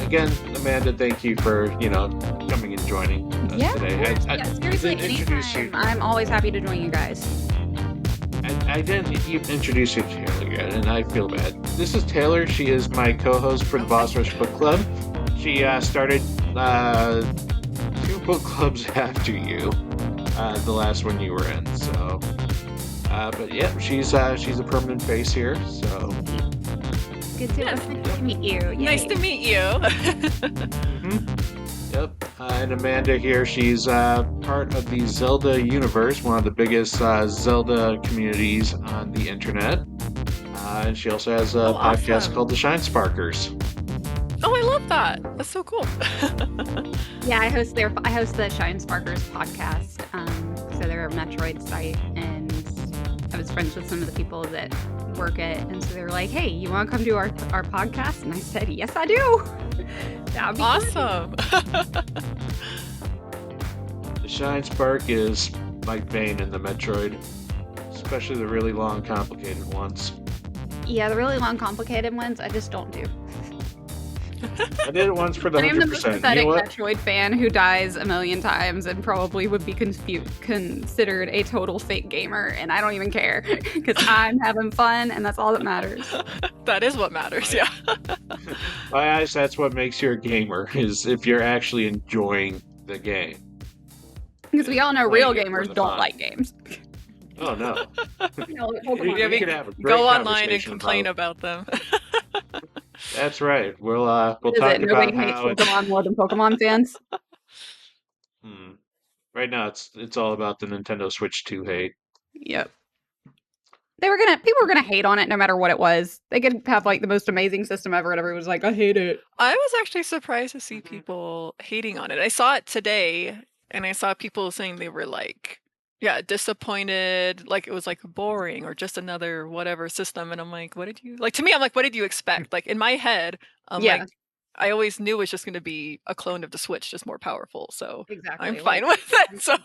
again, Amanda, thank you for, coming and joining us today. Seriously, anytime. I'm always happy to join you guys. I didn't even introduce you to Taylor yet, and I feel bad. This is Taylor. She is my co-host for the Boss Rush Book Club. She started 2 book clubs after you, the last one you were in. So, but yeah, she's a permanent face here. So, good to meet you. Yay. Nice to meet you. Yep, and Amanda here, she's part of the Zelda Universe, one of the biggest Zelda communities on the internet. And she also has a podcast called The Shine Sparkers. Oh, I love that. That's so cool. Yeah, I host the Shine Sparkers podcast. So they're a Metroid site, and I was friends with some of the people that work it, and so they were like, "Hey, you want to come do our podcast?" And I said, "Yes, I do." That'd be awesome. The Shine Spark is my vein in the Metroid, especially the really long, complicated ones. Yeah, the really long, complicated ones, I just don't do. I did it once for the 100%. I'm the most pathetic Metroid fan who dies a million times and probably would be considered a total fake gamer, and I don't even care because I'm having fun, and that's all that matters. That is what matters, yeah. My eyes, that's what makes you a gamer, is if you're actually enjoying the game. Because we all know real gamers don't like games. Oh, no. Go online and complain about them. That's right. We'll talk about nobody hates Pokemon more than Pokemon fans. Right now, it's all about the Nintendo Switch 2 hate. Yep. People were gonna hate on it no matter what it was. They could have like the most amazing system ever, and everyone was like, "I hate it." I was actually surprised to see people hating on it. I saw it today, and I saw people saying they were like, yeah, disappointed, like it was like boring or just another whatever system. And I'm like, what did you expect? Like in my head, like I always knew it was just going to be a clone of the Switch, just more powerful. So exactly. I'm fine with it. So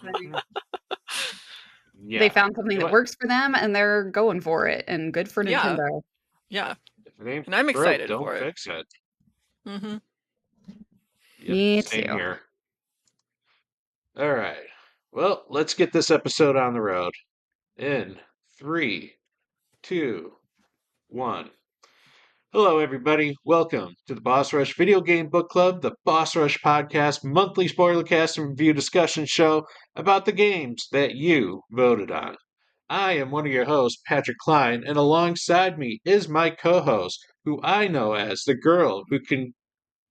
they found something that works for them, and they're going for it, and good for Nintendo. Yeah. And I'm excited for it. Don't fix it. Mm-hmm. Yep, Me too. Here. All right. Well, let's get this episode on the road. In 3, 2, 1. Hello, everybody. Welcome to the Boss Rush Video Game Book Club, the Boss Rush Podcast monthly spoilercast and review discussion show about the games that you voted on. I am one of your hosts, Patrick Klein, and alongside me is my co-host, who I know as the girl who can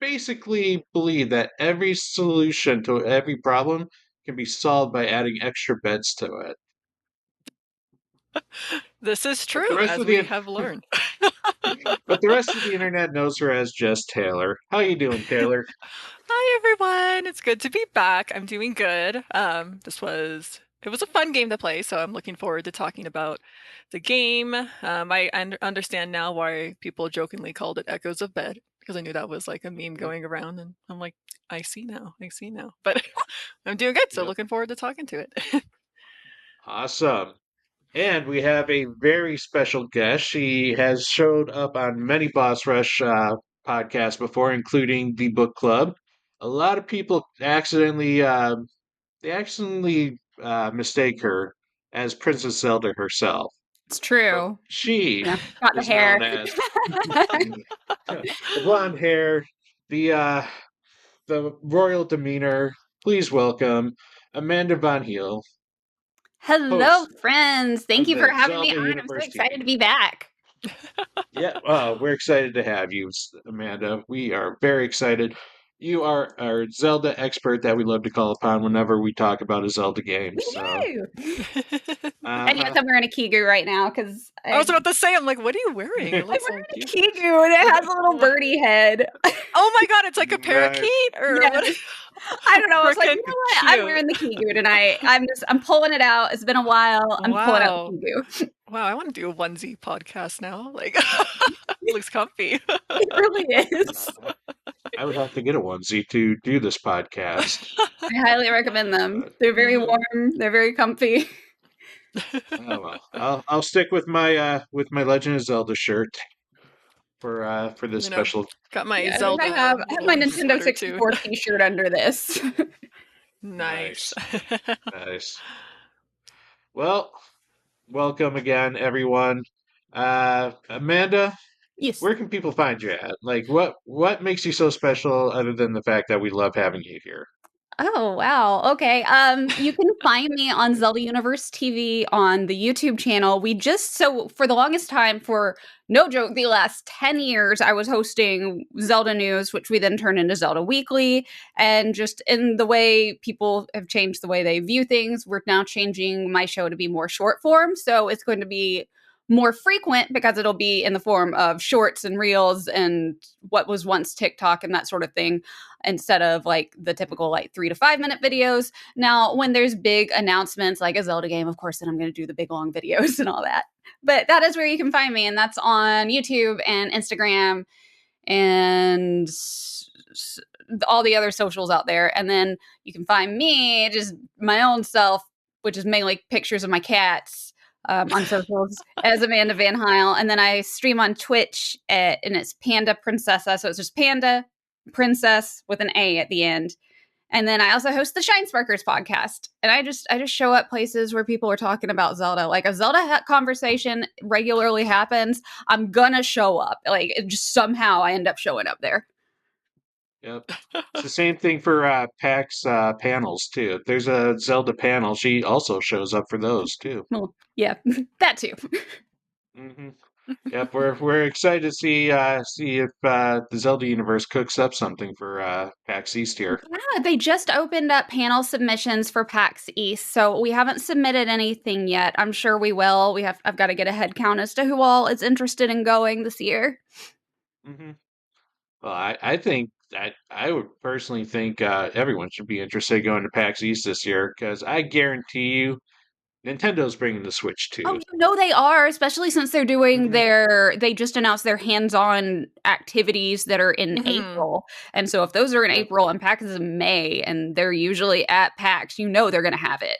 basically believe that every solution to every problem can be solved by adding extra beds to it. This is true, as we have learned. But the rest of the internet knows her as just Taylor. How you doing, Taylor? Hi, everyone. It's good to be back. I'm doing good. It was a fun game to play, so I'm looking forward to talking about the game. I understand now why people jokingly called it Echoes of Bed, because I knew that was like a meme going around, and I'm like, I see now. But I'm doing good, so looking forward to talking to it. Awesome. And we have a very special guest. She has showed up on many Boss Rush podcasts before, including the Book Club. A lot of people accidentally mistake her as Princess Zelda herself. It's true. But she got the hair, known as the blonde hair, the royal demeanor. Please welcome Amanda VanHiel. Hello, friends. Thank you for having me on. I'm so excited to be back. Yeah, we're excited to have you, Amanda. We are very excited. You are our Zelda expert that we love to call upon whenever we talk about a Zelda game. And yes, I'm wearing a Kigu right now because I was about to say, I'm like, what are you wearing? I'm wearing a Kigu, and it has a little birdie head. Oh my god, it's like a parakeet, or what? I don't know. I was like, you know what? I'm wearing the Kigu tonight. I'm pulling it out. It's been a while. I'm pulling out the Kigu. Wow, I want to do a onesie podcast now. Like, it looks comfy. It really is. I would have to get a onesie to do this podcast. I highly recommend them. They're very warm. They're very comfy. Oh well, I'll stick with my Legend of Zelda shirt. for this special. Got my Yeah, I think Zelda I have my Nintendo sweater too. 64 T-shirt under this. Nice. Nice. Well, welcome again, everyone. Amanda, Yes. where can people find you at? Like, what makes you so special, other than the fact that we love having you here? Oh, wow. Okay. You can find me on Zelda Universe TV on the YouTube channel. So for the longest time, for no joke, the last 10 years, I was hosting Zelda News, which we then turned into Zelda Weekly. And just in the way people have changed the way they view things, we're now changing my show to be more short form. So it's going to be more frequent because it'll be in the form of shorts and reels and what was once TikTok and that sort of thing, instead of like the typical like 3 to 5 minute videos. Now, when there's big announcements like a Zelda game, of course, then I'm going to do the big long videos and all that. But that is where you can find me, and that's on YouTube and Instagram and all the other socials out there. And then you can find me, just my own self, which is mainly pictures of my cats, on socials as Amanda VanHiel. And then I stream on Twitch and it's Panda Princessa. So it's just Panda Princess with an A at the end. And then I also host the Shine Sparkers podcast. And I just show up places where people are talking about Zelda. Like a Zelda conversation regularly happens, I'm gonna show up. Like it just somehow I end up showing up there. Yep. It's the same thing for PAX panels too. If there's a Zelda panel, she also shows up for those too. Well, yeah, that too. Hmm. Yep, we're excited to see if the Zelda universe cooks up something for PAX East here. Yeah, they just opened up panel submissions for PAX East, so we haven't submitted anything yet. I'm sure we will. I've got to get a head count as to who all is interested in going this year. Hmm. Well, I think I would personally think everyone should be interested in going to PAX East this year, because I guarantee you Nintendo's bringing the Switch Oh, too. you know they are, especially since they're doing Hmm. they just announced their hands-on activities that are in April. And so if those are in Yep. April and PAX is in May and they're usually at PAX, you know they're going to have it.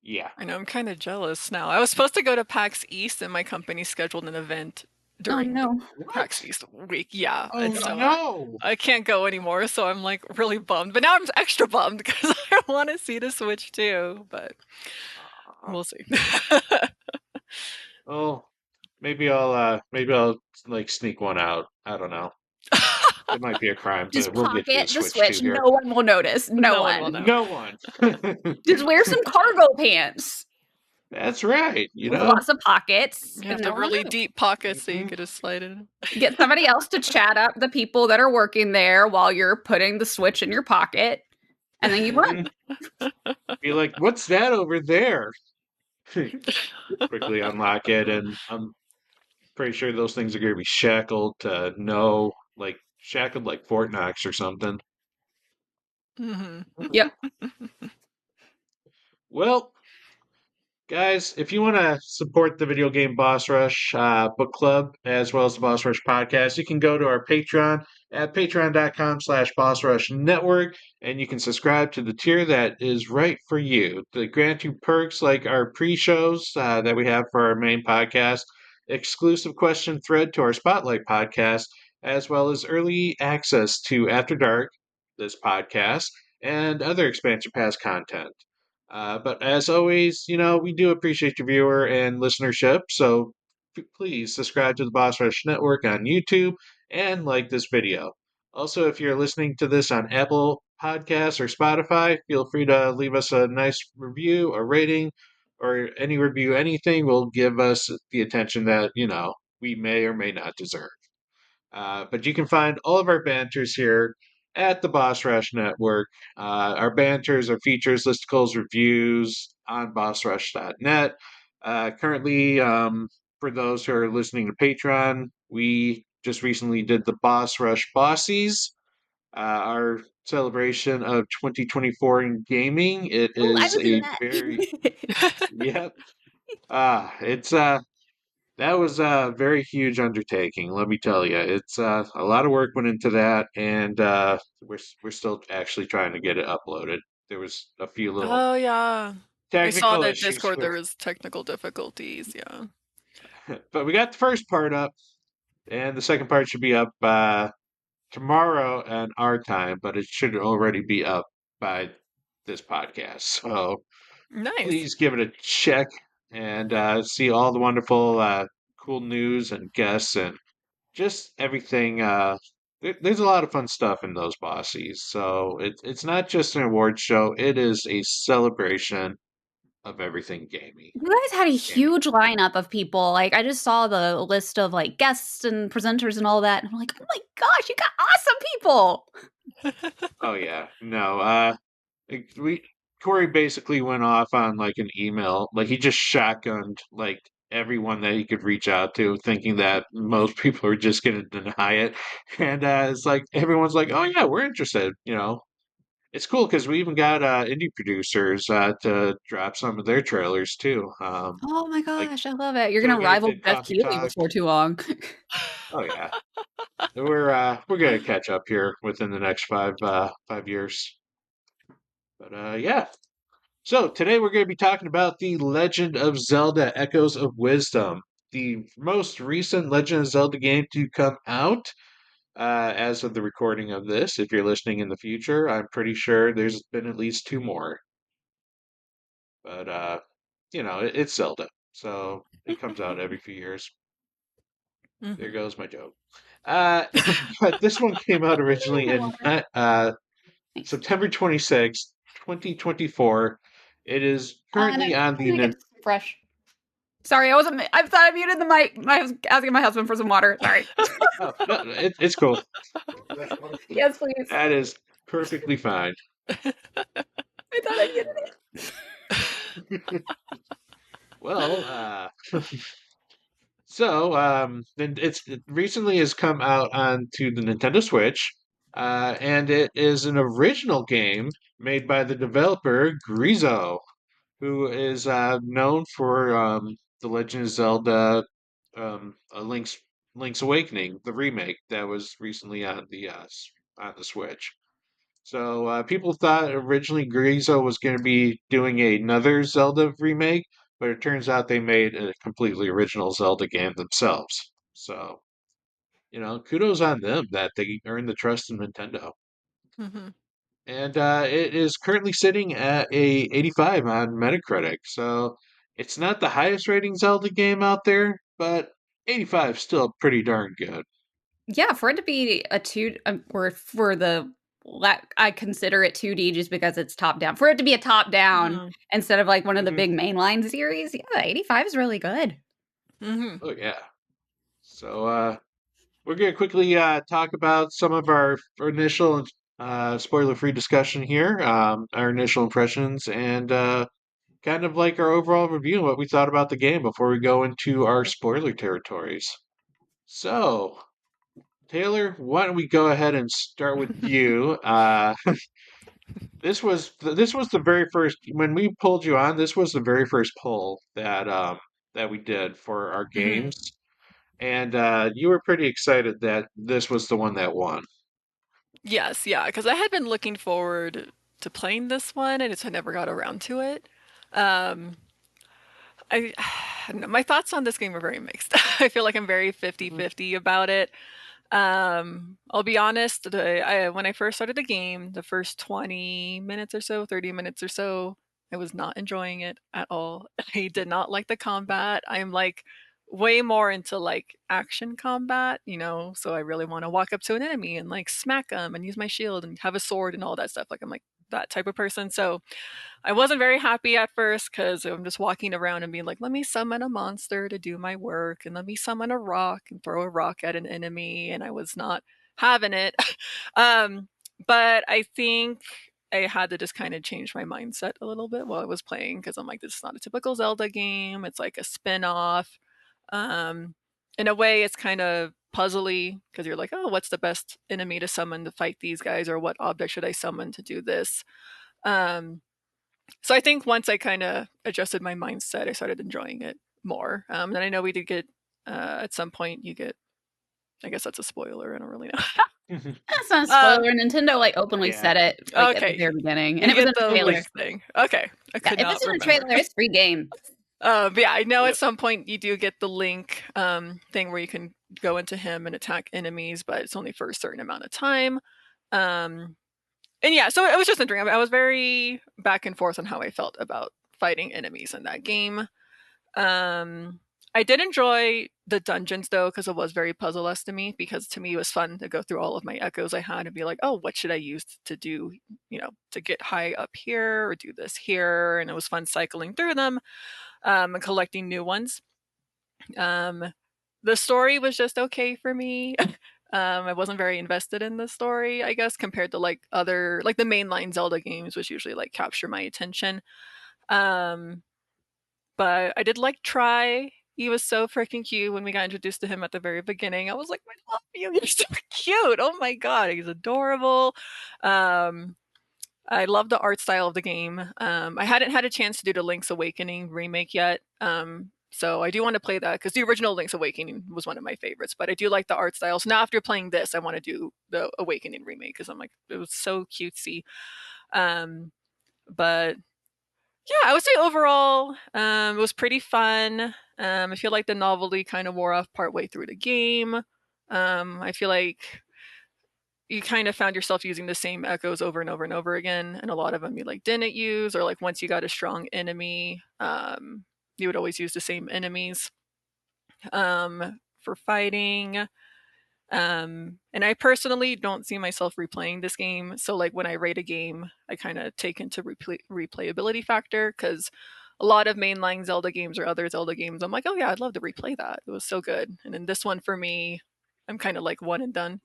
Yeah. I know, I'm kind of jealous now. I was supposed to go to PAX East and my company scheduled an event Oh during the no. PAX What? East week. Yeah, Oh and so no. I can't go anymore, so I'm like really bummed. But now I'm extra bummed because I want to see the Switch too, but we'll see. Oh, maybe I'll like sneak one out. I don't know. It might be a crime, Just but we'll get you a pocket the Switch too Switch. here. No one will notice. No No one will one. know. No one. Just wear some cargo pants That's right. You with know. lots of pockets. You have And the no one will really know. deep pockets so you Mhm. could just slide it in. Get somebody else to chat up the people that are working there while you're putting the Switch in your pocket. And then you run. Mhm. Be like, what's that over there? Quickly unlock it, and I'm pretty sure those things are going to be shackled to like shackled like Fort Knox or something. Hmm. Yep. Well, guys, if you want to support the Video Game Boss Rush book club as well as the Boss Rush podcast, you can go to our Patreon at patreon.com/Boss Rush Network, and you can subscribe to the tier that is right for you. They grant you perks like our pre-shows that we have for our main podcast, exclusive question thread to our Spotlight podcast, as well as early access to After Dark, this podcast, and other expansion pass content. But as always, we do appreciate your viewer and listenership. So please subscribe to the Boss Rush Network on YouTube and like this video. Also, if you're listening to this on Apple Podcasts or Spotify, feel free to leave us a nice review, a rating, or any review, anything will give us the attention that, we may or may not deserve. But you can find all of our banters here at the Boss Rush Network. Our banters, our features, listicles, reviews on bossrush.net. Currently, for those who are listening to Patreon, we just recently did the Boss Rush Bossies, our celebration of 2024 in gaming. It Oh, I is was in a that. very, yep. It's that was a very huge undertaking, let me tell you. It's a lot of work went into that, and we're still actually trying to get it uploaded. There was a few little Oh yeah. I saw technical that issues Discord with, there was technical difficulties, yeah. but we got the first part up. And the second part should be up tomorrow at our time, but it should already be up by this podcast. So Nice. please give it a check and see all the wonderful, cool news and guests and just everything. There's a lot of fun stuff in those bosses. So it's not just an award show, it is a celebration of everything gaming. You guys had a Gaming. huge lineup of people. Like, I just saw the list of like guests and presenters and all that, and I'm like, oh my gosh, you got awesome people. Oh yeah, no. We Corey basically went off on like an email, like he just shotgunned like everyone that he could reach out to, thinking that most people are just going to deny it, and it's like everyone's like, "Oh yeah, we're interested." It's cool because we even got indie producers to drop some of their trailers too. Oh my Like gosh, I love it. You're gonna Joe Guy rival did Jeff Coffee Keighley Talk. before too long. Oh yeah, we're gonna catch up here within the next 5 years. But yeah. So today we're going to be talking about the Legend of Zelda: Echoes of Wisdom, the most recent Legend of Zelda game to come out. As of the recording of this, if you're listening in the future, I'm pretty sure there's been at least two more. But it's Zelda, so it comes out every few years. There Mhm. goes my joke. Uh, but this one came out originally in Thanks. September 26th, 2024. It is No, currently on let the me get some fresh. Sorry, I thought I muted the mic. I was asking my husband for some water. Sorry. Oh, no, it's cool. Yes, please. That is perfectly fine. I thought I muted it. Well, then it recently has come out onto the Nintendo Switch, and it is an original game made by the developer Grizo, who is known for The Legend of Zelda, Link's Awakening, the remake that was recently on the Switch. So people thought originally Grizo was going to be doing another Zelda remake, but it turns out they made a completely original Zelda game themselves. So, kudos on them that they earned the trust of Nintendo. Mhm. And it is currently sitting at a 85 on Metacritic. So it's not the highest rating Zelda game out there, but 85 is still pretty darn good. Yeah, for it to be a or for I consider it 2D just because it's top down. For it to be a top down Mhm. instead of like one of the Hmm. big mainline series, yeah, 85 is really good. Mhm. Oh yeah. So we're going to quickly talk about some of our initial spoiler-free discussion here, our initial impressions, and kind of like our overall review, what we thought about the game before we go into our spoiler territories. So, Taylor, why don't we go ahead and start with you? This was the very first when we pulled you on. This was the very first poll that we did for our Mhm. games, and you were pretty excited that this was the one that won. Yes, yeah, because I had been looking forward to playing this one, and I never got around to it. Um, I my thoughts on this game are very mixed. I feel like I'm very Hmm. 50-50 about it. I'll be honest, when I first started the game, the first 20 minutes or so, 30 minutes or so, I was not enjoying it at all. I did not like the combat. I'm like way more into like action combat, so I really want to walk up to an enemy and like smack them and use my shield and have a sword and all that stuff. Like I'm like that type of person. So I wasn't very happy at first because I'm just walking around and being like, let me summon a monster to do my work, and let me summon a rock and throw a rock at an enemy. And I was not having it. um, but I think I had to just kind of change my mindset a little bit while I was playing because I'm like, this is not a typical Zelda game. It's like a spin off. Um, in a way, it's kind of puzzly because you're like, oh, what's the best enemy to summon to fight these guys, or what object should I summon to do this? Um, so I think once I kind of adjusted my mindset, I started enjoying it more. And I know we did get at some point you get. I guess that's a spoiler. I don't really know. That's not a uh, spoiler. Nintendo like openly Yeah. said it like at the okay, very beginning, and you it was in get the the trailer. link thing. Okay, I Yeah, could if not it's in the remember. trailer, it's free game. But yeah, I know at Yep. some point you do get the link thing where you can go into him and attack enemies, but it's only for a certain amount of time. And yeah, so it was just interesting. I was very back and forth on how I felt about fighting enemies in that game. I did enjoy the dungeons though, because it was very puzzle-esque to me. Because to me, it was fun to go through all of my echoes I had and be like, "Oh, what should I use to do? To get high up here or do this here?" And it was fun cycling through them and collecting new ones. Um, the story was just okay for me. I wasn't very invested in the story, I guess, compared to like other like the mainline Zelda games, which usually like capture my attention. Um, but I did like Try. He was so freaking cute when we got introduced to him at the very beginning. I was like, I love you. You're so cute. Oh my god, he's adorable. Um, I love the art style of the game. I hadn't had a chance to do the Link's Awakening remake yet. So I do want to play that because the original Link's Awakening was one of my favorites, but I do like the art style. So now after playing this, I want to do the Awakening remake because I'm like, it was so cutesy. But yeah, I would say overall, it was pretty fun. I feel like the novelty kind of wore off partway through the game. I feel like you kind of found yourself using the same echoes over and over and over again, and a lot of them you like didn't use, or like once you got a strong enemy, you would always use the same enemies for fighting. And I personally don't see myself replaying this game. So like when I rate a game, I kind of take into replayability factor because a lot of mainline Zelda games or other Zelda games, I'm like, oh yeah, I'd love to replay that. It was so good. And in this one for me, I'm kind of like one and done.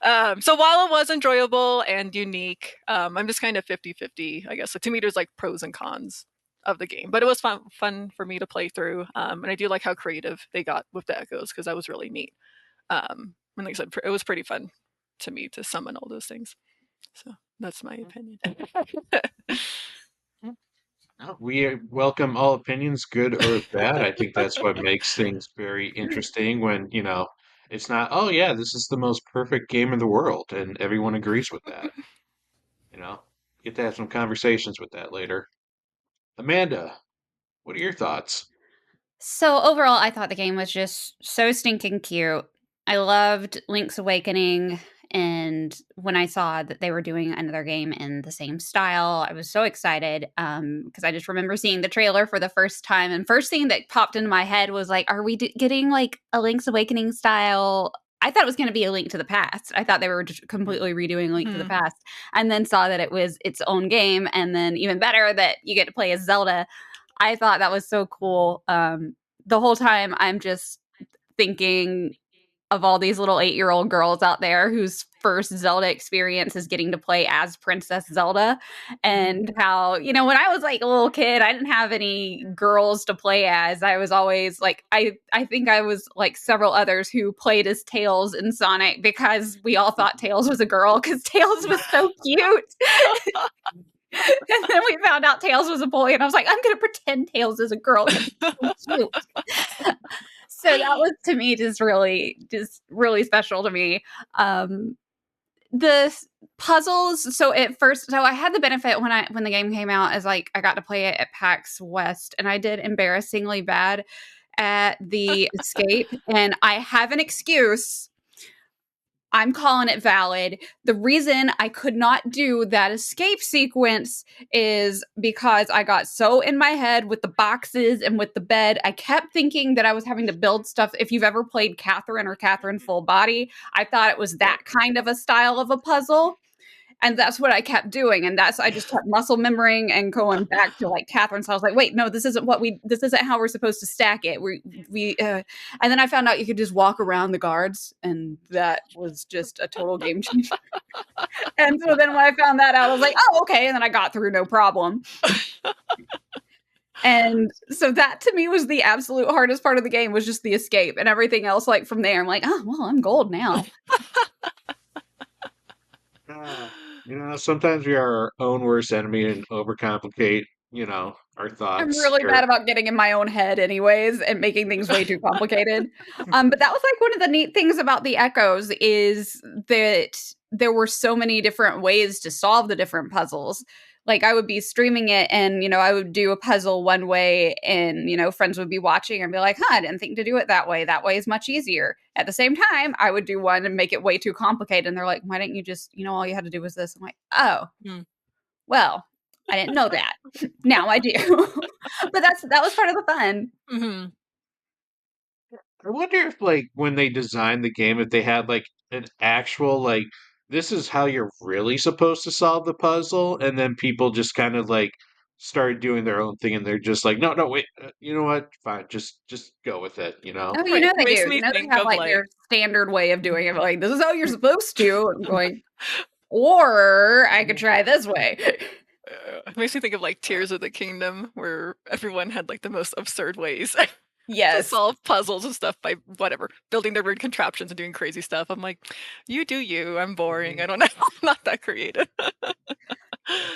So while it was enjoyable and unique, I'm just kind of 50-50, I guess. So to me, there's like pros and cons of the game, but it was fun for me to play through. And I do like how creative they got with the echoes because that was really neat. And like I said, it was pretty fun to me to summon all those things. So that's my opinion. We welcome all opinions, good or bad. I think that's what makes things very interesting when, it's not, oh yeah, this is the most perfect game in the world, and everyone agrees with that. You know, get to have some conversations with that later. Amanda, what are your thoughts? So overall, I thought the game was just so stinking cute. I loved Link's Awakening, and when I saw that they were doing another game in the same style, I was so excited because I just remember seeing the trailer for the first time, and first thing that popped into my head was like, "Are we getting like a Link's Awakening style?" I thought it was going to be a Link to the Past. I thought they were just completely redoing Link to the Past, and then saw that it was its own game, and then even better that you get to play as Zelda. I thought that was so cool. The whole time I'm just thinking of all these little 8-year-old girls out there whose first Zelda experience is getting to play as Princess Zelda, and how, when I was like a little kid, I didn't have any girls to play as. I was always like, I think I was like several others who played as Tails in Sonic because we all thought Tails was a girl because Tails was so cute. And then we found out Tails was a boy, and I was like, I'm going to pretend Tails is a girl. So that was, to me, just really special to me. The puzzles. So at first, I had the benefit when the game came out, as like I got to play it at PAX West, and I did embarrassingly bad at the escape, and I have an excuse. I'm calling it valid. The reason I could not do that escape sequence is because I got so in my head with the boxes and with the bed. I kept thinking that I was having to build stuff. If you've ever played Catherine or Catherine Full Body, I thought it was that kind of a style of a puzzle. And that's what I kept doing. And I just kept muscle memorizing and going back to like Catherine. So I was like, wait, no, this isn't how we're supposed to stack it. And then I found out you could just walk around the guards, and that was just a total game changer. And so then when I found that out, I was like, oh, okay. And then I got through no problem. And so that to me was the absolute hardest part of the game, was just the escape, and everything else. Like from there, I'm like, oh, well, I'm gold now. Sometimes we are our own worst enemy and overcomplicate, our I'm thoughts. really bad about getting in my own head anyways and making things way too complicated. But that was like one of the neat things about the echoes, is that there were so many different ways to solve the different puzzles. Like I would be streaming it and, I would do a puzzle one way and, friends would be watching and be like, huh, I didn't think to do it that way. That way is much easier. At the same time, I would do one and make it way too complicated. And they're like, why didn't you just, all you had to do was this? I'm like, oh, well, I didn't know that. Now I do. But that was part of the fun. Mm-hmm. I wonder if, like, when they designed the game, if they had, like, an actual, like, this is how you're really supposed to solve the puzzle, and then people just kind of, like, started doing their own thing, and they're just like, no, no, wait, you know what? Fine, just go with it, you know? Oh, Right. they Makes do. me They think have of like like their standard way of doing it. Like, this is how you're supposed to. I'm going, or I could try this way. it makes me think of like Tears of the Kingdom, where everyone had like the most absurd ways to Yes. solve puzzles and stuff by whatever, building their weird contraptions and doing crazy stuff. I'm like, you do you. I'm boring. I don't know. I'm not that creative.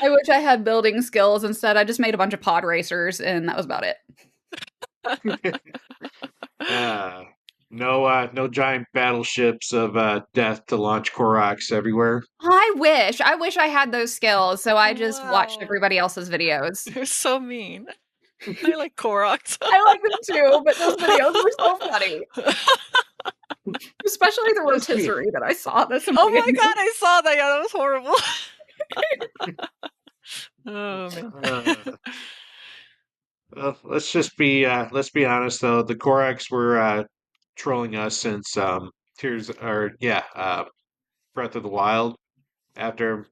I wish I had building skills. Instead, I just made a bunch of pod racers, and that was about it. Uh, no giant battleships of death to launch Koroks everywhere. I wish I had those skills. So I just watched Wow. everybody else's videos. They're so mean. I like Koroks. I like them too, but those videos were so funny. Especially the Let's be rotisserie that I saw. That's Oh my god, I saw that. Yeah, that was horrible. Oh man. Well, let's be honest though. The Koroks were trolling us since Tears or yeah, Breath of the Wild. After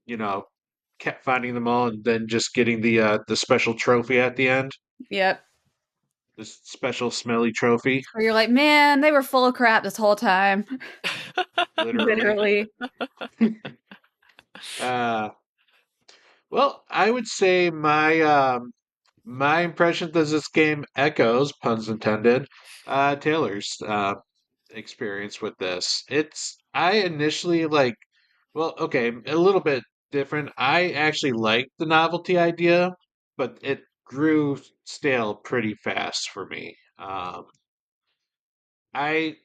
kept finding them all and then just getting the special trophy at the end, Yep. the special smelly trophy, Where you're like, man, they were full of crap this whole time. literally. Literally. Uh, well, I would say my impression of this game echoes, puns intended, Taylor's experience with this. I initially well, okay, a little bit different. I actually liked the novelty idea, but it grew stale pretty fast for me. I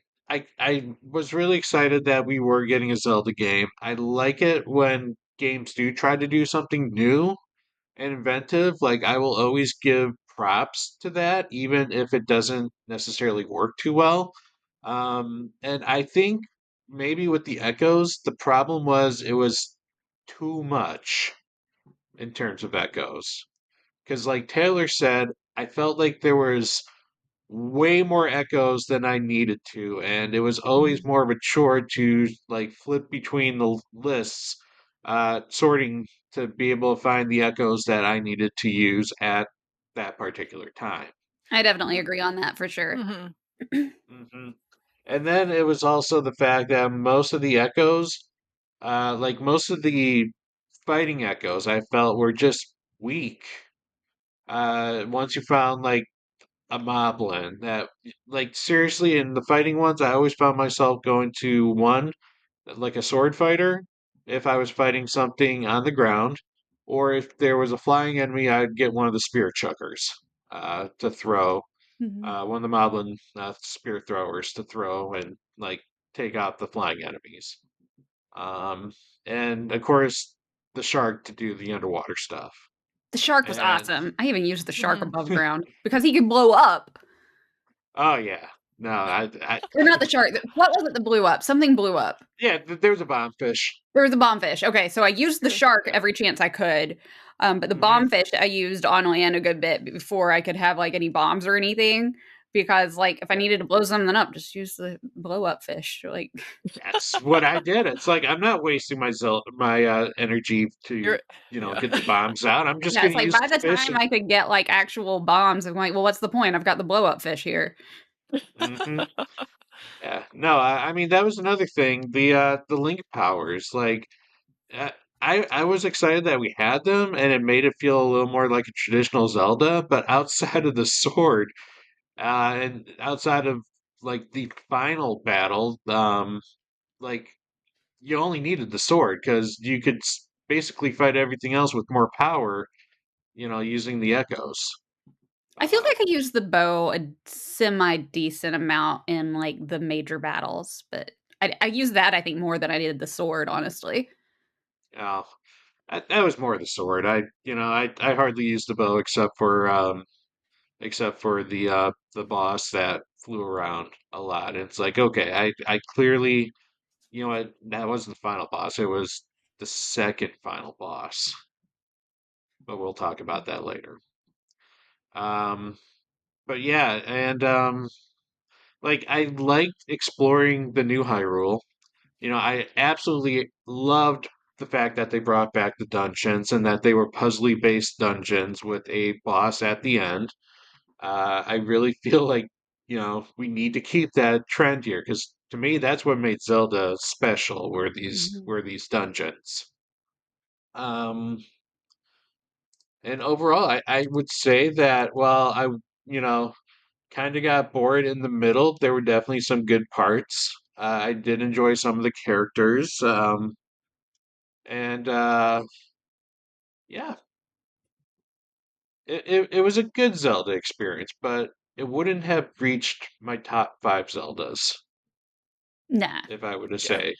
I was really excited that we were getting a Zelda game. I like it when games do try to do something new and inventive. Like I will always give props to that, even if it doesn't necessarily work too well. And I think maybe with the Echoes, the problem was it was too much in terms of Echoes. Because, like Taylor said, I felt like there was way more echoes than I needed to, and it was always more of a chore to like flip between the lists, sorting to be able to find the echoes that I needed to use at that particular time. I definitely agree on that for sure. Mm-hmm. hmm And then it was also the fact that most of the echoes, like most of the fighting echoes, I felt were just weak. Once you found like a moblin that like seriously in the fighting ones I always found myself going to one like a sword fighter if I was fighting something on the ground, or if there was a flying enemy I'd get one of the spear chuckers to throw, Mhm. one of the moblin spear throwers to throw and like take out the flying enemies, um and of course the shark to do the underwater stuff. The shark was And awesome. I even used the shark Mm-hmm. above ground because he could blow up. oh yeah, no, I Or not the shark. What was it that blew up? Something blew up. yeah, there was a bombfish. There was a bombfish. Okay, so I used the shark Yeah. every chance I could. But the hmm bombfish I used on land a good bit before I could have like any bombs or anything. Because like if I Yeah. needed to blow something up, just use the blow up fish. Like That's what I did. It's like I'm not wasting my energy to, You're yeah. get the bombs out. I'm just yeah, going it's to like use by the the fish time I could get like actual bombs, I'm like, well, what's the point? I've got the blow up fish here. hmm Yeah. No, I mean that was another thing. The link powers, like uh, I was excited that we had them and it made it feel a little more like a traditional Zelda, but outside of the sword, and outside of like the final battle, like you only needed the sword because you could basically fight everything else with more power, using the echoes. I feel Um, like I used the bow a semi decent amount in like the major battles, but I used that I think more than I did the sword, honestly. oh, that was more the sword. I hardly used the bow except for the boss that flew around a lot. It's like, okay, I clearly, you know what, that wasn't the final boss. It was the second final boss, but we'll talk about that later. Um, but yeah, and like I liked exploring the new Hyrule. I absolutely loved the fact that they brought back the dungeons and that they were puzzly based dungeons with a boss at the end. I really feel like, we need to keep that trend here because to me, that's what made Zelda special, Mhm. were these dungeons. Um, and overall, I would say that while you know, kind of got bored in the middle, there were definitely some good parts. I did enjoy some of the characters. And yeah, it was a good Zelda experience, but it wouldn't have reached my top five Zeldas, Nah, if I were to Yeah. say.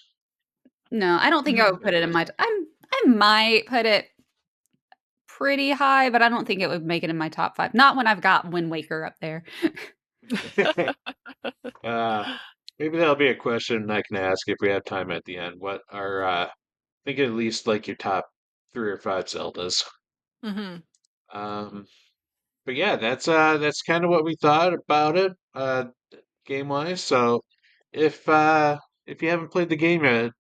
no, I don't think I would put it in my. I might put it pretty high, but I don't think it would make it in my top five. Not when I've got Wind Waker up there. uh, maybe that'll be a question I can ask if we have time at the end. What are think at least like your top three or five Zeldas. Hmm. Um, but yeah, that's kind of what we thought about it, game wise. So if uh if you haven't played the game yet,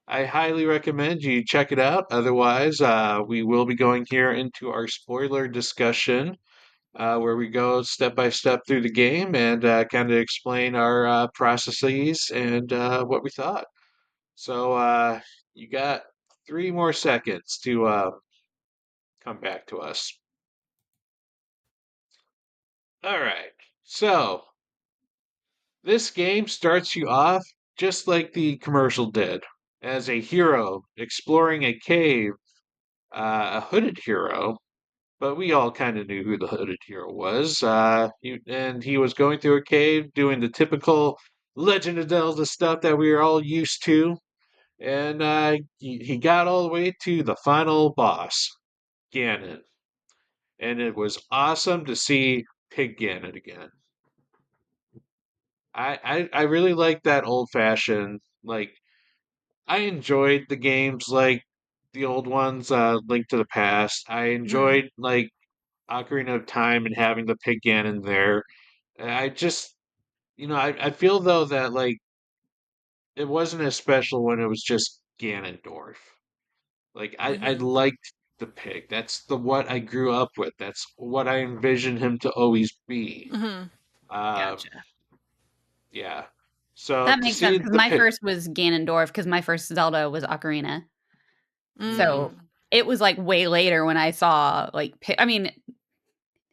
I highly recommend you check it out. Otherwise, we will be going here into our spoiler discussion, where we go step by step through the game and kind of explain our processes and what we thought. So you got 3 more seconds to come back to us. All right. So this game starts you off just like the commercial did, as a hero exploring a cave, a hooded hero, but we all kind of knew who the hooded hero was. And he was going through a cave doing the typical Legend of Zelda stuff that we are all used to. And he got all the way to the final boss, Ganon. And it was awesome to see Pig Ganon again. I really like that old fashioned, like, I enjoyed the games like the old ones, Link to the Past. I Hmm. enjoyed like Ocarina of Time and having the Pig Ganon there. I just, I feel though that like it wasn't as special when it was just Ganondorf. Like I Hmm. liked the pig. That's the what I grew up with. That's what I envisioned him to always be. Hmm. Um, Gotcha. yeah. So That to makes sense see because the my pig, first was Ganondorf because my first Zelda was Ocarina. So Mm. it was like way later when I saw like I mean,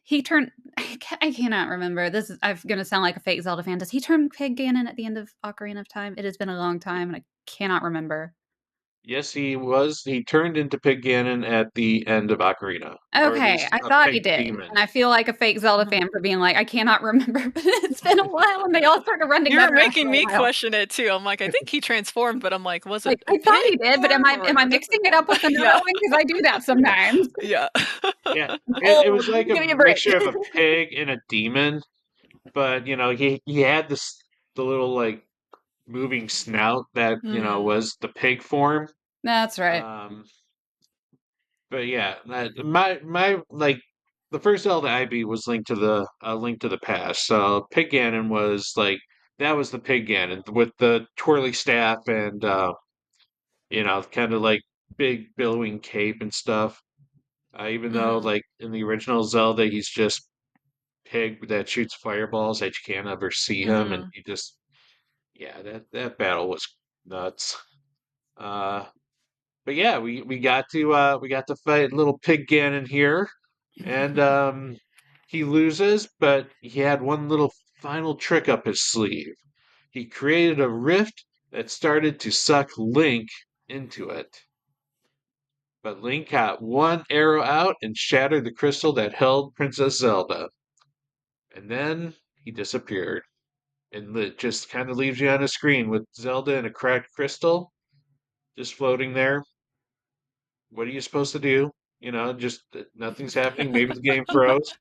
he turned I cannot remember. This is I'm gonna sound like a fake Zelda fan. Does he turn Pig Ganon at the end of Ocarina of Time? It has been a long time and I cannot remember. yes, he was. He turned into Pig Ganon at the end of Ocarina, or at Okay, least I a thought he pig did, demon. and I feel like a fake Zelda Mhm. fan for being like, "I cannot remember," but it's been a while, and they all started to run You were together after making a me while. question it too. I'm like, I think he transformed, but I'm like, was Like, it a I thought pig he did, but form or am I a mixing different it form? up with another Yeah. one? Because I do that sometimes. Yeah. Yeah, I'm it old. was like a Give me a break. mixture of a pig and a demon, but he had the little like moving snout that Mhm. was the pig form. That's right. Um, but yeah, my like the first Zelda I beat was Link to the Past. So Pig Ganon was like that was the Pig Ganon with the twirly staff and kind of like big billowing cape and stuff. Even though Mhm. like in the original Zelda he's just pig that shoots fireballs that you can't ever see him, and Mhm. he just yeah, that battle was nuts. Uh, but yeah, we got to fight little Pig Ganon here, and he loses, but he had one little final trick up his sleeve. He created a rift that started to suck Link into it. But Link got one arrow out and shattered the crystal that held Princess Zelda. And then he disappeared. And it just kind of leaves you on a screen with Zelda and a cracked crystal just floating there. what are you supposed to do? Just nothing's happening. Maybe the game froze.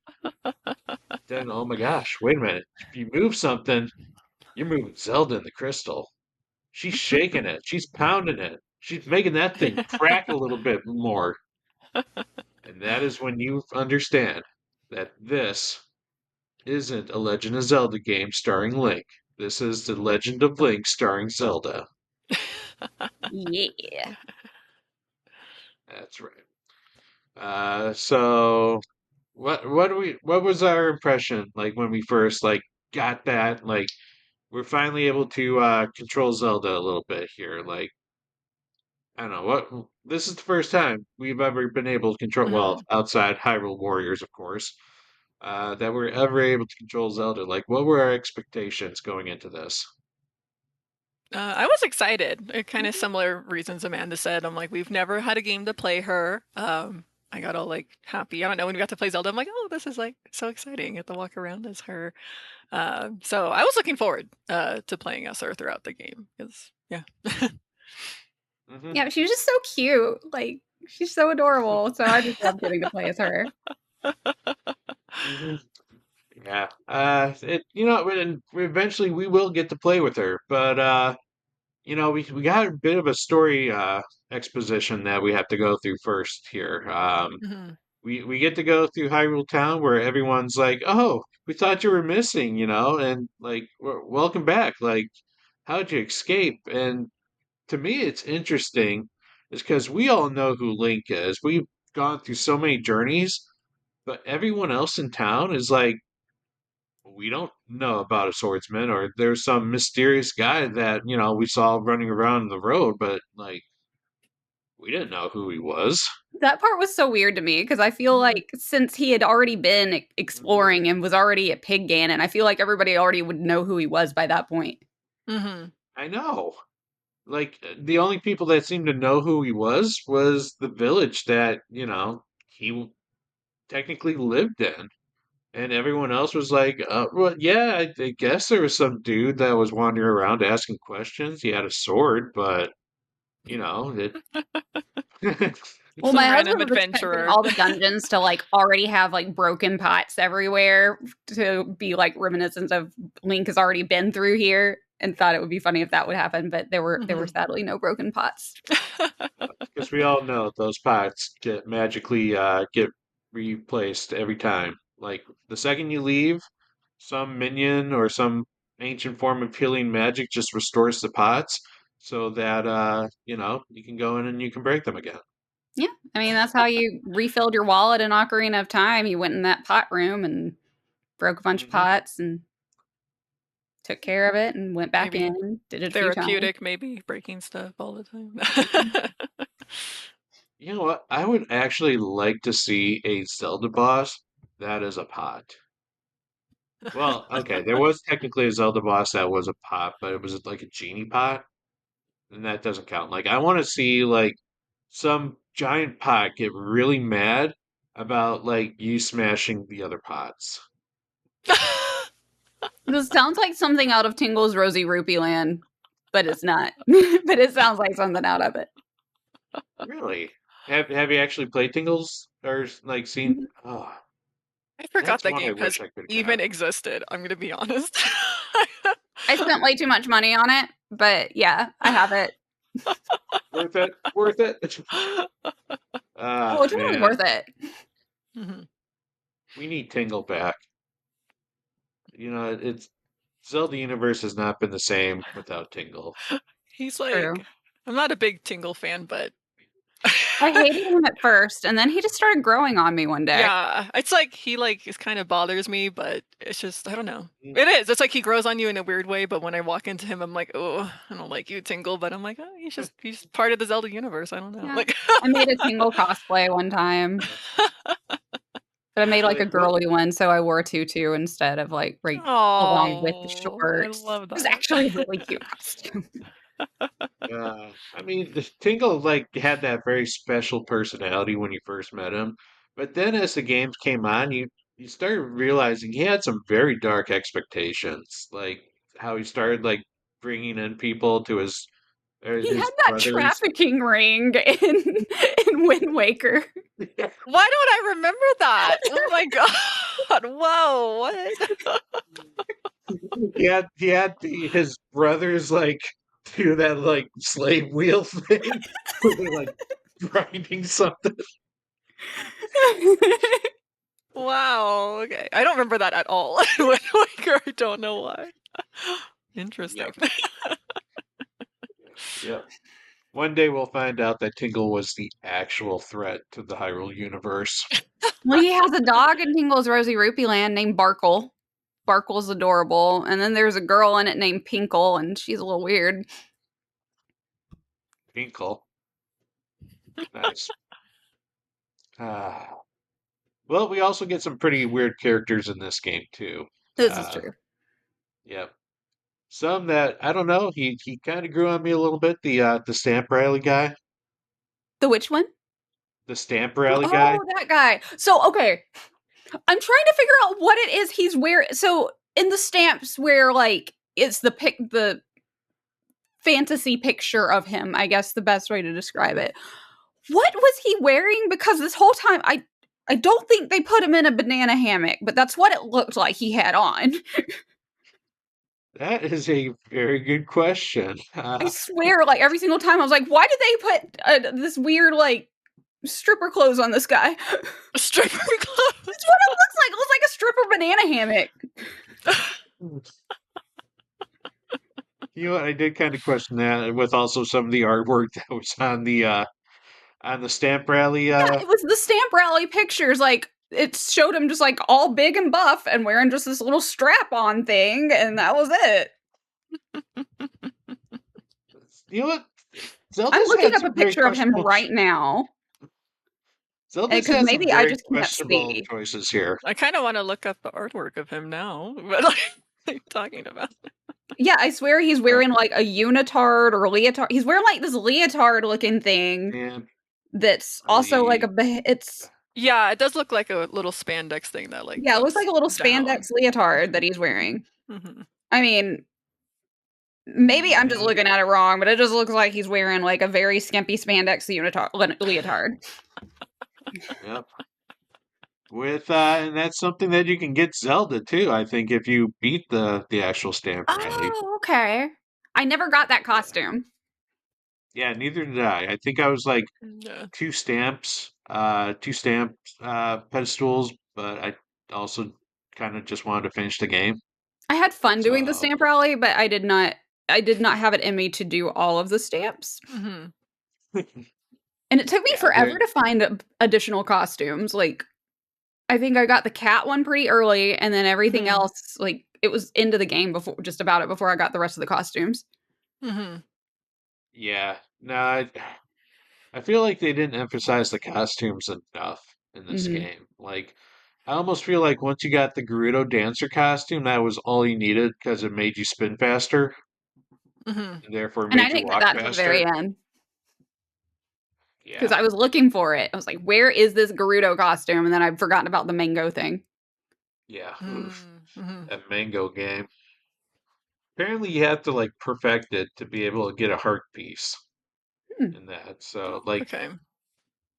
Then, oh my gosh, wait a minute. If you move something, you're moving Zelda in the crystal. She's shaking it. She's pounding it. She's making that thing crack a little bit more. And that is when you understand that this isn't a Legend of Zelda game starring Link. This is the Legend of Link starring Zelda. Yeah. That's right. So what was our impression like when we first like got that like we're finally able to control Zelda a little bit here. Like I don't know what this is the first time we've ever been able to control well Mhm. outside Hyrule Warriors, of course, that we're ever able to control Zelda. Like what were our expectations going into this? I was excited. Kind of Mhm. similar reasons Amanda said. I'm like, we've never had a game to play her. I got all like happy. I don't know when we got to play Zelda. I'm like, oh, this is like so exciting. Get to walk around as her. So I was looking forward to playing as her throughout the game. Because yeah. Hmm. Yeah, she was just so cute. Like, she's so adorable. So I just love getting to play as her. Hmm. Yeah. And eventually we will get to play with her, but we got a bit of a story exposition that we have to go through first here. Mhm. We get to go through Hyrule Town where everyone's like, "Oh, we thought you were missing," and like, Welcome back." Like, how'd you escape? And to me, it's interesting, is because we all know who Link is. We've gone through so many journeys, but everyone else in town is like, we don't know about a swordsman, or there's some mysterious guy that we saw running around the road, but like, we didn't know who he was. That part was so weird to me because I feel Mhm. like since he had already been Mhm. exploring and was already at Pig Ganon, I feel like everybody already would know who he was by that point. Mhm. I know. Like the only people that seemed to know who he was the village that he technically lived in, and everyone else was like, well, yeah, I guess there was some dude that was wandering around asking questions. He had a sword, but it. Well, my Some random husband was expecting adventurer. all the dungeons to like already have like broken pots everywhere to be like reminiscent of Link has already been through here, and thought it would be funny if that would happen, but there were Mhm. sadly no broken pots. Because we all know those pots get magically get replaced every time. Like the second you leave, some minion or some ancient form of healing magic just restores the pots so that you can go in and you can break them again. Yeah, I mean that's how you refilled your wallet in Ocarina of Time. You went in that pot room and broke a bunch of Hmm. pots and took care of it and went back Maybe in, did it a few times. therapeutic, maybe breaking stuff all the time. You know what? I would actually like to see a Zelda boss that is a pot. Well, okay, there was technically a Zelda boss that was a pot, but it was like a genie pot, and that doesn't count. Like, I want to see like some giant pot get really mad about like you smashing the other pots. This sounds like something out of Tingle's Rosy Rupee Land, but it's not. But it sounds like something out of it. Really? Have you actually played Tingles or like seen? Mhm. Oh, I forgot that's that one I game has wish I could even have. existed. I'm gonna be honest. I spent way too much money on it, but yeah, I have it. Worth it? Worth it? Oh, Ah, it's totally man, worth it. Mhm. we need Tingle back. It's Zelda Universe has not been the same without Tingle. He's True. like, I'm not a big Tingle fan, but I hated him at first, and then he just started growing on me one day. yeah, it's like he like it kind of bothers me, but it's just I don't know. Mm. It is. It's like he grows on you in a weird way, but when I walk into him, I'm like, oh, I don't like you, Tingle. But I'm like, oh, he's part of the Zelda universe. I don't know. Yeah. Like, I made a Tingle cosplay one time, but I made like a Like what? girly one, so I wore a tutu instead of like right along with the oh, I shorts. love It was that. actually a really cute costume. I mean, the Tingle like had that very special personality when you first met him, but then as the games came on, you started realizing he had some very dark expectations, like how he started like bringing in people to his or He had his that brothers. trafficking ring in Wind Waker. Why don't I remember that? Oh my god! Whoa! What? His brothers like do that like slave wheel thing where they're like grinding something. Wow. Okay, I don't remember that at all. Wind Waker. I don't know why. Interesting. Yep. Yep. One day we'll find out that Tingle was the actual threat to the Hyrule universe. Well, he has a dog in Tingle's Rosy Rupee Land named Barkle. Barkle's adorable. And then there's a girl in it named Pinkle, and she's a little weird. Tinkle. Nice. Ah. Well, we also get some pretty weird characters in this game too. This is true. Yep. Some that I don't know. He kind of grew on me a little bit. The stamp rally guy. The which one? The stamp rally guy. Oh, that guy. So, okay. I'm trying to figure out what it is he's wearing. So, in the stamps where, like, it's the fantasy picture of him, I guess the best way to describe it. What was he wearing? Because this whole time, I don't think they put him in a banana hammock, but that's what it looked like he had on. That is a very good question. I swear, like, every single time I was like, why did they put this weird, like, stripper clothes on this guy? Stripper clothes. That's what it looks like. It looks like a stripper banana hammock. You know what? I did kind of question that with also some of the artwork that was on the stamp rally. Yeah, it was the stamp rally pictures. Like, it showed him just like all big and buff and wearing just this little strap on thing, and that was it. You know what? I'm Zelda's looking had up a some very picture of him questionable. right now Zelda's because had some maybe I very just can't questionable see. choices here. I kind of want to look up the artwork of him now, but like, what are you talking about? Yeah, I swear he's wearing like a unitard or leotard. He's wearing like this leotard looking thing And that's also like it's Yeah, it does look like a little spandex thing that like yeah, it looks goes like a little down. spandex leotard that he's wearing. Mm-hmm. I mean, maybe I'm just yeah, looking at it wrong, but it just looks like he's wearing like a very skimpy spandex leotard. yep. With and that's something that you can get Zelda too. I think if you beat the actual stamp rally. Oh, okay. I never got that Yeah. costume. Yeah, neither did I. I think I was like Yeah. two stamp pedestals, but I also kind of just wanted to finish the game. I had fun doing the So stamp rally, but I did not have it in me to do all of the stamps. Mm-hmm. And it took me yeah, forever to find additional costumes. Like I think I got the cat one pretty early and then everything Mm-hmm. else like it was into the game before I got the rest of the costumes. Mm-hmm. yeah. No, I feel like they didn't emphasize the costumes enough in this Mhm. game. Like, I almost feel like once you got the Gerudo dancer costume, that was all you needed because it made you spin faster Mm-hmm. and therefore And I made you didn't get walk that till the very faster. end because Yeah. I was looking for it. I was like, "Where is this Gerudo costume?" And then I'd forgotten about the mango thing. Yeah. Oof. Mm-hmm. That mango game. Apparently, you have to like perfect it to be able to get a heart piece Hmm. in that. So, like, Okay.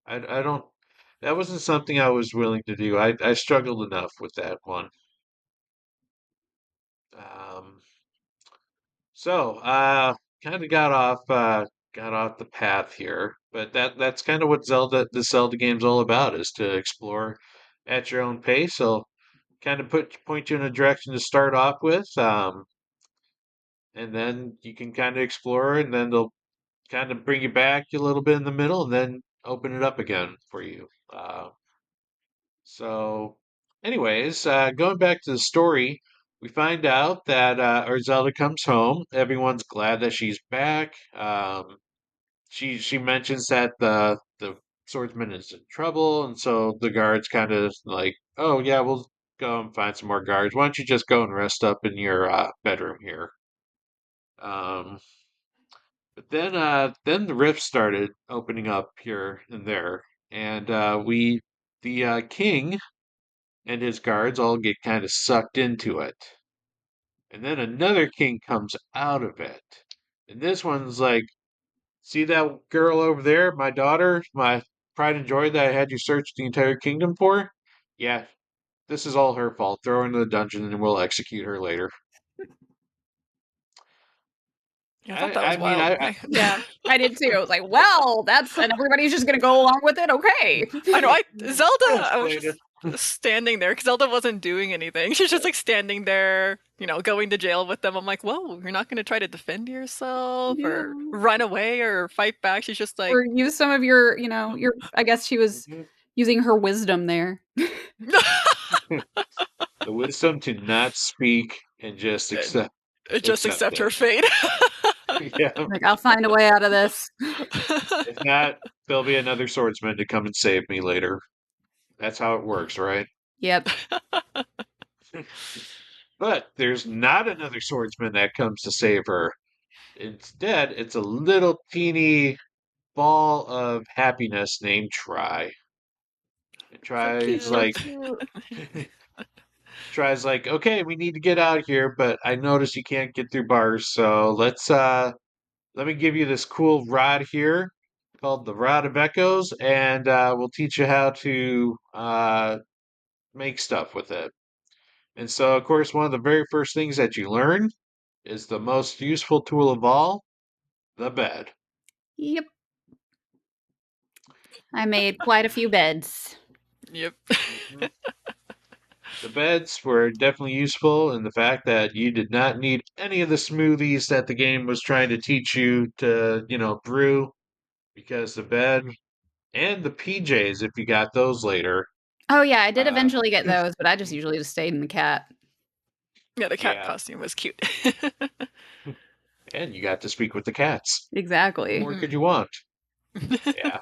I don't. That wasn't something I was willing to do. I struggled enough with that one. Um, So, kind of got off the path here, but that's kind of what the Zelda game's all about, is to explore at your own pace. So, kind of point you in a direction to start off with, and then you can kind of explore, and then they'll kind of bring you back a little bit in the middle, and then open it up again for you. So, anyways, going back to the story, we find out that our Zelda comes home. Everyone's glad that she's back. She mentions that the swordsman is in trouble, and so the guards kind of like, oh yeah, we'll go and find some more guards. Why don't you just go and rest up in your bedroom here? Um, but then the rifts started opening up here and there, and the king and his guards all get kind of sucked into it. And then another king comes out of it. And this one's like see that girl over there, my daughter, my pride and joy that I had you search the entire kingdom for? Yeah, this is all her fault. Throw her into the dungeon and we'll execute her later. Yeah, I thought that was wild. Yeah, I did too. I was like, well, and everybody's just gonna go along with it. Okay. I know. Zelda, I'll I was explain just it. standing there because Zelda wasn't doing anything. She's just like standing there, going to jail with them. I'm like, whoa, you're not going to try to defend yourself Yeah. or run away or fight back. She's just like, Or use some of your, I guess she was using her wisdom there. The wisdom to not speak and just accept accept her it. fate. Yeah. Like, I'll find a way out of this. If not, there'll be another swordsman to come and save me later. That's how it works, right? Yep. But there's not another swordsman that comes to save her. Instead, it's a little teeny ball of happiness named Try. And So cute. Try's like, Try's like, okay, we need to get out of here, but I notice you can't get through bars, so let me give you this cool rod here called the Rod of Echoes, and we'll teach you how to make stuff with it. And so, of course, one of the very first things that you learn is the most useful tool of all, the bed. Yep. I made quite a few beds. Yep. Mhm. The beds were definitely useful in the fact that you did not need any of the smoothies that the game was trying to teach you to, brew, because the bed and the PJs, if you got those later. Oh yeah, I did Uh, eventually get those, but I just usually just stayed in the cat. Yeah, the cat yeah, costume was cute. and you got to speak with the cats. What Exactly. more could you want? Yeah.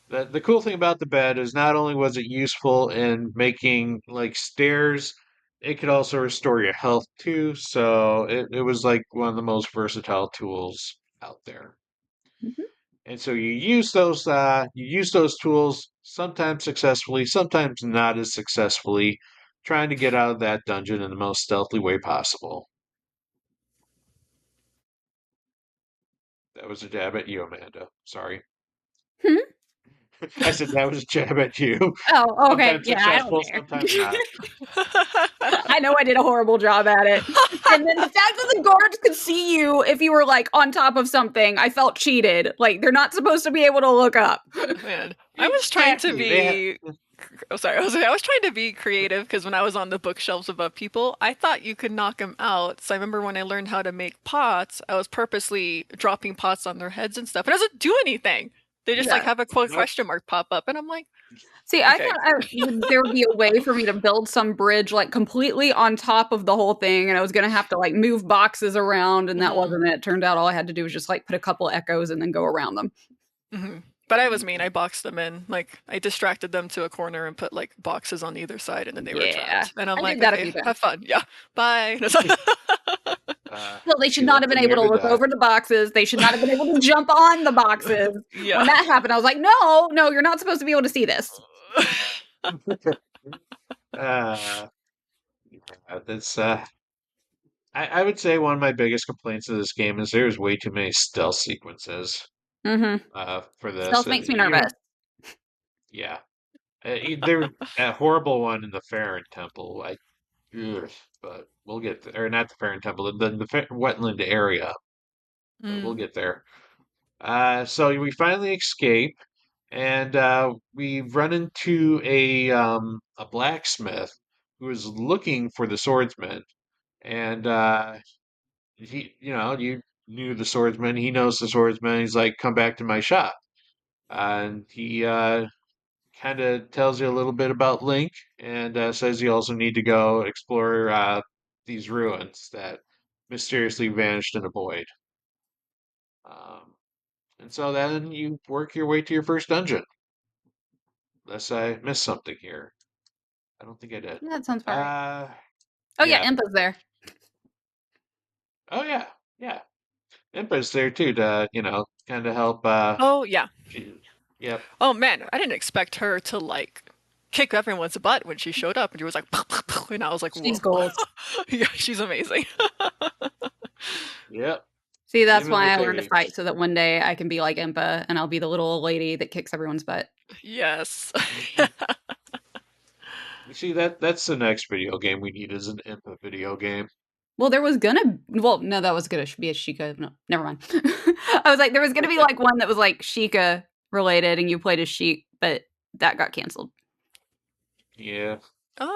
The cool thing about the bed is not only was it useful in making like stairs, it could also restore your health too. So it was like one of the most versatile tools out there. Mhm. And so you use those tools sometimes successfully, sometimes not as successfully, trying to get out of that dungeon in the most stealthy way possible. That was a jab at you, Amanda. Sorry. Hmm? I said that was a jab at you. Oh, okay. Sometimes Yeah, I don't successful, care. sometimes not. I know I did a horrible job at it. And then the fact that the guards could see you if you were like on top of something, I felt cheated. Like they're not supposed to be able to look up. Man, I was trying to Exactly. be. Oh, sorry. I was trying to be creative because when I was on the bookshelves above people, I thought you could knock them out. So I remember when I learned how to make pots, I was purposely dropping pots on their heads and stuff. It doesn't do anything. They just like Yeah. have a Nope. question mark pop up, and I'm like, See, I okay. thought there would be a way for me to build some bridge like completely on top of the whole thing, and I was gonna have to like move boxes around, and that Mhm, wasn't it. Turned out all I had to do was just like put a couple echoes and then go around them. mhm. But I was mean. I boxed them in. Like I distracted them to a corner and put like boxes on either side, and then they were Yeah, trapped. And I'm I like, did that a okay, few times. have fun. Yeah, bye. Well, they should She not lived have been to able live to or look die. over the boxes. They should not have been able to jump on the boxes. Yeah. When that happened, I was like, no, no, you're not supposed to be able to see this. uh, that's I would say one of my biggest complaints of this game is there's way too many stealth sequences Mm-hmm. for this, Stealth and makes me nervous. yeah, there a horrible one in the Farron Temple. Ugh, but we'll get there. Or not the Farron Temple, the wetland area, but we'll Mm. get there. So we finally escape, and we run into a blacksmith who is looking for the swordsman, and you knew the swordsman. He knows the swordsman. He's like, "Come back to my shop," and he kind of tells you a little bit about Link, and says you also need to go explore these ruins that mysteriously vanished in a void. Um, and so then you work your way to your first dungeon. Unless I missed something here. I don't think I did. Yeah, that sounds about right. Uh, Oh yeah, yeah. Impa's there. Oh yeah, yeah. Impa's there too to, kind of help. Oh yeah. Yep. Oh man, I didn't expect her to like kick everyone's butt when she showed up, and she was like, and I was like, She's whoa. gold. Yeah, she's amazing. Yep. See, that's Even why with I their learned to fight age. so that one day I can be like Impa and I'll be the little old lady that kicks everyone's butt. Yes. Hmm. You see that's the next video game we need is an IMPA video game. Well, there was gonna well, no, that was gonna be a Sheikah. No, never mind. I was like, there was gonna be like one that was like Sheikah related and you played as Sheik, but that got canceled. Yeah,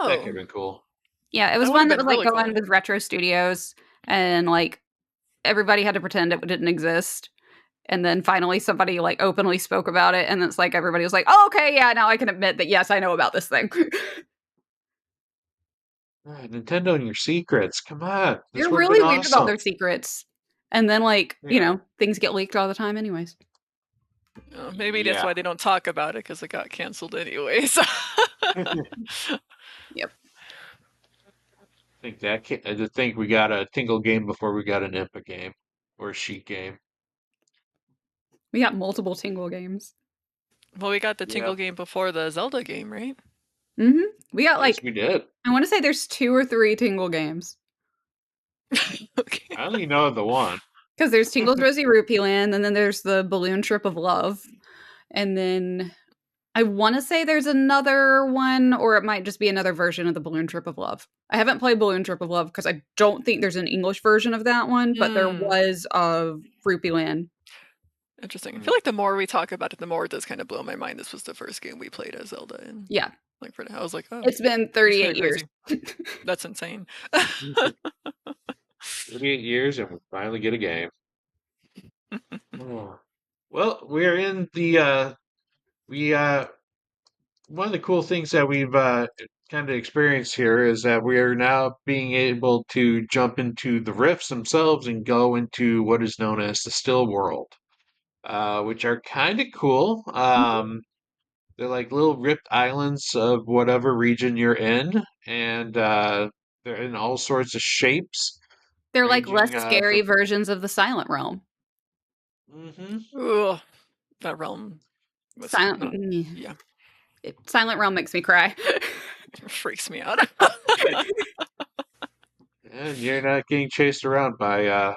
that could have Oh, been cool. Yeah, it was that would one have that been was like really going cool. with Retro Studios and like everybody had to pretend it didn't exist. And then finally somebody like openly spoke about it and it's like everybody was like, "Oh, okay, yeah, now I can admit that yes, I know about this thing." Nintendo and your secrets. Come on, this They're would have been really weird about awesome. their secrets. And then like, Yeah, things get leaked all the time anyways. Maybe that's yeah. why they don't talk about it because it got canceled anyways. I Yep. I think we got a Tingle game before we got an IMPA game or a Sheet game. We got multiple Tingle games. Well, we got the Tingle Yep. game before the Zelda game, right? Mhm. We got Yes, like we did. I wanna say there's 2 or 3 Tingle games. Okay. I only know the one. Because there's Tingle's Rosy Rupee Land, and then there's the Balloon Trip of Love, and then I wanna say there's another one, or it might just be another version of the Balloon Trip of Love. I haven't played Balloon Trip of Love because I don't think there's an English version of that one, but there Hmm. was of Rupee Land. Interesting. I Mm, feel like the more we talk about it, the more it does kind of blow my mind. This was the first game we played as Zelda, and Yeah. like for now, I was like, oh, It's been that's kind 38 of years. crazy. That's insane. 38 years and we finally get a game. Oh. Well, we're in the we one of the cool things that we've kind of experienced here is that we are now being able to jump into the rifts themselves and go into what is known as the still world, which are kind of cool. They're like little ripped islands of whatever region you're in, and they're in all sorts of shapes, They're like ranging less scary from. versions of the Silent Realm. Hmm. Ugh, that realm was Silent not. Yeah, Silent Realm makes me cry. freaks me out. And you're not getting chased around by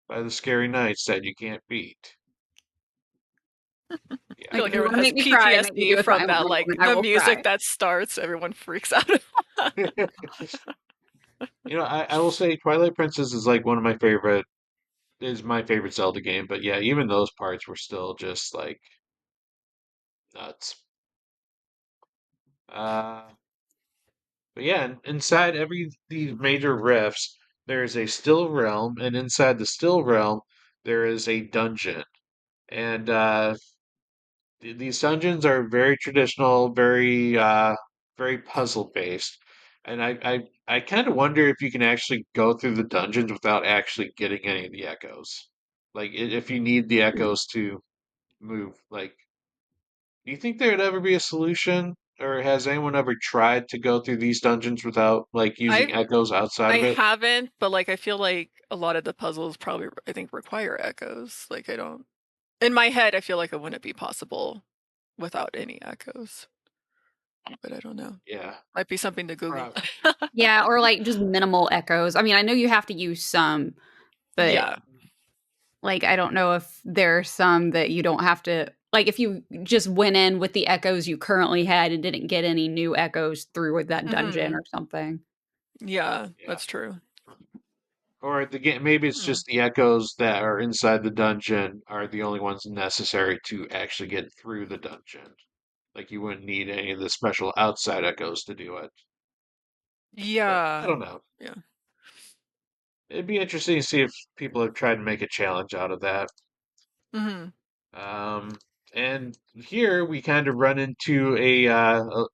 the scary knights that you can't beat. I feel Yeah. Like, like if you everyone wanna has make me cry, make me PTSD do a from Silent that. Realm, Like and I the will music cry. that starts, everyone freaks out. I will say Twilight Princess is like one of my favorite is my favorite Zelda game, but yeah, even those parts were still just like nuts. Uh, but yeah, inside every these major rifts, there is a still realm, and inside the still realm, there is a dungeon. And these dungeons are very traditional, very puzzle based. And I kind of wonder if you can actually go through the dungeons without actually getting any of the echoes. Like if you need the Hmm. echoes to move, like do you think there would ever be a solution? Or has anyone ever tried to go through these dungeons without like using I echoes outside I of it? haven't, but like I feel like a lot of the puzzles probably I think require echoes. Like I don't in my head I feel like it wouldn't be possible without any echoes. But I don't know. Yeah. Might be something to Google. Prob Yeah, or, like, just minimal echoes. I mean, I know you have to use some, but, Yeah. like, I don't know if there are some that you don't have to like, if you just went in with the echoes you currently had and didn't get any new echoes through with that dungeon Mhm. or something. Yeah, yeah. that's true. Or the game, maybe it's Hmm. just the echoes that are inside the dungeon are the only ones necessary to actually get through the dungeon. Like you wouldn't need any of the special outside echoes to do it. But I Yeah. don't know. Yeah. It'd be interesting to see if people have tried to make a challenge out of that. Mhm. Um, and here we kind of run into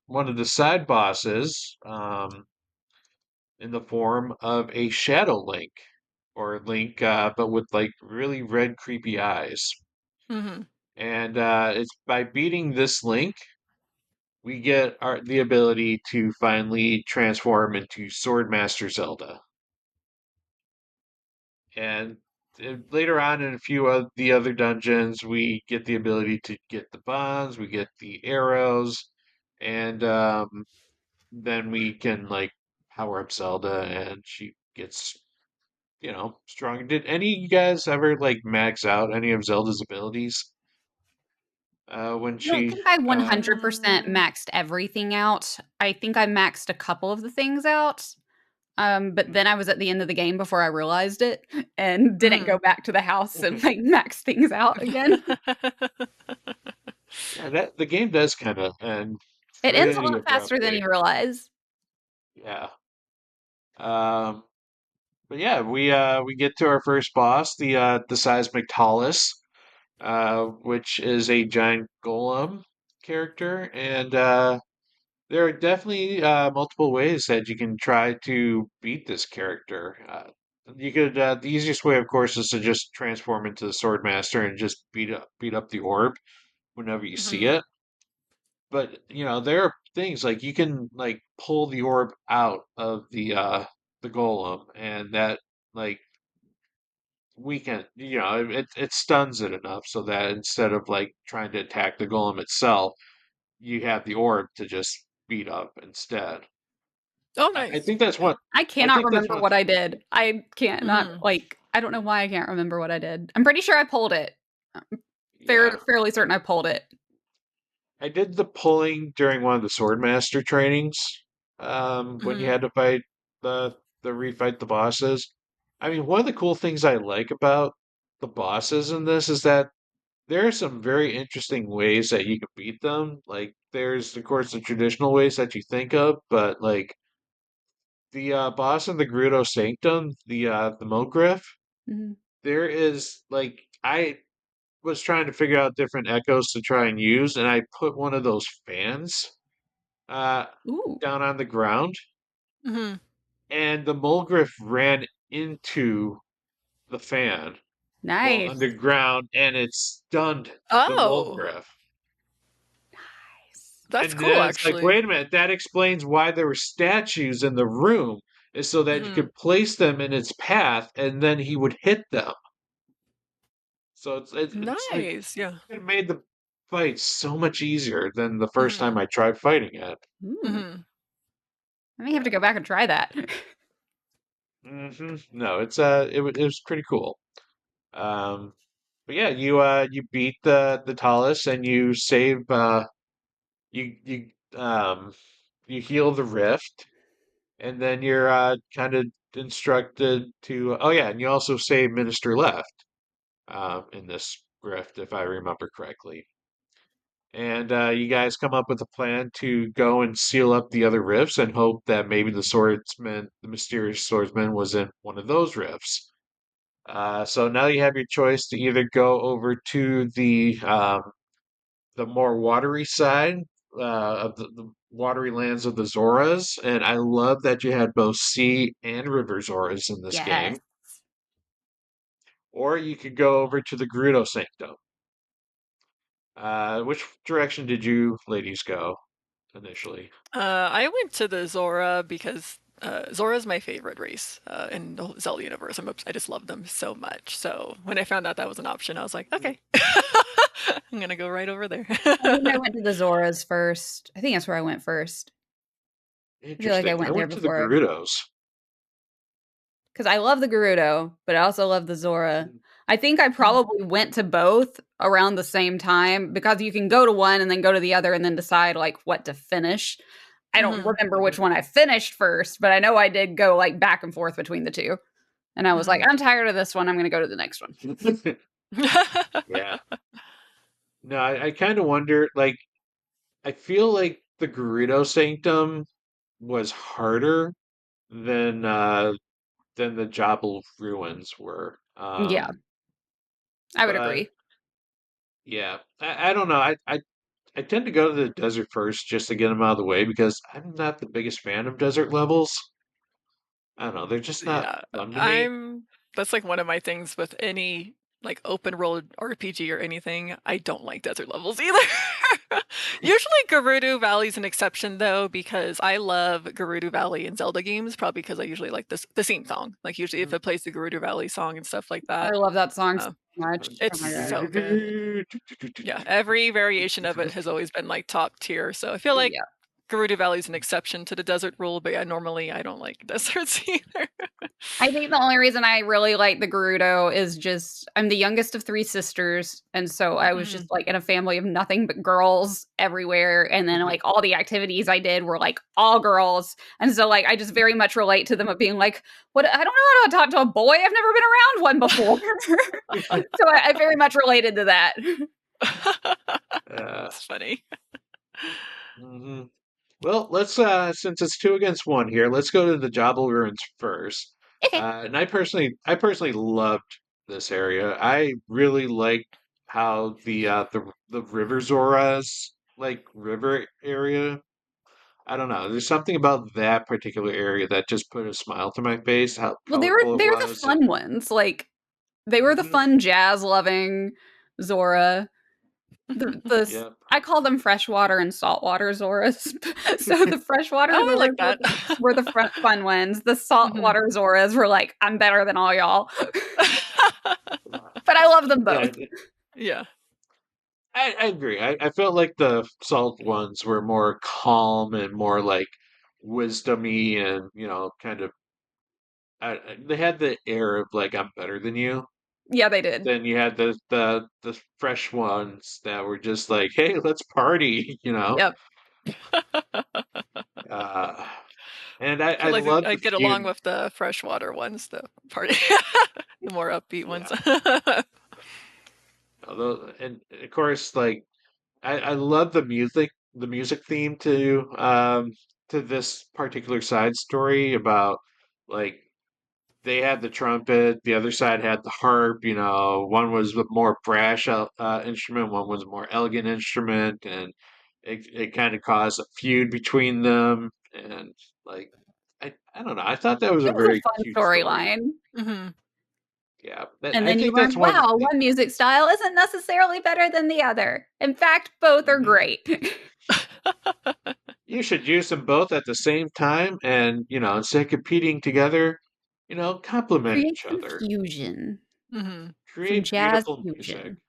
one of the side bosses, in the form of a Shadow Link, or Link, but with like really red, creepy eyes. Mhm. And it's by beating this Link, we get the ability to finally transform into Swordmaster Zelda. And later on in a few of the other dungeons, we get the ability to get the bonds, we get the arrows, and then we can like power up Zelda, and she gets strong. Did any of you guys ever like max out any of Zelda's abilities? When I don't she, think I 100% Mm, maxed everything out. I think I maxed a couple of the things out. But then I was at the end of the game before I realized it and didn't go mhm. back to the house and like max things out again. yeah, that the game does kind of end It ends a pretty lot faster than abruptly. you realize. Yeah. Um, but yeah, we get to our first boss, the seismic Talus, which is a giant golem character, and there are definitely multiple ways that you can try to beat this character. You could the easiest way, of course, is to just transform into the Swordmaster and just beat up the orb whenever you see Mhm. it. But there are things like you can like pull the orb out of the golem, and that like weaken it stuns it enough so that instead of like trying to attack the golem itself, you have the orb to just beat up instead. Oh, I nice. think that's Yeah. what I I cannot think that's remember what what I did. I can't not Mhm. like I don't know why I can't remember what I did. I'm pretty sure I pulled it. I'm yeah. fairly certain I pulled it. I did the pulling during one of the Swordmaster trainings, when you Mhm. had to fight the refight the bosses. I mean, one of the cool things I like about the bosses in this is that there are some very interesting ways that you can beat them. Like, there's of course the traditional ways that you think of, but like the boss in the Gerudo Sanctum, the Mogriff, Mhm. there is like I was trying to figure out different echoes to try and use, and I put one of those fans uh, Ooh, down on the ground, Mhm. and the Mulgriff ran into the fan while nice. underground, and it stunned the Oh, Mulgriff. Nice. that's And cool, then it's like, actually. wait a minute, that explains why there were statues in the room, is so that you Mhm. could place them in its path, and then he would hit them. So it's like Nice, yeah. it made the fight so much easier than the first time Mhm. I tried fighting it. Ooh. Mhm. I may have to go back and try that. No, it was pretty cool. Um, but yeah, you beat the Talus and you save you you heal the rift, and then you're kind of instructed to, oh yeah, and you also save Minister Left in this rift if I remember correctly. And you guys come up with a plan to go and seal up the other rifts and hope that maybe the mysterious swordsman, was in one of those rifts. So now you have your choice to either go over to the more watery side of the watery lands of the Zoras, and I love that you had both sea and river Zoras in this Yes. game. Or you could go over to the Gerudo Sanctum. Which direction did you ladies go initially? I went to the Zora because Zora's my favorite race in the Zelda universe. I just love them so much. So when I found out that was an option, I was like, okay, I'm gonna go right over there. I think I went to the Zoras first. I think that's where I went first. I feel like I Interesting. I went there went to the before Gerudos. because I love the Gerudo, but I also love the Zora. Mm, I think I probably went to both around the same time because you can go to one and then go to the other and then decide like what to finish. I don't Hmm. remember which mhm, one I finished first, but I know I did go like back and forth between the two. And I was like, Hmm. I'm tired of this one. I'm going to go to the next one. mhm. Yeah. No, I kind of wonder, like, I feel like the Gerudo Sanctum was harder than the Jabal ruins were. Yeah, I would But agree. yeah, I don't know. I tend to go to the desert first just to get them out of the way because I'm not the biggest fan of desert levels. I don't know, they're just not Yeah, fun to me. I'm that's like one of my things with any like open world RPG or anything. I don't like desert levels either. Usually Gerudo Valley's an exception though, because I love Gerudo Valley in Zelda games, probably because I usually like this the theme song. Like usually if Mm. it plays the Gerudo Valley song and stuff like that, I love that song so uh, much. Oh it's my god. so good. Yeah, every variation of it has always been like top tier. So I feel like Yeah. Gerudo Valley is an exception to the desert rule, but yeah, normally I don't like deserts either. I think the only reason I really like the Gerudo is just I'm the youngest of 3 sisters, and so I was just like in a family of nothing but girls everywhere, and then like all the activities I did were like all girls, and so like I just very much relate to them of being like, what, I don't know how to talk to a boy. I've never been around one before. So I very much related to that. That's funny. Mm-hmm. Well, let's since it's 2 against 1 here, let's go to the Jabal ruins first. Okay. And I personally loved this area. I really liked how the River Zora's like river area. I don't know. There's something about that particular area that just put a smile to my face. How Well, colorful it they're the was, and fun ones. Like they were the hmm fun jazz loving Zora. yeah, I call them freshwater and saltwater Zoras. So the freshwater Oh, I like Zoras that. were the fun ones. The Mhm. saltwater Zoras were like, I'm better than all y'all. But I love them yeah. both. Yeah. I agree. I felt like the salt ones were more calm and more like wisdomy and kind of they had the air of like I'm better than you. Yeah, they did. Then you had the fresh ones that were just like, hey, let's party, Yep. Uh, and I Feel like love I the get along feud. with the freshwater ones, the party, the more upbeat ones. Yeah, although and of course like I love the music theme to this particular side story about like they had the trumpet, the other side had the harp. One was a more brash instrument, one was a more elegant instrument, and it kind of caused a feud between them. And like, I don't know, I thought that was a It was a very fun cute story. storyline. Hmm. Yeah, And I then you think that's learn, one wow, thing. one music style isn't necessarily better than the other. In fact, both are Mhm. great. You should use them both at the same time, and instead of competing together, complement Create each some other. fusion. Hmm. Some Create jazz beautiful music. fusion.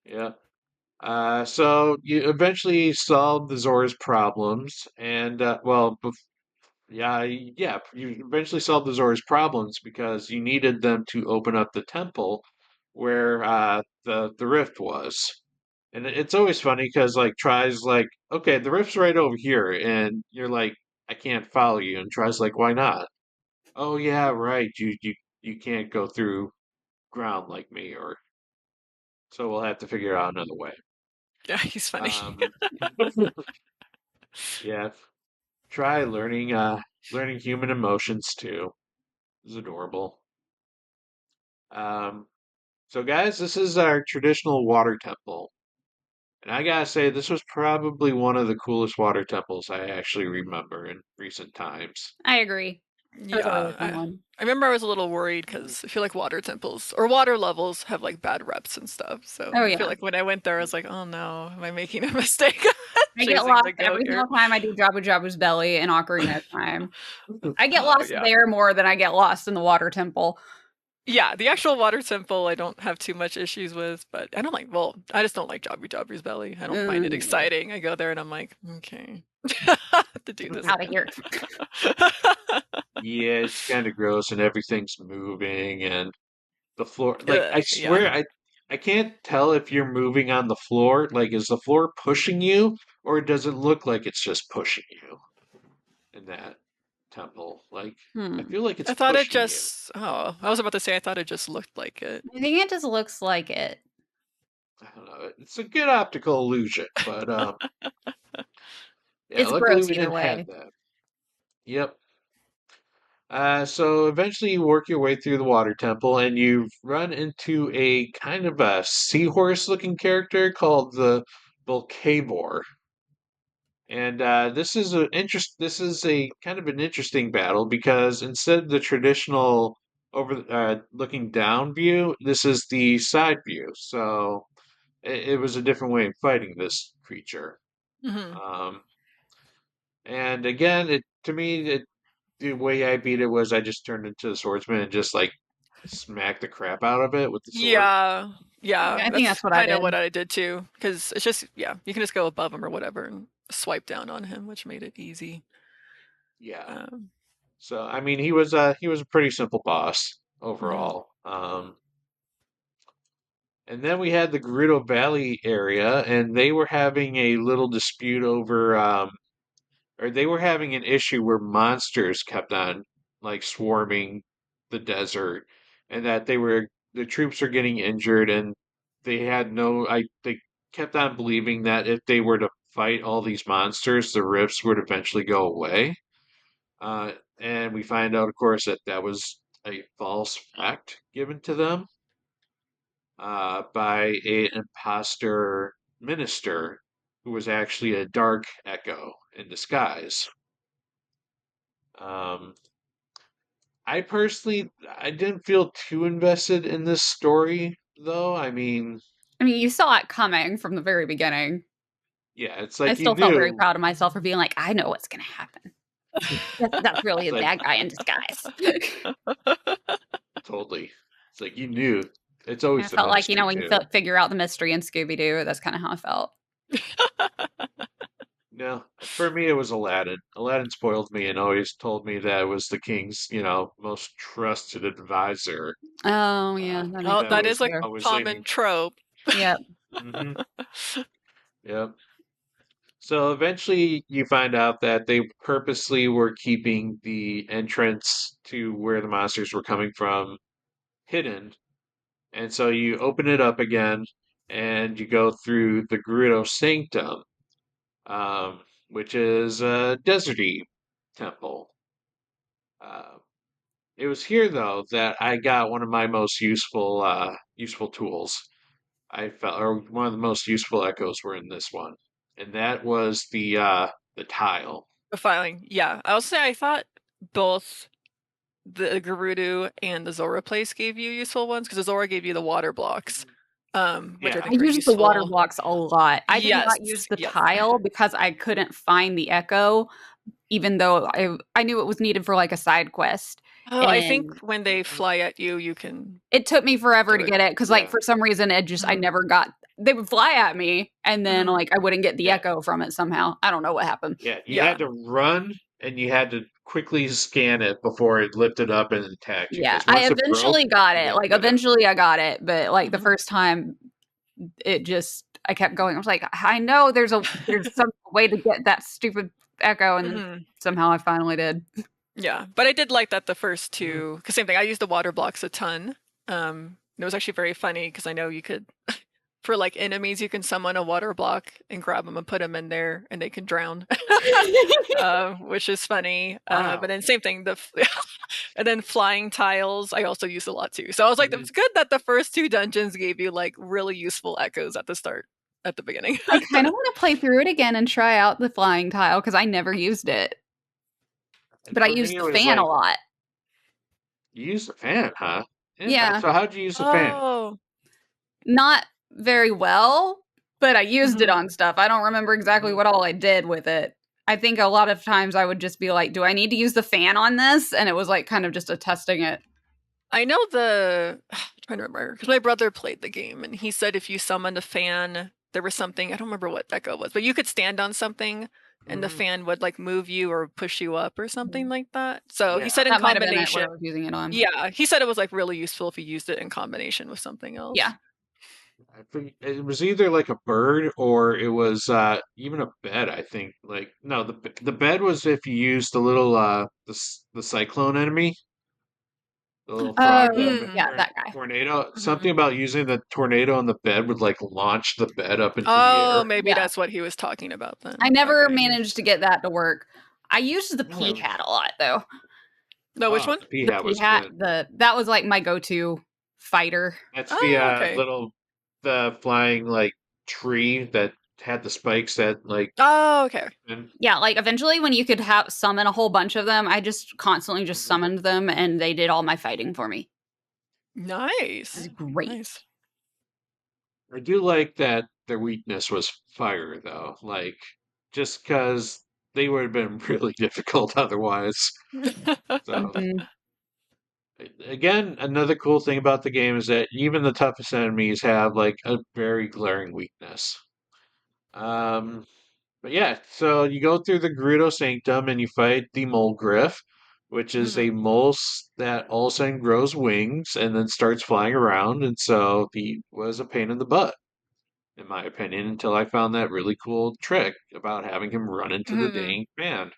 Yeah. So you eventually solve the Zora's problems, and yeah, you eventually solved the Zora's problems because you needed them to open up the temple where the rift was. And it's always funny because like tries like, okay, the rift's right over here, and you're like, I can't follow you, and tries like, why not? Oh yeah, right. You can't go through ground like me, or so we'll have to figure out another way. Yeah, he's funny. Um, yeah, try learning human emotions too. It's adorable. Um, so guys, this is our traditional water temple. And I gotta say, this was probably one of the coolest water temples I actually remember in recent times. I agree. That was a really Yeah, fun one. I remember I was a little worried because I feel like water temples or water levels have like bad reps and stuff. So Oh I feel yeah. like when I went there, I was like, oh no, am I making a mistake I get chasing the lost goat every here? single time I do Jabu Jabu's belly in Ocarina of Time. I get Oh lost yeah. there more than I get lost in the water temple. Yeah, the actual water temple I don't have too much issues with, but I don't like, well, I just don't like Jobby Jobber's belly. I don't find it Mm, exciting. I go there and I'm like, okay, I have to do this out of again. here. Yeah, it's kind of gross and everything's moving and the floor, like I Yeah. swear I can't tell if you're moving on the floor. Like, is the floor pushing you, or does it look like it's just pushing you in that temple? Like, I Hmm. feel like it's I thought it pushing you. just, oh, I was about to say, I thought it just looked like it. I think it just looks like it. I don't know. It's a good optical illusion, but yeah, It's luckily gross we either didn't have way. that. Yep. So eventually you work your way through the water temple and you run into a kind of a seahorse looking character called the Volcabor. And this is a kind of an interesting battle because instead of the traditional over looking down view, this is the side view. So it was a different way of fighting this creature. Hmm. Um, and again, it to me, the way I beat it was I just turned into a swordsman and just like smacked the crap out of it with the sword. Yeah, Yeah, I think that's that's what I kind of did. what I did too. Because it's just, yeah, you can just go above them or whatever. And swipe down on him, which made it easy. Yeah. Um, So I mean, he was a pretty simple boss mhm. overall. And then we had the Gerudo Valley area, and they were having a little dispute over, or they were having an issue where monsters kept on like swarming the desert, and that the troops are getting injured, and they kept on believing that if they were to fight all these monsters, the rifts would eventually go away. And we find out, of course, that that was a false fact given to them by an imposter minister who was actually a dark echo in disguise. Um, I didn't feel too invested in this story, though. I mean, you saw it coming from the very beginning. Yeah, it's I like you still felt very knew. proud of myself for being like, I know what's going to happen. That's really It's a like bad guy in disguise. totally. It's like you knew. It's always I the felt like, minister when you too. figure out the mystery in Scooby Doo, that's kind of how I felt. No, for me it was Aladdin. Aladdin spoiled me and always told me that it was the king's, most trusted advisor. Oh, yeah, that makes Oh, That that sense is was a too. always common leading. trope. Yep. Hmm. Yep. So eventually you find out that they purposely were keeping the entrance to where the monsters were coming from hidden. And so you open it up again and you go through the Gerudo Sanctum, which is a deserty temple. Uh, it was here though that I got one of my most useful tools. I felt, or one of the most useful echoes were in this one, and that was the tile. The filing, yeah. I'll say I thought both the Gerudo and the Zora place gave you useful ones because the Zora gave you the water blocks, which I Yeah. I think are used the water useful. blocks a lot. I did Yes, not use the yes. tile because I couldn't find the echo, even though I knew it was needed for like a side quest. Oh, I think And when they Mhm. fly at you, you can it took me forever do to it. get it because, like, Yeah. for some reason, I Mhm, never got. They would fly at me, and then mhm. like I wouldn't get the Yeah. echo from it somehow. I don't know what happened. Yeah. You Yeah, had to run and you had to quickly scan it before it lifted up and attacked you. Yeah, Because I once it broke, eventually got you it. didn't Like, get it. eventually I got it, but like the mhm. first time, it just I kept going. I was like, I know there's some way to get that stupid echo, and then Mhm. somehow I finally did. Yeah, but I did like that the first Mhm. two, because same thing, I used the water blocks a ton. It was actually very funny because I know you could for, like, enemies, you can summon a water block and grab them and put them in there, and they can drown, which is funny. But Wow. then same thing, and then flying tiles, I also use a lot too. So I was like, Mhm. it's good that the first 2 dungeons gave you, like, really useful echoes at the start, at the beginning. I kind of want to play through it again and try out the flying tile because I never used it, And but I for me, used it the was fan a like, lot. you used the fan, huh? Yeah, So how'd you use the fan? Oh. not very well, but I used it Mhm. on stuff. I don't remember exactly Mhm. what all I did with it. I think a lot of times I would just be like, "Do I need to use the fan on this?" And it was like kind of just a testing it. I know the I'm trying to remember because my brother played the game and he said if you summoned a fan, there was something I don't remember what echo was, but you could stand on something and the Mhm. fan would like move you or push you up or something like that. So he said Yeah. in That might have been it what combination, I was using it on. yeah, he said it was like really useful if you used it in combination with something Yeah. else. I think it was either like a bird or it was even a bed, I think. Like no, the bed was if you used the little the cyclone enemy, the little Oh, frog that Mm. yeah, that guy. tornado. Something Mhm. about using the tornado on the bed would like launch the bed up into the Oh, air. maybe Yeah. that's what he was talking about I then. never Okay. Mhm. managed to get that to work. I used the No, pea hat a lot though. No, which oh, one? the pea The hat pea was hat, good. that was like my go-to fighter. That's the Oh, okay. the flying like tree that had the spikes that like. Oh, okay. And, Yeah, like eventually when you could have summon a whole bunch of them, I just constantly just mhm. summoned them and they did all my fighting for me. It was Nice. great. Nice. I do like that their weakness was fire, though. Like, just because they would have been really difficult otherwise. So, Mhm. again, another cool thing about the game is that even the toughest enemies have like a very glaring weakness. Um, But yeah, so you go through the Gerudo Sanctum and you fight the Mole Griff, which is a Mhm. mole that all of a sudden grows wings and then starts flying around. And so he was a pain in the butt, in my opinion, until I found that really cool trick about having him run into the Mhm. dang fan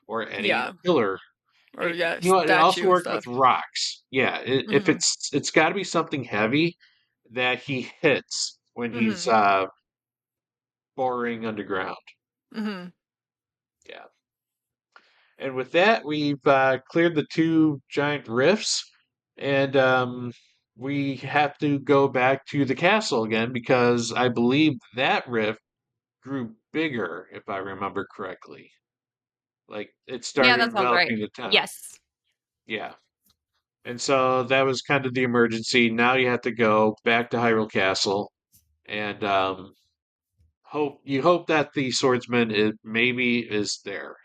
or any Yeah. pillar. Or yeah, You know what? It also statue and worked with stuff. rocks. Yeah, if Mhm. it's got to be something heavy that he hits when he's Mhm. boring underground. Mhm. Yeah. And with that, we've cleared the two giant rifts, and we have to go back to the castle again because I believe that rift grew bigger, if I remember correctly. Like it Yeah, started that sounds right. enveloping the town. Yes. Yeah. And so that was kind of the emergency. Now you have to go back to Hyrule Castle and hope that the swordsman maybe is there.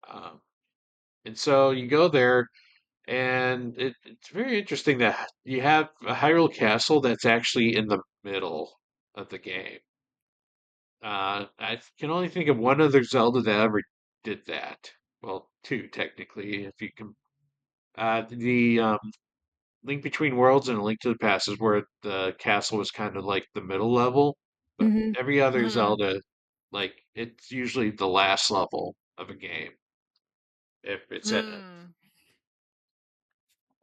Um, and so you go there. And it's very interesting that you have a Hyrule Castle that's actually in the middle of the game. I can only think of one other Zelda that ever did that. Well, two technically, if you can. The Link Between Worlds and A Link to the Past is where the castle was kind of like the middle level, but Hmm. every other Mhm. Zelda, like it's usually the last level of a game if it's in it. Mm.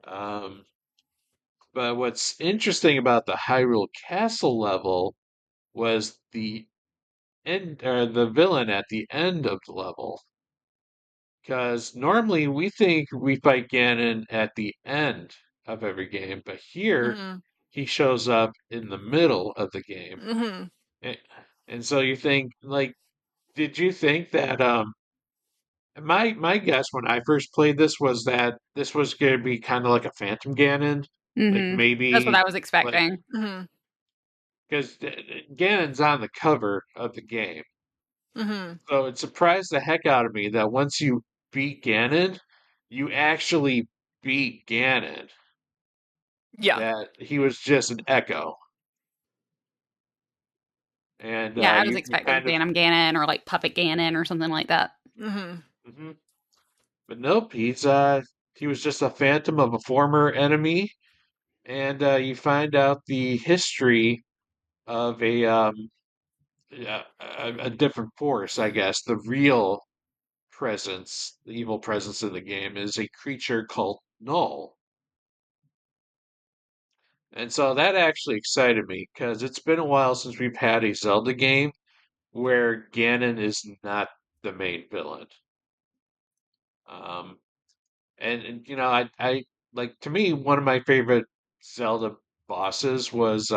Um, But what's interesting about the Hyrule Castle level was the end or the villain at the end of the level. Because normally we think we fight Ganon at the end of every game, but here Mhm. he shows up in the middle of the game. Mhm. And, and so you think, like, did you think that my guess when I first played this was that this was gonna be kind of like a Phantom Ganon, like Hmm. That's what maybe I was like expecting. Mhm. because Ganon's on the cover of the game. Mhm. So it surprised the heck out of me that once you beat Ganon, you actually beat Ganon. Yeah. That he was just an echo, and Yeah, I was you expecting kind of. Phantom Ganon or like Puppet Ganon or something like that. Mhm. Mhm. But nope, he was just a phantom of a former enemy, and you find out the history of a different force, I guess. The real presence, the evil presence in the game, is a creature called Null. And so that actually excited me because it's been a while since we've had a Zelda game where Ganon is not the main villain. Um, and you know, I like to me one of my favorite Zelda bosses was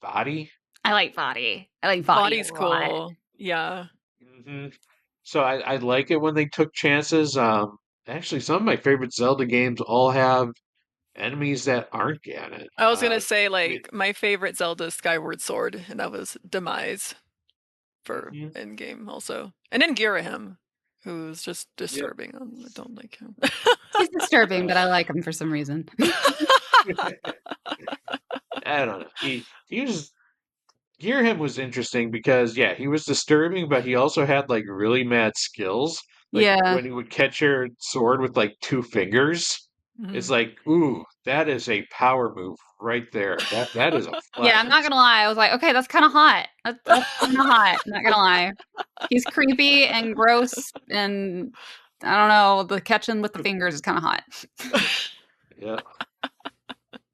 Vadi. I like Vadi. I like Vadi a Body's lot. cool. Yeah. Hmm. So I like it when they took chances. Actually, some of my favorite Zelda games all have enemies that aren't Ganon. I was gonna say, It, like, my favorite Zelda is Skyward Sword, and that was Demise for mhm, Endgame also. And then Girahim, who's just yep. disturbing. I don't like him. He's disturbing, but Uh, I like him for some reason. I don't know. He was Gearhim was interesting because yeah, he was disturbing, but he also had like really mad skills. Like Yeah. when he would catch your sword with like two fingers, it's Mhm. like, ooh, that is a power move right there. That is a Yeah, I'm not flex. gonna lie. I was like, okay, that's kind of hot. That's kind of hot. I'm not gonna lie. He's creepy and gross, and I don't know. The catching with the fingers is kind of hot. Yeah.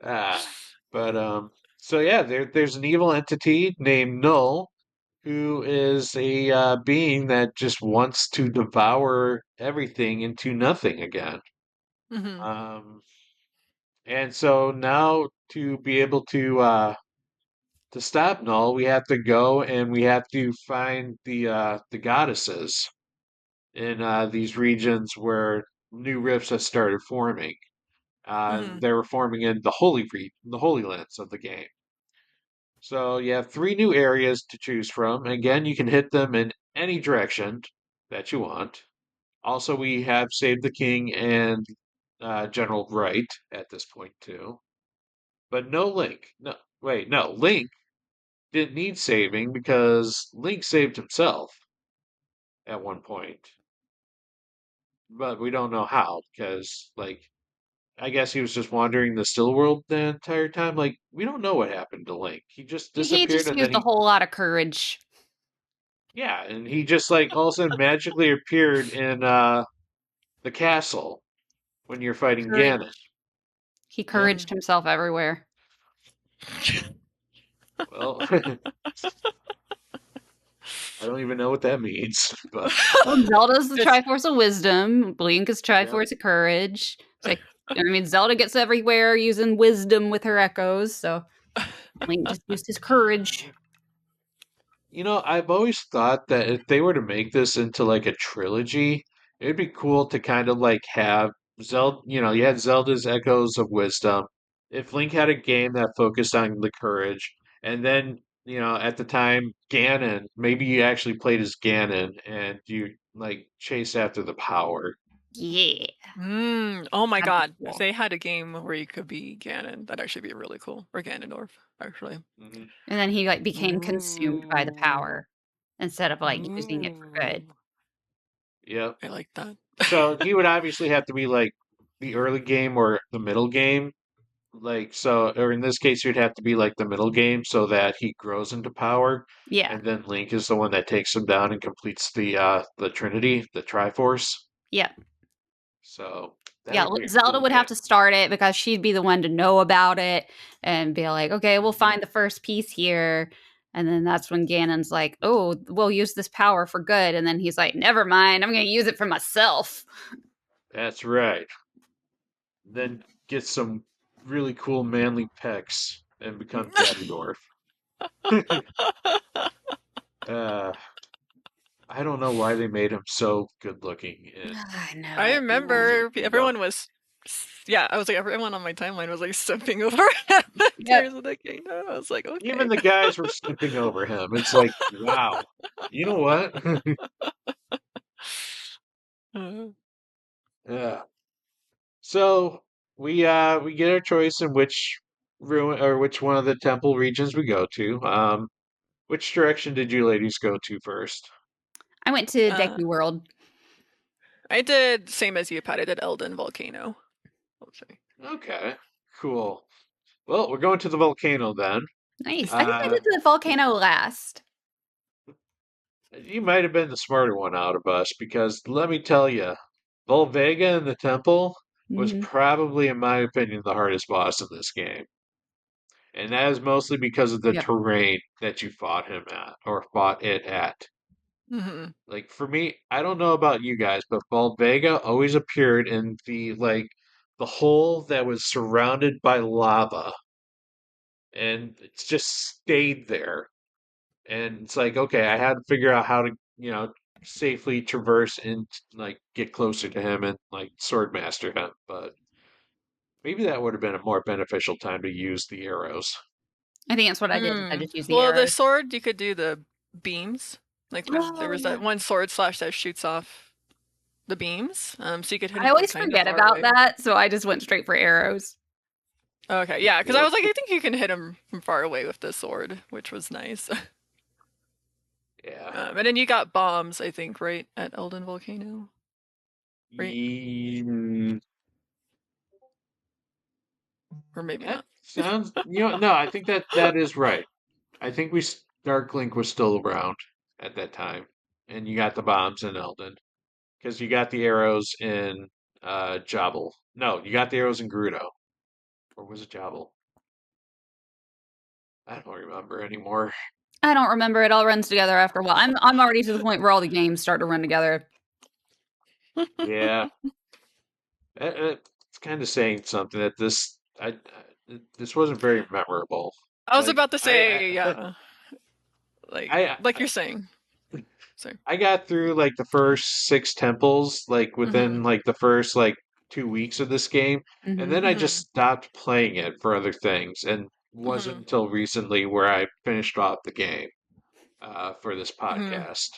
Ah. But so yeah, there's an evil entity named Null who is a being that just wants to devour everything into nothing again. Mhm. Um, and so now to be able to stop Null, we have to go and we have to find the goddesses in these regions where new rifts have started forming. Mhm. They were forming in the holy lands of the game. So you have three new areas to choose from. Again, you can hit them in any direction that you want. Also, we have Save the King and General Wright at this point too. But no Link. No, wait, no. Link didn't need saving because Link saved himself. at one point, but we don't know how because, like, I guess he was just wandering the still world the entire time. Like, we don't know what happened to Link. He just He disappeared, just and then used a he, whole lot of courage. yeah, and he just like all of a sudden magically appeared in the castle when you're fighting Ganon. Courage. He Yep. Mm. couraged himself everywhere. Well, I don't even know what that means, but Well, Zelda's the It's Triforce of Wisdom. Link is yep. Triforce of Courage. It's like, I mean, Zelda gets everywhere using wisdom with her echoes, so Link just used his courage. You know, I've always thought that if they were to make this into like a trilogy, it'd be cool to kind of like have Zelda, you had Zelda's Echoes of Wisdom. If Link had a game that focused on the courage, and then, at the time, Ganon, maybe you actually played as Ganon and you like chase after the power. Yeah. Oh my That'd be god. If cool. they had a game where you could be Ganon, that'd actually be really cool. Or Ganondorf, actually. Hmm. And then he like became consumed by the Ooh, power instead of like using it for good. ooh. Yep. I like that. So he would obviously have to be like the early game or the middle game. Like, so, or in this case, you'd have to be like the middle game so that he grows into power, Yeah. and then Link is the one that takes him down and completes the Trinity, the Triforce. Yeah. So that Yeah, would be a Zelda cool would game. have to start it because she'd be the one to know about it and be like, "Okay, we'll Hmm. find the first piece here." And then that's when Ganon's like, "Oh, we'll use this power for good." And then he's like, "Never mind, I'm going to use it for myself." That's right. Then get some really cool manly pecs and become Ganondorf. uh, I don't know why they made him so good looking in I know I it. Tears of remember the Kingdom. everyone was, yeah, I was like, everyone on my timeline was like stepping over him in Yep. Tears of the Kingdom. I was like, Even okay. the guys were skipping over him. It's like, wow. You know what? Uh, Yeah. So we get our choice in which ruin or which one of the temple regions we go to. Which direction did you ladies go to first? I went to uh, Deku World. I did same as you, Pat. I did Elden Volcano. Let's see. Okay, cool. Well, we're going to the volcano then. Nice. I think I Uh, did the volcano last. you might have been the smarter one out of us because let me tell you, Volvega in the temple was Mhm. probably, in my opinion, the hardest boss in this game. And that is mostly because of the Yep. terrain that you fought him at or fought it at. Hmm. Like for me, I don't know about you guys, but Vega always appeared in the hole that was surrounded by lava and it's just stayed there. And it's like, okay, I had to figure out how to, safely traverse and like get closer to him and like sword master him. But maybe that would have been a more beneficial time to use the arrows. I think that's what I did. I just used the Well, the arrows. sword, you could do the beams. Like there Oh, was yeah. that one sword slash that shoots off the beams. So you could hit I him from always kind of forget far about away. that, so I just went straight for arrows. Okay, yeah, because I Yep. was like, I think you can hit him from far away with the sword, which was nice. Yeah. And then you got bombs, I think, right at Elden Volcano, right? Mm, Or maybe that not. sounds, no, I think that is right. I think Dark Link was still around at that time, and you got the bombs in Elden because you got the arrows in Jobble. No, you got the arrows in Gerudo, or was it Jobble? I don't remember anymore. I don't remember. It all runs together after a while. I'm already to the point where all the games start to run together. Yeah, it's kind of saying something that this wasn't very memorable. I was Like about to say, yeah, I, like I you're saying. So, I got through like the first six temples like within hmm like the first like 2 weeks of this game, and Hmm. then I just hmm stopped playing it for other things, and wasn't hmm until recently where I finished off the game for this hmm podcast.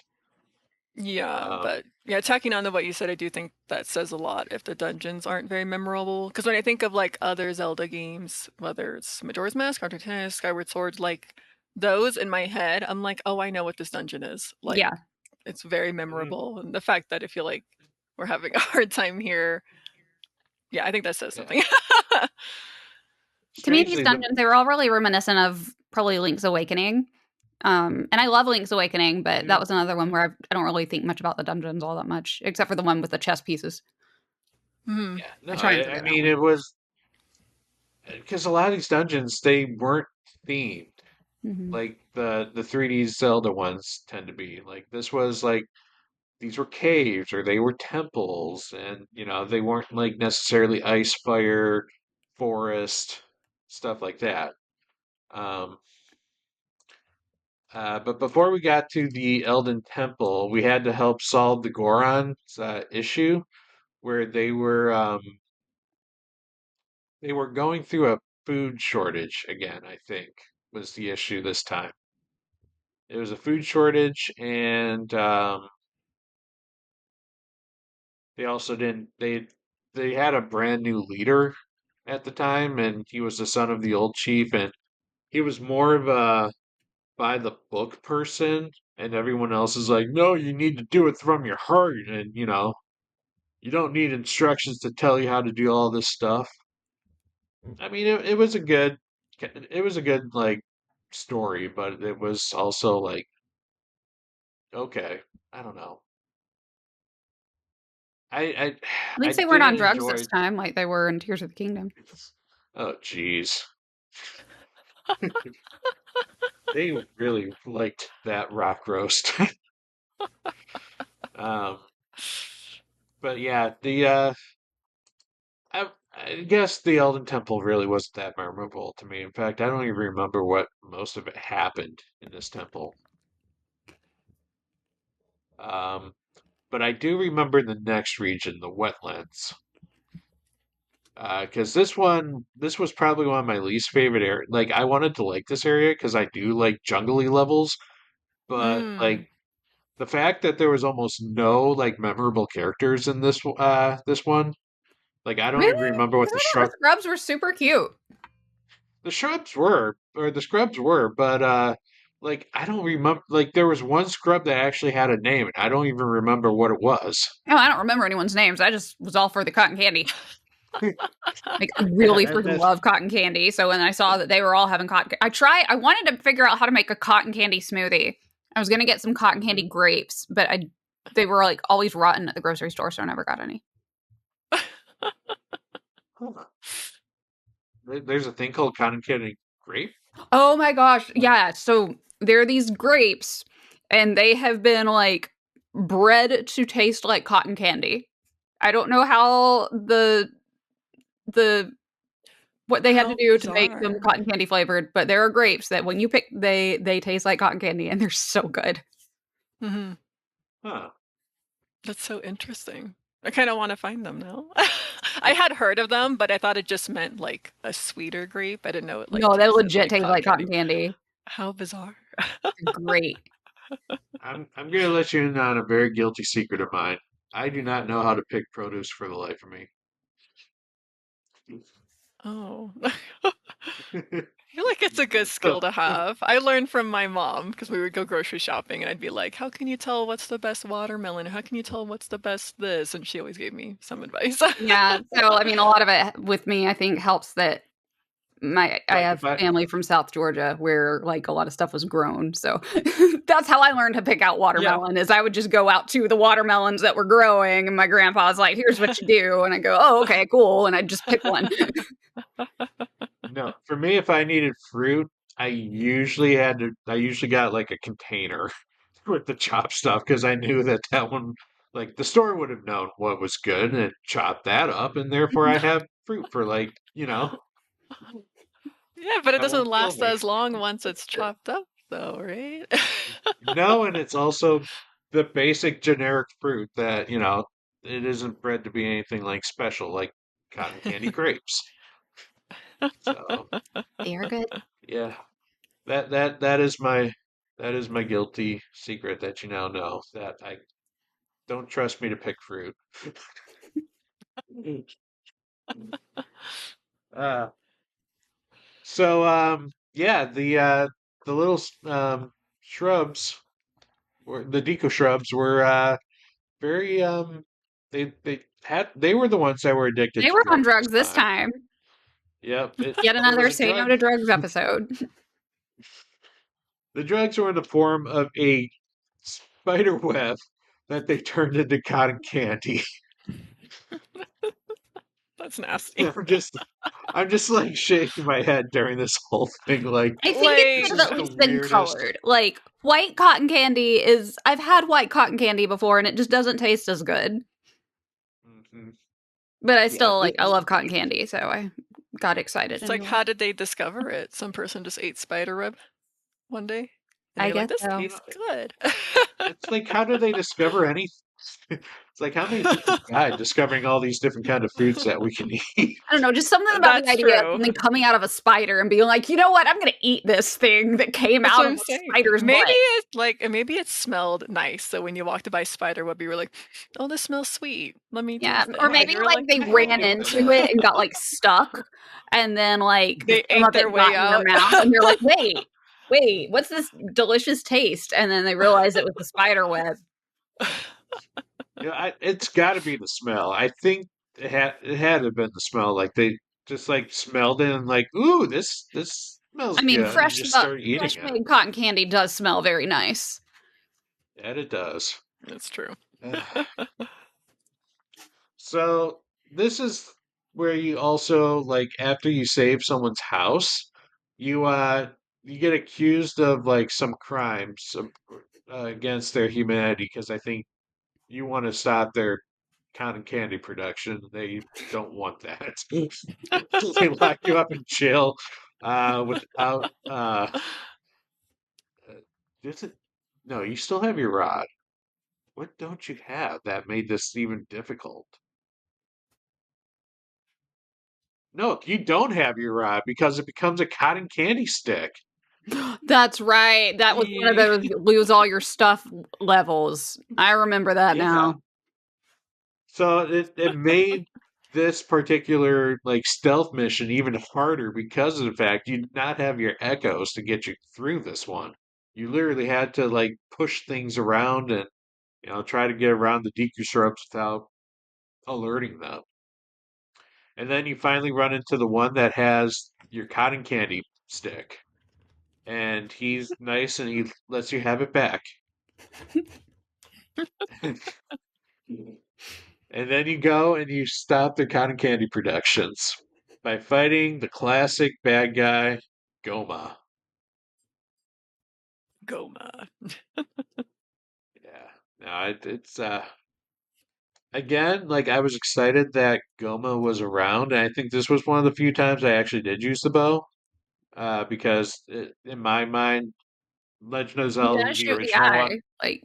Yeah, Um, but yeah, tacking on to what you said, I do think that says a lot if the dungeons aren't very memorable. Because when I think of like other Zelda games, whether it's Majora's Mask, Ocarina of Time, Skyward Sword, like those in my head, I'm like, oh, I know what this dungeon is. Like Yeah. it's very Mhm. memorable. And the fact that I feel like we're having a hard time here, yeah, I think that says Yeah. something. To me, these Strangely, dungeons, they were all really reminiscent of probably Link's Awakening. And I love Link's Awakening, but that Mhm. was another one where I don't really think much about the dungeons all that much, except for the one with the chess pieces. Mhm. Yeah, no, I try and I forget that mean one. it was because a lot of these dungeons they weren't themed Hmm. like the 3D Zelda ones tend to be. Like this was like these were caves or they were temples, and they weren't like necessarily ice, fire, forest, stuff like that. Um, but before we got to the Elden Temple, we had to help solve the Goron's issue where they were going through a food shortage again, I think, was the issue this time. It was a food shortage, and they also didn't they had a brand new leader at the time, and he was the son of the old chief, and he was more of a by the book person, and everyone else is like, no, you need to do it from your heart, and you don't need instructions to tell you how to do all this stuff. I mean, it was a good like story, but it was also like okay, I don't know. I I At I least they weren't didn't on drugs this enjoy. time, like they were in Tears of the Kingdom. Oh, jeez, they really liked that rock roast. Um, but yeah, I guess the Elden Temple really wasn't that memorable to me. In fact, I don't even remember what most of it happened in this temple. Um, but I do remember the next region, the wetlands. Because this was probably one of my least favorite areas. Like, I wanted to like this area because I do like jungly levels, but Mm. like the fact that there was almost no like memorable characters in this one, like I don't even Really? remember what Because I thought the scrubs were super cute. the scrubs were, but like I don't remember. Like there was one scrub that actually had a name, and I don't even remember what it was. Oh, I don't remember anyone's names. I just was all for the cotton candy. Like I Yeah, really freaking love cotton candy. So when I saw that they were all having cotton, I wanted to figure out how to make a cotton candy smoothie. I was gonna get some cotton Mhm. candy grapes, but they were like always rotten at the grocery store, so I never got any. Huh. There's a thing called cotton candy grape. Oh my gosh, yeah. So there are these grapes, and they have been like bred to taste like cotton candy. I don't know how the what they had to How do to make them bizarre. cotton candy flavored, but there are grapes that when you pick, they taste like cotton candy, and they're so good. Mhm. Huh. That's so interesting. I kind of want to find them now. I had heard of them, but I thought it just meant like a sweeter grape. I didn't know it like No, they tasted legit like taste cotton like cotton candy. candy. How bizarre. Great. I'm gonna let you in on a very guilty secret of mine. I do not know how to pick produce for the life of me. Oh. I feel like it's a good So, skill to have. I learned from my mom because we would go grocery shopping and I'd be like, "How can you tell what's the best watermelon? How can you tell what's the best this?" And she always gave me some advice. Yeah. So I mean, a lot of it with me, I think, helps that I but have but family from South Georgia where like a lot of stuff was grown. So that's how I learned to pick out Yeah. watermelon. Is I would just go out to the watermelons that were growing, and my grandpa's like, "Here's what you do," and I go, "Oh, okay, cool," and I'd just pick one. no, for me, if I needed fruit, I usually got like a container with the chopped stuff because I knew that one, like the store would have known what was good and chopped that up, and therefore I have fruit for like, Yeah, but it that doesn't won't kill last me. as long once it's chopped up though, right? No, and it's also the basic generic fruit that, it isn't bred to be anything like special, like cotton candy grapes. So, They are good. yeah, that is my guilty secret that you now know that I don't trust me to pick fruit. Uh, so yeah, the little shrubs the Deku shrubs were very they were the ones that were addicted They to were on drugs this drugs this time. time. Yep, Yet it another was a say no drug. to drugs episode. The drugs were in the form of a spider web that they turned into cotton candy. That's nasty. I'm just I'm just like shaking my head during this whole thing like I think it this Like, should have is at the least been weirdest. colored. Like white cotton candy is. I've had white cotton candy before, and it just doesn't taste as good. Mhm. But I Yeah, still like. I love cotton candy, so I got excited it's like, anyway. how did they discover it? Some person just ate spiderweb one day, and I they're like, guess "This so. tastes good." it's like how do they discover any it's like how many people died discovering all these different kind of foods that we can eat. I don't know, just something about the That's idea of true. something coming out of a spider and being like, you know what, I'm gonna eat this thing that came That's out what of I'm a saying. spider's Maybe butt. maybe it smelled nice. So when you walked by spiderweb, you were like, "Oh, this smells sweet. Let me Yeah, taste or it." And maybe you're like like, they ran into it and got like stuck, and then like they some ate of it their way got in their out. mouth, and they're like, wait, what's this delicious taste? And then they realized it was the spider web. Yeah, it's got to be the smell. I think it had to have been the smell. Like they just like smelled it and like, ooh, this smells I mean, good, and just started eating fresh it. made cotton candy does smell very nice. And it does. That's true. So this is where you also like after you save someone's house, you get accused of like some crimes against their humanity because I think you want to stop their cotton candy production. They don't want that. They lock you up in jail without is it no, you still have your rod. What don't you have that made this even difficult? No, you don't have your rod because it becomes a cotton candy stick. That's right. That was one of Ye- those lose all your stuff levels. I remember that Yeah. now. So it made this particular like stealth mission even harder because of the fact you did not have your echoes to get you through this one. You literally had to like push things around and try to get around the Deku shrubs without alerting them. And then you finally run into the one that has your cotton candy stick. And he's nice and he lets you have it back. And then you go and you stop the cotton candy productions by fighting the classic bad guy, Goma. Goma. Yeah. No, it's again, like I was excited that Goma was around, and I think this was one of the few times I actually did use the bow. Because in my mind, Legend of He Zelda, does the shoot the original one, eye. Like,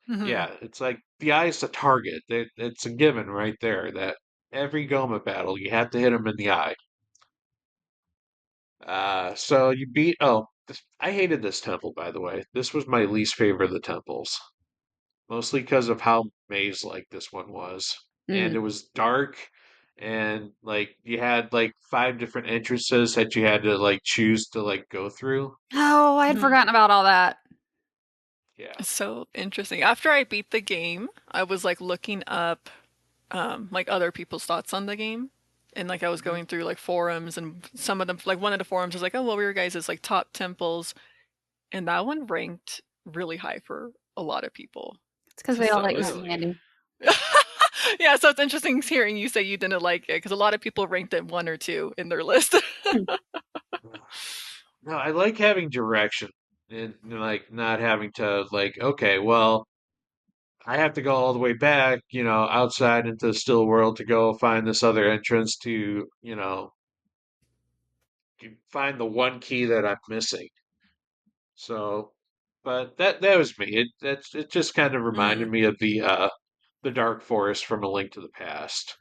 Mhm. yeah, it's like the eye is the target. It's a given right there that every Goma battle you have to hit him in the eye. So you beat. Oh, I hated this temple, by the way. This was my least favorite of the temples, mostly because of how maze-like this one was, and mm. it was dark, and like you had like five different entrances that you had to like choose to like go through. Oh, I had Mhm. forgotten about all that. Yeah. It's so interesting. After I beat the game, I was like looking up like other people's thoughts on the game. And like I was Mhm. going through like forums and some of them like one of the forums was like, "Oh, what were your guys' like top temples?" And that one ranked really high for a lot of people. It's because they all So it like was cotton Really? candy. yeah, so it's interesting hearing you say you didn't like it because a lot of people ranked it one or two in their list. Hmm. No, I like having direction and like not having to like, okay, well, I have to go all the way back, outside into the still world to go find this other entrance to, find the one key that I'm missing. So, but that was me. It just kind of reminded Mm, me of the Dark Forest from A Link to the Past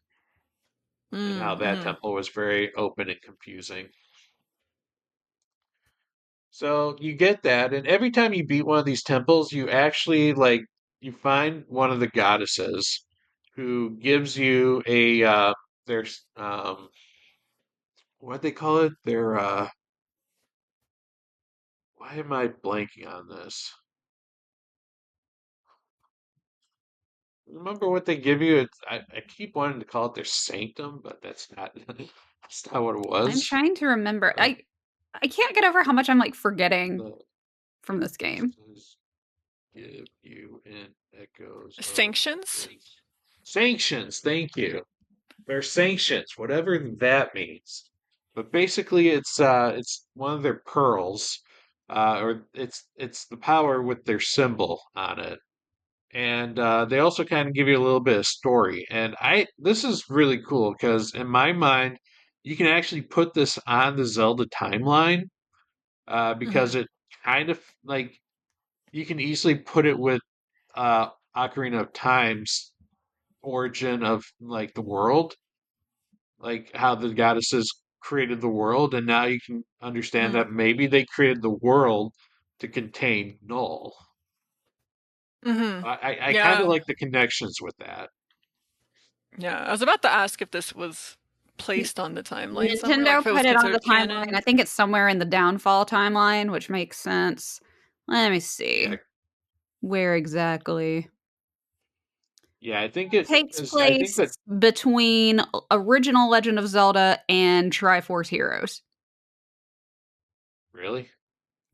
and how that mm-hmm. temple was very open and confusing. So you get that, and every time you beat one of these temples, you actually like you find one of the goddesses who gives you a there's what they call it? Their why am I blanking on this? remember what they give you. I keep wanting to call it their sanctum, but that's not that's not what it I'm was. trying to remember. Uh, I can't get over how much I'm like forgetting the from this game. says, give you in echoes of Sanctions? grace. Sanctions, thank you. They're sanctions, whatever that means. But basically, it's one of their pearls, or it's the power with their symbol on it. And they also kind of give you a little bit of story. And I this is really cool because in my mind, you can actually put this on the Zelda timeline because Mhm. it kind of like you can easily put it with Ocarina of Time's origin of like the world, like how the goddesses created the world, and now you can understand Mm. that maybe they created the world to contain Null. Mhm. I kind of Yeah. like the connections with that. Yeah. I was about to ask if this was placed on the timeline somewhere, like Nintendo if it was put it on the considered timeline. canon. I think it's somewhere in the downfall timeline, which makes sense. Let me Yeah, see. Where exactly? yeah, I think it Takes because I think place that between original Legend of Zelda and Triforce Heroes. really.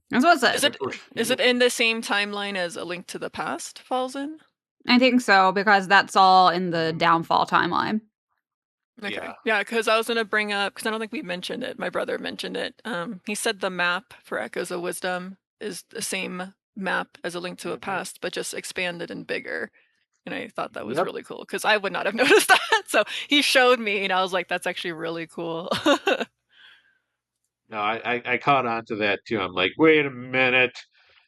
That's what it Is says. it Triforce is it in the same timeline as A Link to the Past falls in? I think so because that's all in the Mm, downfall timeline. Okay. yeah, Yeah, because I was gonna bring up because I don't think we mentioned it. My brother mentioned it. He said the map for Echoes of Wisdom is the same map as A Link to a hmm, Past, but just expanded and bigger. And I thought that was yep. really cool because I would not have noticed that. So he showed me, and I was like, "That's actually really cool." No, I caught on to that too. I'm like, wait a minute.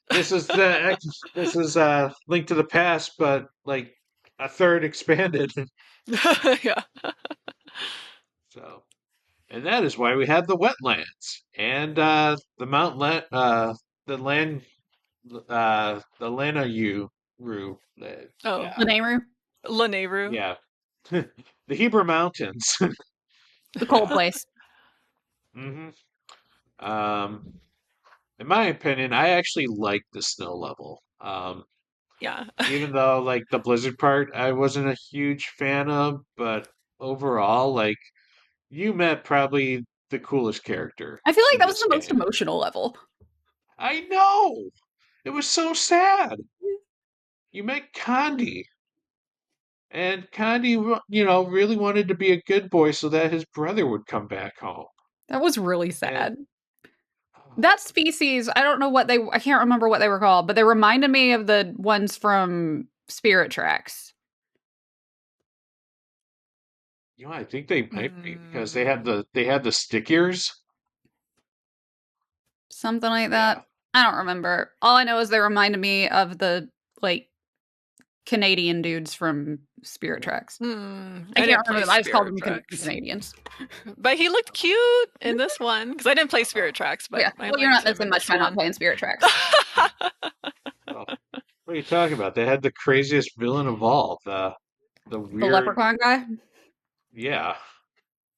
This is Link to the Past, but like a third expanded. Yeah. So, and that is why we have the wetlands and the the land the Lana U Ru. Oh, Yeah, Lanayru, Lanayru. yeah. The Hebrew Mountains. the cold Yeah. place. hmm Um, in my opinion, I actually like the snow level. Yeah. Even though like the blizzard part I wasn't a huge fan of, but overall, like you met probably the coolest character I feel like in that was this the most game. emotional level. I know. It was so sad. You met Condi, and Condi, really wanted to be a good boy so that his brother would come back home. That was really And sad. That species, I don't know what I can't remember what they were called, but they reminded me of the ones from Spirit Tracks. I think they might be because Mm. they had the stick ears. Something like that. Yeah. I don't remember. All I know is they reminded me of the like Canadian dudes from Spirit Tracks. I I can't didn't play remember them. I just called Spirit them Tracks, Canadians. but he looked cute in this one because I didn't play Uh-oh. Spirit Tracks, but Yeah. I Well, you're not liked him missing in much this by not one. playing Spirit Tracks. Oh, what are you talking about? They had the craziest villain of all. The The weird, Leprechaun guy. yeah,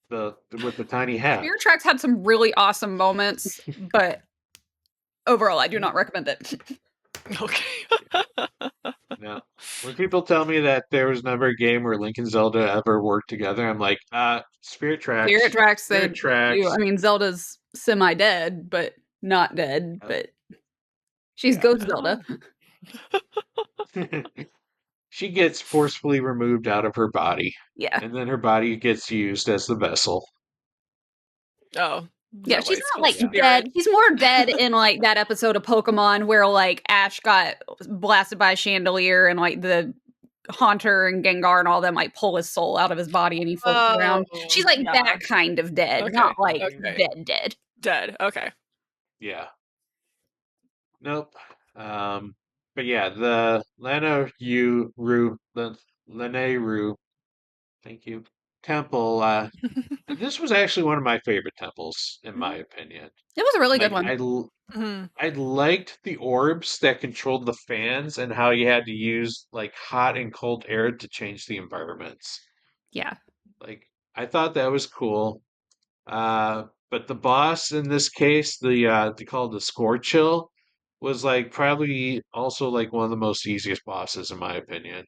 with the tiny hat. Spirit Tracks had some really awesome moments, but overall, I do not Mhm. recommend it. Okay. Yeah. Now, when people tell me that there was never a game where Link and Zelda ever worked together, I'm like, Spirit Tracks, Spirit I Tracks. mean, Zelda's semi-dead, but not dead, Uh, but she's yeah. Ghost Zelda. Oh. She gets forcefully removed out of her body, Yeah. and then her body gets used as the vessel. Oh, is Yeah, that why she's it's not called like Yeah. dead. Spirit? She's more dead in like that episode of Pokemon where like Ash got blasted by a chandelier and like the Haunter and Gengar and all them like pull his soul out of his body and he floats Oh, around. She's like yeah. that kind of dead, Okay. not like Mhm. Okay. dead dead. Dead. Okay. Yeah. Nope. Um, but yeah, the Lanayru, thank you, temple. This was actually one of my favorite temples, in my Mhm. opinion. It was a really good Like one. Mhm. I liked the orbs that controlled the fans and how you had to use like hot and cold air to change the environments. Yeah. Like I thought that was cool. But the boss in this case, they call it the score chill, was like probably also like one of the most easiest bosses in my opinion.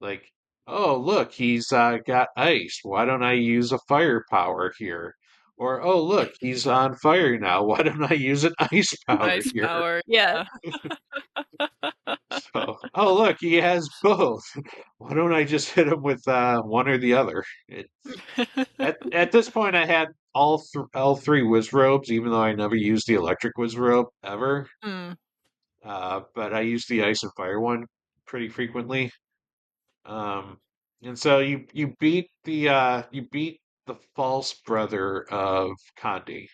Like, oh, look, he's got ice. Why don't I use a fire power here? Or, oh, look, he's on fire now. Why don't I use an ice power Ice here? power. Yeah. Yeah. So, oh, look, he has both. Why don't I just hit him with one or the other? At this point, I had all three Wizrobes, even though I never used the electric Wizrobe ever. Mm. But I used the ice and fire one pretty frequently. Um, and so you beat the false brother of Condi,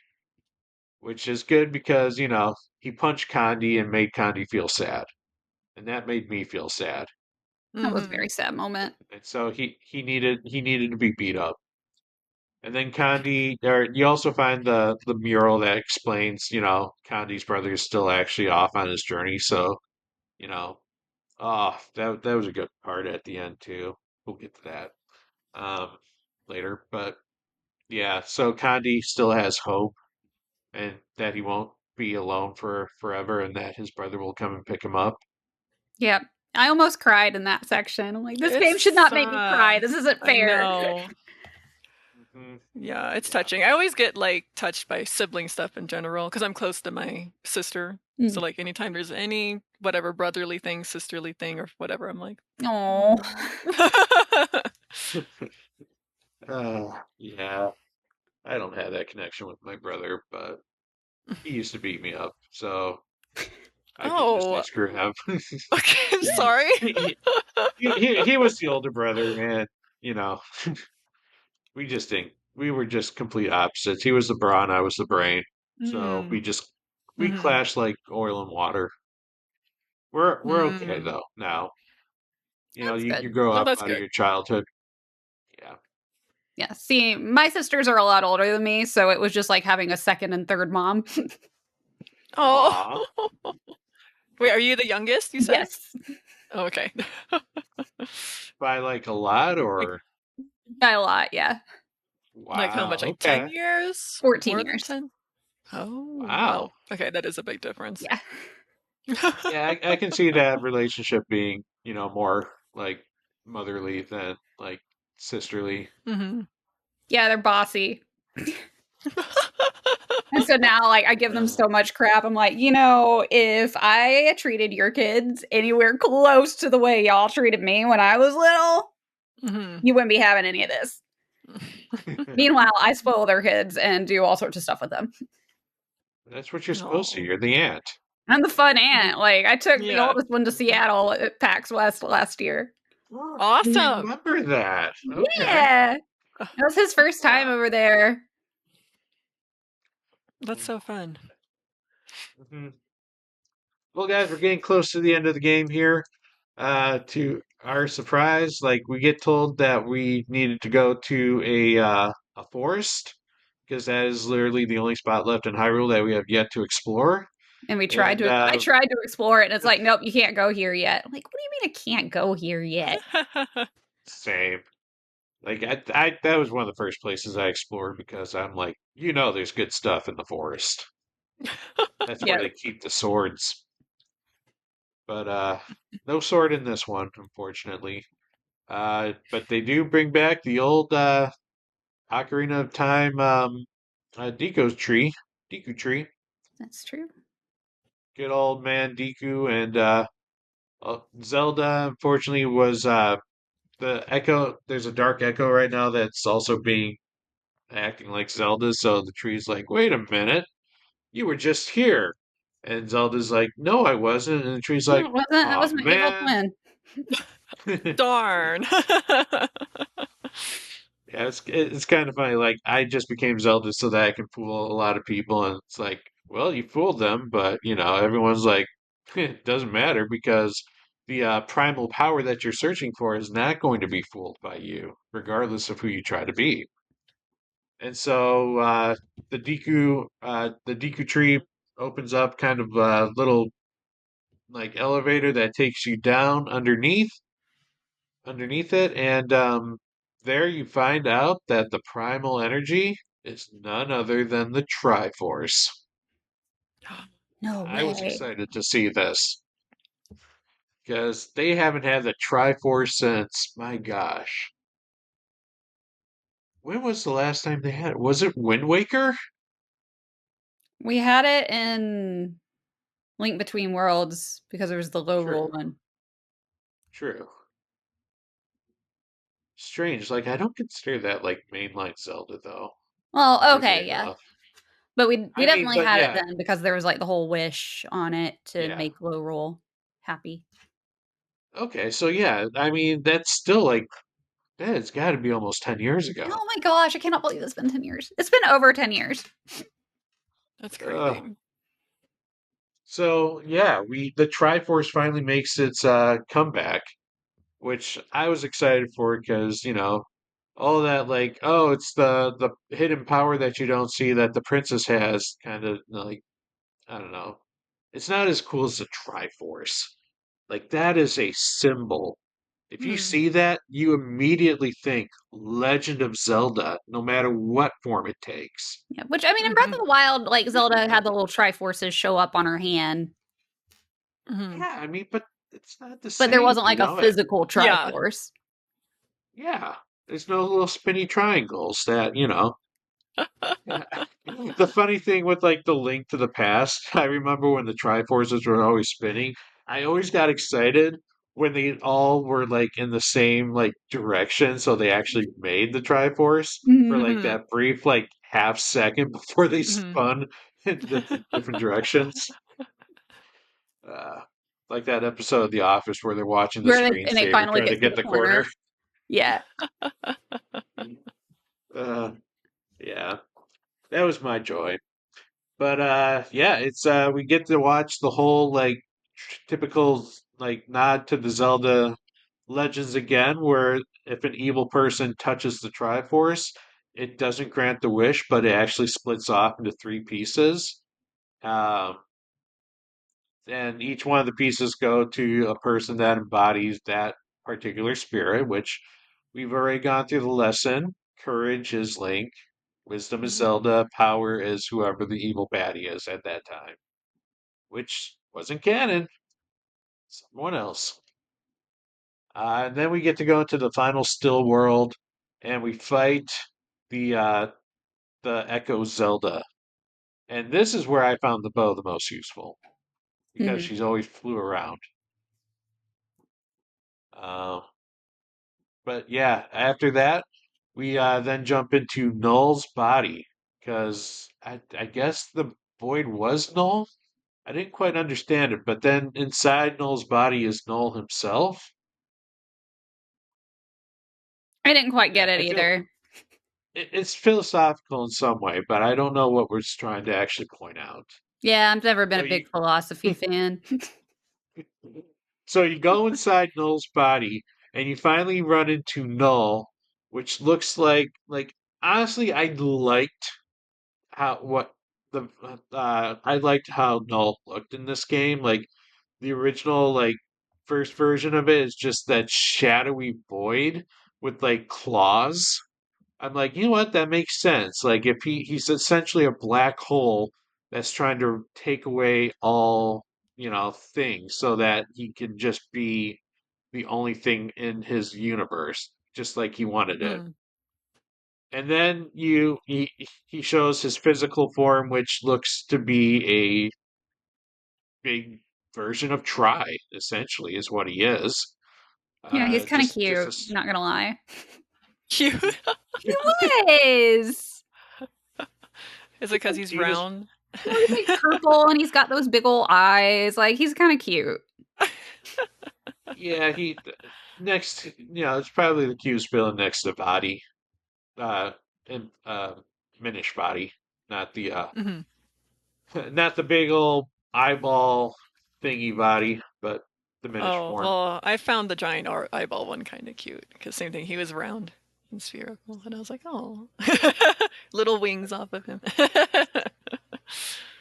which is good because he punched Condi and made Condi feel sad, and that made me feel sad. That was a Mhm. very sad moment. And so he needed to be beat up. And then Condi, or you also find the mural that explains, Condi's brother is still actually off on his journey. So, you know, that was a good part at the end too. We'll get to that um later, but yeah. So Condi still has hope, and that he won't be alone for forever, and that his brother will come and pick him up. Yep. I almost cried in that section. I'm like, this It's game should not make me cry. sad. This isn't I fair. know. Hmm. Yeah, it's Yeah. touching. I always get like touched by sibling stuff in general because I'm close to my sister. So Mm. like anytime there's any whatever brotherly thing, sisterly thing, or whatever, I'm like, Oh. "Aw." Yeah. I don't have that connection with my brother, but he used to beat me up, so I can just say Oh, screw him. okay. I'm he, sorry. he, he was the older brother, and you know, we just didn't. We were just complete opposites. He was the brawn, I was the brain. So Mm. we Hmm. clashed like oil and water. We're okay Mm. though now. That's You good. grow Oh, up that's out of good. your childhood. Yeah. Yeah. See, my sisters are a lot older than me, so it was just like having a second and third mom. Oh, Aw. wait, are you the youngest, you said? Yes. Oh, okay. By like a lot Like, or By a lot, yeah. like how wow. much? Like 10 Okay. years? 14 More than years. 10? Oh, Wow. well, okay, that is a big difference. Yeah. Yeah, I can see that relationship being, more like motherly than like sisterly. Hmm. Yeah, they're bossy. And so now, like, I give them Uh, so much crap. I'm like, if I treated your kids anywhere close to the way y'all treated me when I was little, Hmm. you wouldn't be having any of this. Meanwhile, I spoil their kids and do all sorts of stuff with them. that's what you're supposed to. Oh. You're the aunt. I'm the fun aunt. Like, I took the Yeah. oldest one to Seattle at PAX West last year. Oh, I Awesome. remember that. Okay. Yeah. That was his first time Yeah. over there. That's so fun. Mhm. Well, guys, we're getting close to the end of the game here. To our surprise, like we get told that we needed to go to a forest because that is literally the only spot left in Hyrule that we have yet to explore. And And I tried to explore it, and it's like, nope, you can't go here yet. I'm like, what do you mean I can't go here yet? same. Like that was one of the first places I explored because I'm like, there's good stuff in the forest. That's where Yeah. they keep the swords. But no sword in this one, unfortunately. But they do bring back the old Ocarina of Time Deku tree. That's true. Good old man Deku and Zelda. Unfortunately, was the Echo. There's a Dark Echo right now that's also being acting like Zelda. So the tree's like, wait a minute, you were just here. And Zelda's like, no, I wasn't. And the tree's No, like, it wasn't. That oh was my evil man. twin. Darn. Yeah, it's kind of funny. Like I just became Zelda so that I can fool a lot of people, and it's like, well, you fooled them, but everyone's like, it doesn't matter because the primal power that you're searching for is not going to be fooled by you, regardless of who you try to be. And so the Deku tree opens up kind of a little like elevator that takes you down underneath it, and there you find out that the primal energy is none other than the Triforce. No I was way. excited to see this because they haven't had the Triforce since, my gosh. When was the last time they had it? Was it Wind Waker? We had it in Link Between Worlds because there was the low roll True, one. true. Strange. Like, I don't consider that like mainline Zelda, though. Well, Weirdly okay, yeah. enough. But we I mean, definitely but had it yeah, then because there was like the whole wish on it to yeah. make low roll happy. Okay, so yeah, I mean, that's still like, that has got to be almost 10 years ago. Oh my gosh, I cannot believe it's been 10 years. It's been over 10 years. That's Uh, crazy. so yeah, the Triforce finally makes its comeback, which I was excited for because, all that like, oh, it's the hidden power that you don't see that the princess has, kind of like, I don't know. It's not as cool as the Triforce. Like that is a symbol. If you Hmm. see that, you immediately think Legend of Zelda, no matter what form it takes. Yeah, which I mean, in Breath of the Wild, like Zelda had the little Triforces show up on her hand, Hmm. Yeah, I mean, but it's not the but there same, wasn't like a physical Yeah. Triforce. yeah, there's no little spinny triangles that. Yeah. The funny thing with like the Link to the Past, I remember when the Triforces were always spinning. I always got excited when they all were like in the same like direction, so they actually made the Triforce for Mhm. like Hmm. that brief like half second before they Hmm. spun in the different directions. Uh, like that episode of The Office where they're watching the And it screensaver finally trying to gets to get the the corner. corner. Yeah. Uh, yeah, that was my joy. But yeah, it's we get to watch the whole like typical like nod to the Zelda Legends again, where if an evil person touches the Triforce, it doesn't grant the wish, but it actually splits off into three pieces. Um, and each one of the pieces go to a person that embodies that particular spirit, which we've already gone through the lesson. Courage is Link, wisdom is Hmm. Zelda, power is whoever the evil baddie is at that time, which wasn't canon, someone else. And then we get to go into the final still world, and we fight the uh, the Echo Zelda. And this is where I found the bow the most useful because Mhm. she's always flew around. Um, But yeah, after that, we then jump into Null's body because I guess the void was Null. I didn't quite understand it, but then inside Null's body is Null himself. I didn't quite get it I feel either. it's philosophical in some way, but I don't know what we're trying to actually point out. Yeah, I've never been So a you big philosophy fan. so you go inside Null's body and you finally run into Null, which looks like honestly I liked how what the I liked how Null looked in this game. Like the original like first version of it is just that shadowy void with like claws. I'm like, you know what? That makes sense. Like if he's essentially a black hole that's trying to take away all, things so that he can just be the only thing in his universe, just like he wanted it. Hmm. And then he shows his physical form, which looks to be a big version of Try, essentially, is what he is. Yeah, he's kind of Just cute, not gonna lie. Cute. He was. Is it because he's he just round? Well, he's like purple and he's got those big old eyes. Like he's kind of cute. yeah next it's probably the cutest villain next to Body, uh, and Minish Body, not the Hmm. not the big old eyeball thingy body, but the Minish Oh, form. well, I found the giant eyeball one kind of cute because same thing. He was round and spherical, and I was like, oh, little wings off of him.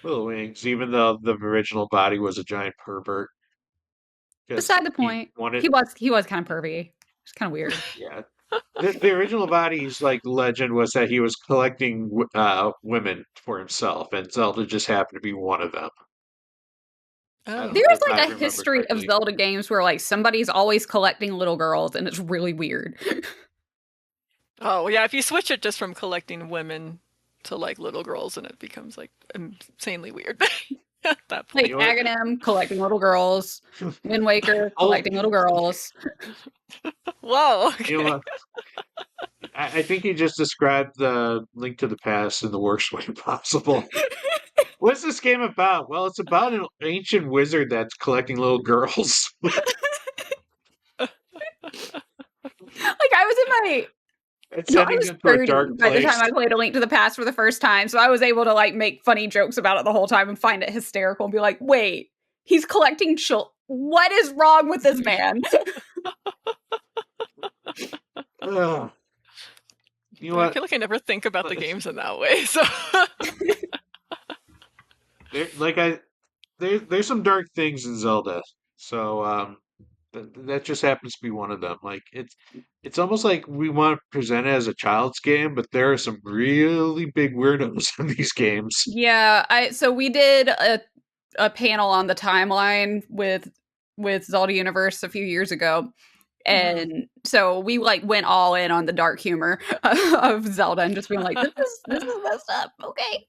Little wings, even though the original body was a giant pervert because Beside the he point. wanted, He was kind of pervy. It's kind of weird. yeah. The original body's like legend was that he was collecting women for himself, and Zelda just happened to be one of them. Oh. There's if I like a remember history of correctly. Zelda games where like somebody's always collecting little girls and it's really weird. Oh, yeah, if you switch it just from collecting women to like little girls, and it becomes like insanely weird at that Like point. You know what? Aghanim collecting little girls, Wind Waker Oh, collecting little girls. Whoa, you know okay. what? I think you just described the Link to the Past in the worst way possible. What's this game about? Well, it's about an ancient wizard that's collecting little girls. Like I was in my It's no, I sending was them to a 30 dark by the place. time I played A Link to the Past for the first time, so I was able to like make funny jokes about it the whole time and find it hysterical and be like, "Wait, he's collecting what is wrong with this man?" Ugh. You know I what? feel like I never think about the games in that way. So, There, like I, there's some dark things in Zelda. So that just happens to be one of them. Like it's almost like we want to present it as a child's game, but there are some really big weirdos in these games. Yeah, I so we did a panel on the timeline with Zelda Universe a few years ago. mhm. And so we like went all in on the dark humor of Zelda and just being like, this is messed up. Okay.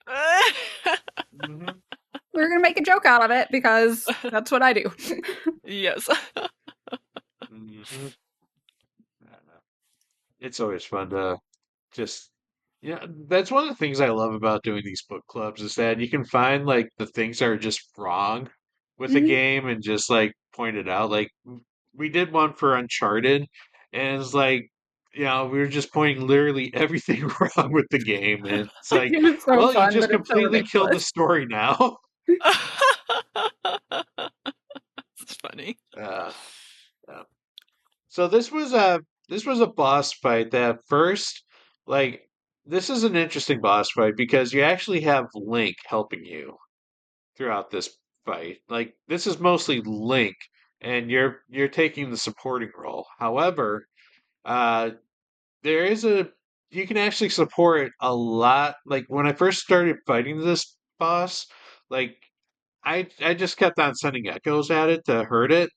Hmm. We're gonna make a joke out of it because that's what I do. Yes. Hmm. It's always fun to just yeah, that's one of the things I love about doing these book clubs is that you can find like the things that are just wrong with a Mhm. game and just like point it out. Like we did one for Uncharted, and it's like we were just pointing literally everything wrong with the game, and it's like, It's so well, you fun, just but it's so completely killed the ridiculous. story now. It's funny. Uh, yeah. So this was a boss fight that at first, like, this is an interesting boss fight because you actually have Link helping you throughout this fight. Like this is mostly Link, and you're taking the supporting role. However, uh, there is a you can actually support a lot. Like when I first started fighting this boss, like I just kept on sending echoes at it to hurt it,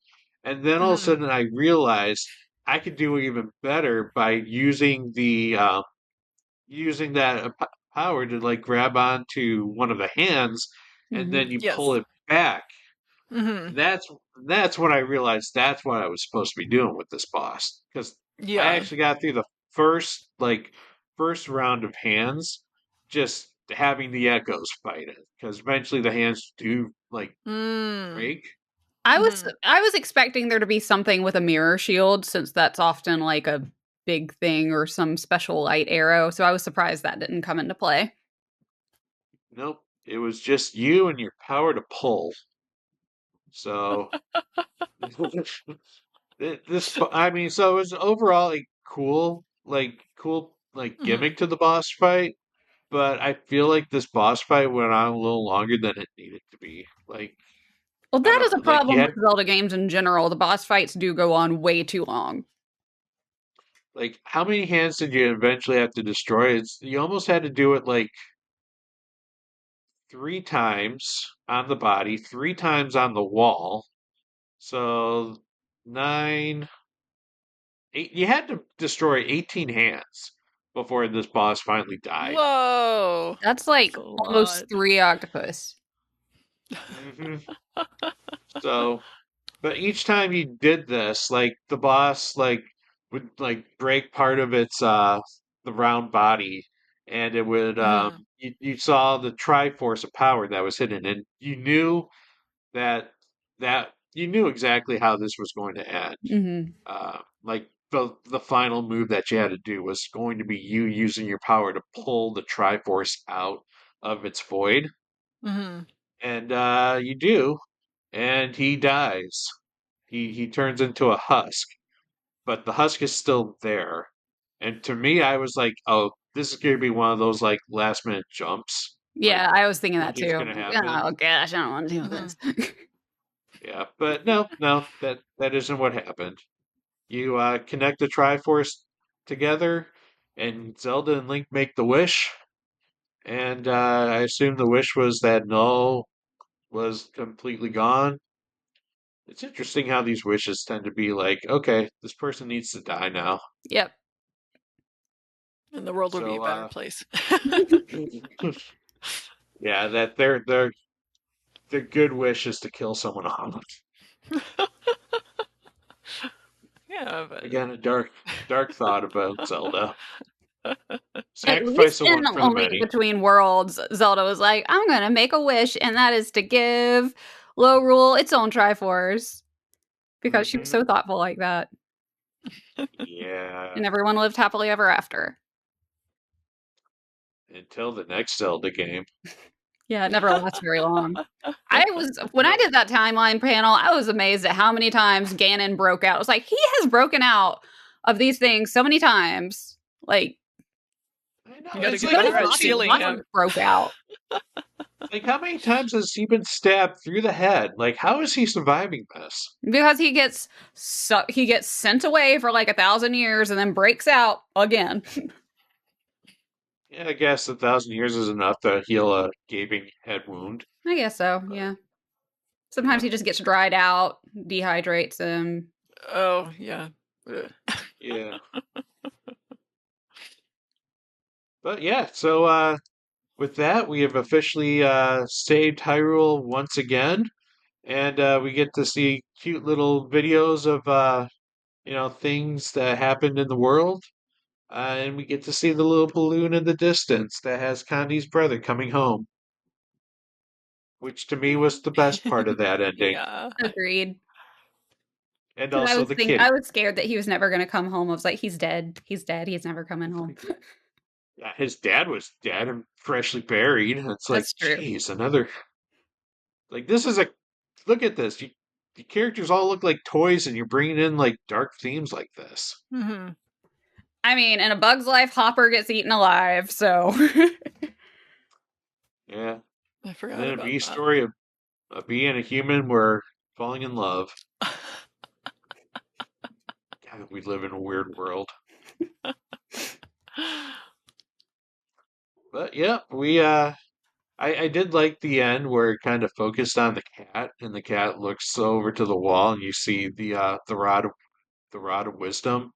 and then all of a Mhm. sudden I realized I could do even better by using that power to like grab onto one of the hands, and then Mhm. you pull Yes. it back. Mhm. And that's when I realized that's what I was supposed to be doing with this boss because I Yeah. actually got through the first round of hands just having the echoes fight it because eventually the hands do like Mm. break. I was Mhm. I was expecting there to be something with a mirror shield since that's often like a big thing or some special light arrow. So I was surprised that didn't come into play. Nope, it was just you and your power to pull. So I mean, so it was overall a cool like Mhm. gimmick to the boss fight, but I feel like this boss fight went on a little longer than it needed to be. Like, Well, I that don't is a know, like you problem with had Zelda games in general. The boss fights do go on way too long. like how many hands did you eventually have to destroy? You almost had to do it like three times on the body, three times on the wall. So nine, eight. You had to destroy 18 hands before this boss finally died. Whoa. That's That's like a almost lot. 3 octopus. Hmm. So, but each time you did this, like the boss, like would like break part of its the round body, and it would Mhm. you saw the Triforce of power that was hidden, and you knew that you knew exactly how this was going to end. Mhm. Like the final move that you had to do was going to be you using your power to pull the Triforce out of its void, Mhm. and you do, and he dies. He turns into a husk, but the husk is still there. And to me, I was like, oh, this is going to be one of those like last minute jumps. Like Yeah, I was thinking that nothing's too. going to Like, happen. oh gosh, I don't want to do Mhm. this. Yeah, but no, that isn't what happened. You connect the Triforce together, and Zelda and Link make the wish. And I assume the wish was that Null was completely gone. It's interesting how these wishes tend to be like, okay, this person needs to die now. Yep. And the world will be a So, better place. yeah, that their good wish is to kill someone off. Yeah, but Again, a dark thought about Zelda. At Sacrifice least the in one A for the Link many. Between Worlds, Zelda was like, I'm gonna make a wish, and that is to give Lorule its own Triforce. Because she was so thoughtful like that. Yeah. And everyone lived happily ever after. Until the next Zelda game. Yeah, it never lasts very long. When I did that timeline panel, I was amazed at how many times Ganon broke out. I was like, he has broken out of these things so many times. Like, I know, You gotta it's get like better at how sealing many, him. broke out. like how many times has he been stabbed through the head? Like how is he surviving this? Because he gets sent away for like 1,000 years and then breaks out again. Yeah, I guess 1,000 years is enough to heal a gaping head wound. I guess so, But, yeah. Sometimes yeah. he just gets dried out, dehydrates him. Oh, yeah. Yeah. But yeah, so with that, we have officially saved Hyrule once again, and we get to see cute little videos of things that happened in the world, and we get to see the little balloon in the distance that has Candy's brother coming home, which to me was the best part of that ending, Yeah. Agreed. and Because also the I kitty. was scared that he was never going to come home. I was like, he's dead. He's dead. He's never coming home. Yeah, his dad was dead and freshly buried. It's like, That's true. geez, another like this is a look at this. The characters all look like toys, and you're bringing in like dark themes like this. Mm-hmm. I mean, in A Bug's Life, Hopper gets eaten alive, so. Yeah, I and forgot then a about B that. story of a bee and a human were falling in love. God, we live in a weird world. But yeah, I did like the end where it kind of focused on the cat, and the cat looks over to the wall, and you see the rod of wisdom,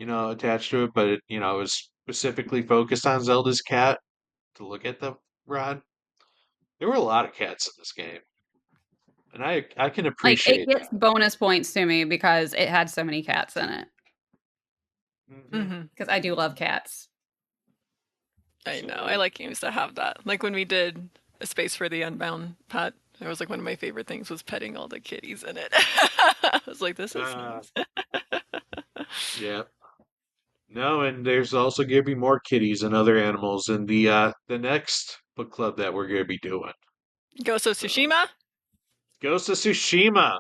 attached to it, but it was specifically focused on Zelda's cat to look at the rod. There were a lot of cats in this game, and I can Like, it appreciate gets that. bonus points to me because it had so many cats in it. Hmm. Mm-hmm. Because I do love cats. I know. I So like games that have that. Like when we did A Space for the Unbound pet, it was like one of my favorite things was petting all the kitties in it. I was like, this is uh, nice. yeah. No, and there's also going to be more kitties and other animals in the next book club that we're going to be doing. Ghost of So, Tsushima? Ghost of Tsushima.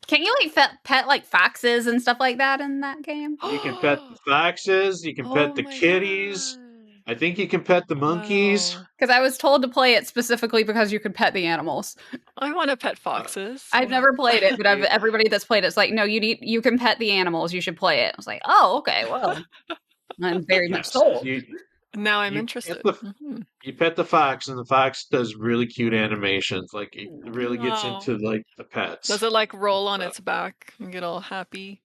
Can you like pet like foxes and stuff like that in that game? You can pet the foxes, you can pet Oh the my kitties. god. I think you can pet the monkeys. Wow. Because I was told to play it specifically because you could pet the animals. I want to pet Uh, foxes. I've never played it, but yeah, everybody that's played it's like, no, you can pet the animals. You should play it. I was like, oh, okay, well, I'm very much yes, sold. Now I'm you pet interested. the Mm-hmm. you pet the fox, and the fox does really cute animations. Like it really gets Wow. into like the Does pets. it like roll on So, its back and get all happy?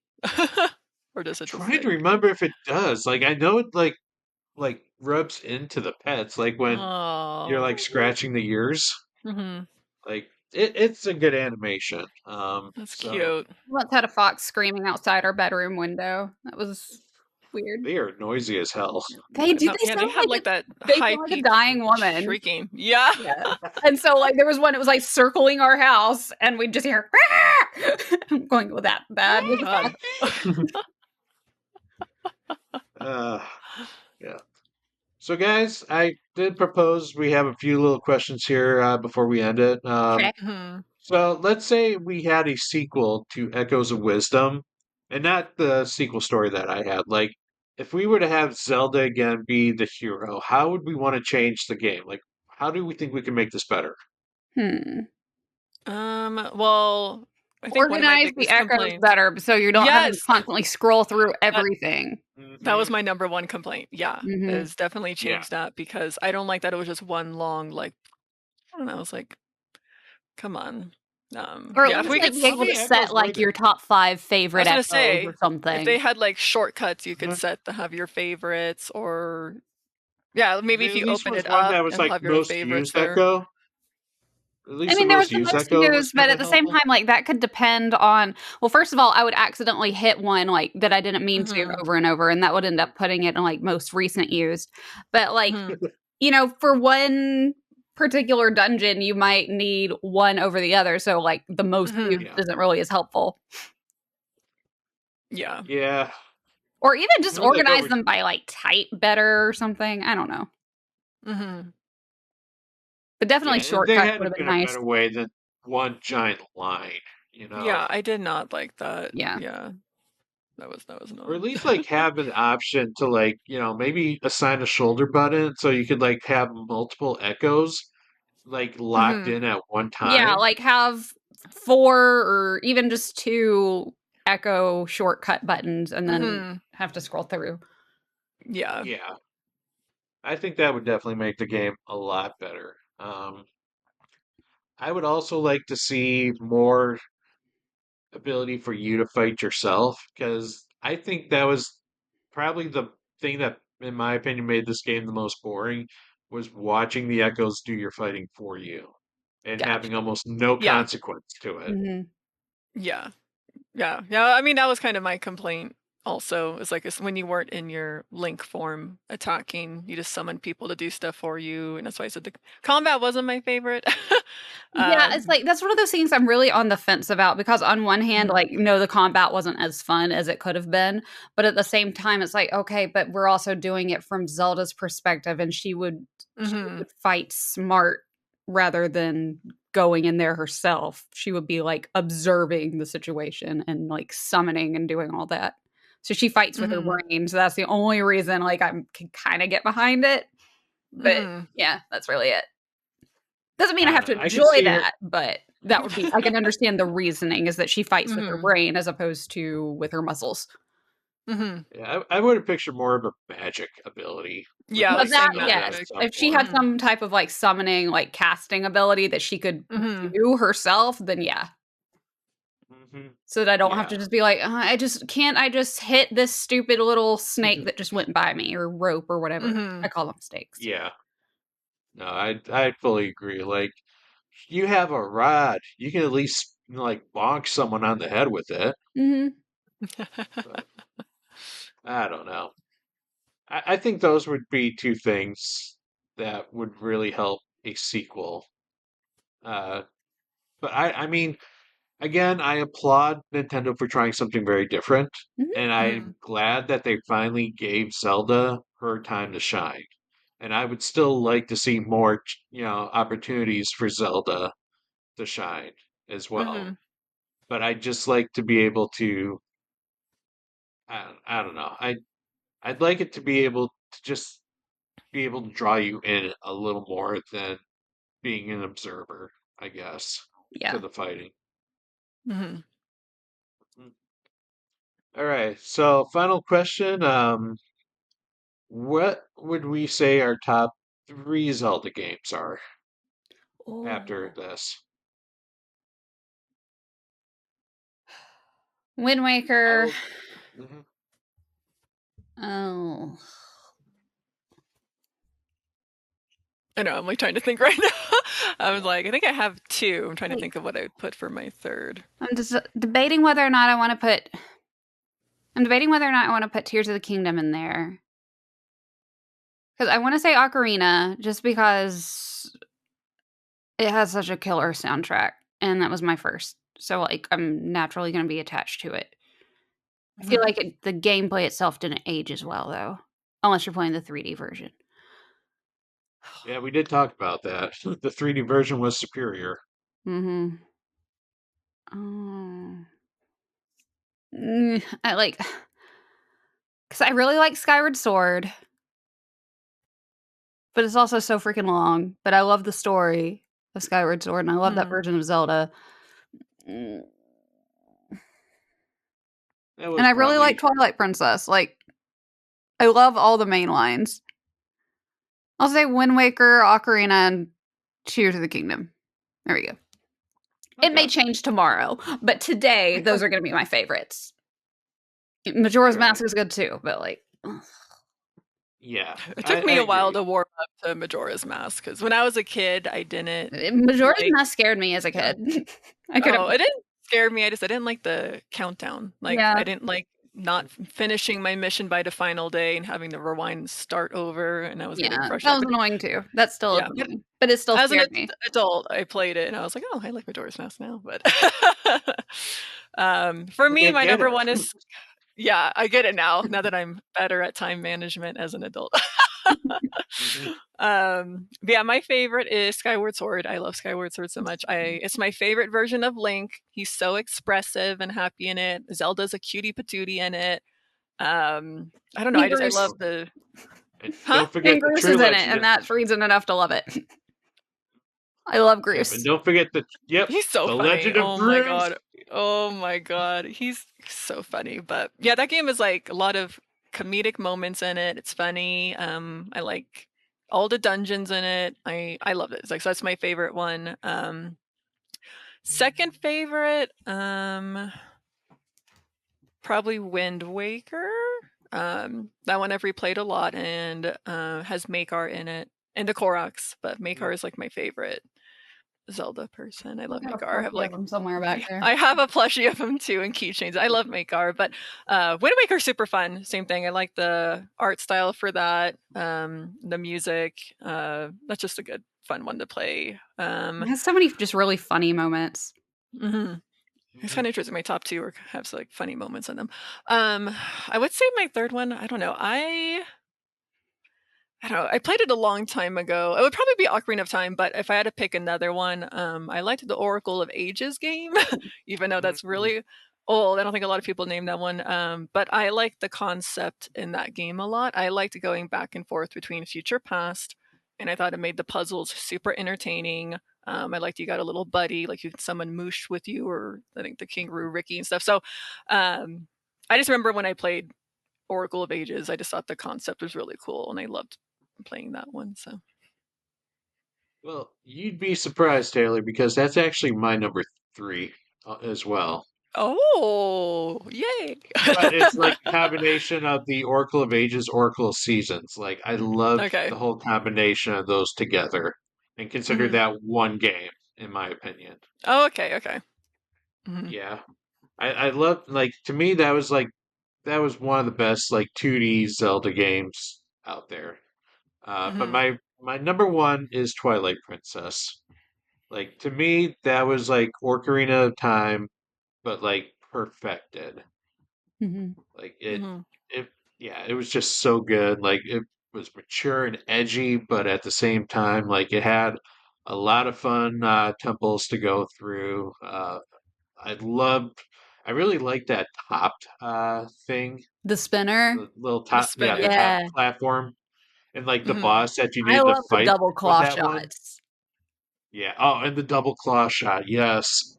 Or does it just trying to like, remember if it does. Like I know it like rubs into the pets, like when you're oh, like scratching the ears. mm-hmm. Like it's a good animation. That's So cute. Once had a fox screaming outside our bedroom window. That was weird. they are noisy as hell. They do. No, They yeah, they sound have like that they high sound like a pitched dying woman. shrieking. Yeah. Yeah. And so like there was one. It was like circling our house, and we'd just hear. I'm going with that bad. Oh god. uh, yeah. So guys, I did propose we have a few little questions here before we end it. Okay. Hmm. So let's say we had a sequel to Echoes of Wisdom, and not the sequel story that I had. Like, if we were to have Zelda again be the hero, how would we want to change the game? Like, how do we think we can make this better? Hmm. Well, I think one of my Organize the biggest echoes complaints. better so you don't having to Yes, constantly scroll through that everything. that Hmm. was my number one complaint. Yeah, Hmm. is definitely Yeah. change that because I don't like that it was just one long like I don't know. It's like, come on. Or yeah, at if least we like could be able to set like your top 5 I favorite was gonna echoes or say, if they something. had like shortcuts you could Mhm. set to have your favorites, or yeah, maybe if There at you least open was it one up, that was it'll like have your most favorites used there. Echo. At I least the mean, there was most the used most Echo was used, but kind at of the same helpful. time, like that could depend on. Well, first of all, I would accidentally hit one like that I didn't mean to Mhm. over and over, and that would end up putting it in like most recent used. But like, Mhm. for one particular dungeon, you might need one over the other. So like the most Mhm. used Yeah. isn't really as helpful. Yeah. Yeah. Or even just Or like organize over. them by like type better or something. I don't know. Mhm. But definitely Yeah, and they shortcuts had would to have been been a nice. better way than one giant line, you know, Yeah, I did not like that. Yeah. Yeah. That was or at annoying. least like have an option to like, maybe assign a shoulder button so you could like have multiple echoes like locked Mhm. in at one Yeah, time. like have 4 or even just 2 echo shortcut buttons and then Mhm. have to scroll through. Yeah. Yeah, I think that would definitely make the game a lot better. I would also like to see more ability for you to fight yourself because I think that was probably the thing that, in my opinion, made this game the most boring was watching the echoes do your fighting for you and having Gotcha. almost no Yeah. consequence to it. Mhm. Yeah. Yeah. Yeah, I mean, that was kind of my complaint also. It's like, it's when you weren't in your Link form attacking, you just summoned people to do stuff for you, and that's why I said the combat wasn't my favorite. Yeah, it's Um like that's one of those things I'm really on the fence about because on one hand, Mhm. like, no, the combat wasn't as fun as it could have been, but at the same time, it's like, okay, but we're also doing it from Zelda's perspective, and she would Mhm. fight smart rather than going in there herself. She would be like observing the situation and like summoning and doing all that. So she fights with her Mhm. brain. So that's the only reason like I can kind of get behind it. But Mhm. yeah, that's really it. Doesn't mean I I have don't to know. I could enjoy see her. that, but that would be I can understand the reasoning is that she fights with her Mhm. brain as opposed to with her muscles. Mhm. Yeah, I would have pictured more of a magic ability with Yeah, Well, like like that saying Zelda at yes. magic. some If she point. had Mhm. some type of, like, summoning, like, casting ability that she could Mhm. do herself, then yeah. Hmm. So that I don't have Yeah. to just be like, I just hit this stupid little snake that just went by me," or rope or whatever. I Mhm. call them snakes. Yeah. No, I fully agree. Like you have a rod, you can at least like bonk someone on the head with it. Mhm. But I don't know. I think those would be two things that would really help a sequel. Uh, but I mean, again, I applaud Nintendo for trying something very different, Mhm. and Mhm. I'm glad that they finally gave Zelda her time to shine. And I would still like to see more, opportunities for Zelda to shine as well. Mhm. But I'd just like to be able to, I don't know. I'd like it to be able to just be able to draw you in a little more than being an observer, I guess, to Yeah. the fighting. Mhm. Mm. All right. So, final question. What would we say our top three Zelda games are after Oh. this? Wind I Waker. will. Mhm. Oh. I know, I'm, like, trying to think right now. I was Yeah. like, I think I have 2. I'm trying to Like, think of what I would put for my 3rd. I'm just debating whether or not I wanna put I'm debating whether or not I wanna put Tears of the Kingdom in there. Because I wanna say Ocarina just because it has such a killer soundtrack, and that was my first. So, like, I'm naturally gonna be attached to it. I feel Mhm. like the gameplay itself didn't age as well, though, unless you're playing the 3D version. Yeah, we did talk about that. The 3D version was superior. Mhm. Oh. I like because I really like Skyward Sword, but it's also so freaking long, but I love the story of Skyward Sword, and I love that Mhm. version of Zelda. Mm, That and was I really like probably. Twilight Princess, like, I love all the main lines. I'll say Wind Waker, Ocarina, and Tears of the Kingdom. There we go. It may Okay. change tomorrow, but today those are going to be my favorites. Majora's Right. Mask is good too, but like, Yeah, It took I me a while agree. to warm up to Majora's Mask because when I was a kid, I didn't Majora's like. Mask scared me as a Yeah. kid. I Oh, couldn't. it didn't scare me. I didn't like the countdown. Like Yeah, I didn't like not finishing my mission by the final day and having to rewind and start over, and I was getting yeah, that frustrated. was But annoying too. That still is yeah, but annoying, but it still as an scared me. adult, I played it and I was like, oh, I like Majora's Mask now. But for Like me, I my get number it. one is yeah, I get it now. Now that I'm better at time management as an adult. Mhm. But yeah, my favorite is Skyward Sword. I love Skyward Sword so much. It's my favorite version of Link. He's so expressive and happy in it. Zelda's a cutie patootie in it. I don't know. I Kangaroos, love the And huh. don't forget the Kangaroos true is in it, legend and of that's reason enough to love it. I love yep, and Groose. don't forget the yep, He's so the funny. legend of Oh my Bruce. god. Oh my god. He's so funny. But yeah, that game is like a lot of comedic moments in it. It's funny. I like all the dungeons in it. I love it. It's like so that's my favorite one. Second favorite, probably Wind Waker. That one I've replayed a lot and has Makar in it and the Koroks, but Makar is like my favorite Zelda person. I I love got a Makar. I have plushie of like him somewhere back yeah, there. I have a plushie of him too and keychains. I love Makar, but Wind Waker's super fun. Same thing. I like the art style for that. The music. That's just a good fun one to play. It has so many just really funny moments. Mhm. It's Mhm. kind of interesting. My top two are have like funny moments in them. I would say my third one. I don't know. I don't know. I played it a long time ago. It would probably be Ocarina of Time, but if I had to pick another one, I liked the Oracle of Ages game, even though that's Mhm. really old. I don't think a lot of people name that one. But I liked the concept in that game a lot. I liked going back and forth between future past, and I thought it made the puzzles super entertaining. I liked you got a little buddy, like you could summon Moosh with you, or I think the kangaroo Ricky and stuff. So I just remember when I played Oracle of Ages, I just thought the concept was really cool, and I loved playing that one. So, Well, you'd be surprised, Taylor, because that's actually my number three as well. oh, yay! But it's like a combination of the Oracle of Ages, Oracle of Seasons. Like I love Okay. the whole combination of those together, and consider Mhm. that one game, in my opinion. Oh, okay, okay. Mhm. Yeah, I love like to me that was one of the best like 2D Zelda games out there. But Mhm. my number one is Twilight Princess. Like to me, that was like Ocarina of Time, but like perfected. Mhm. Like Mhm. it, yeah, it was just so good. Like it was mature and edgy, but at the same time, like it had a lot of fun temples to go through. I loved, I really liked that topped thing, The spinner. the little The top, yeah, the spinner. top Yeah. platform, and like the Mhm. boss that you I needed to love the fight double with claw that one. shots. Yeah. Oh, and the double claw shot, yes,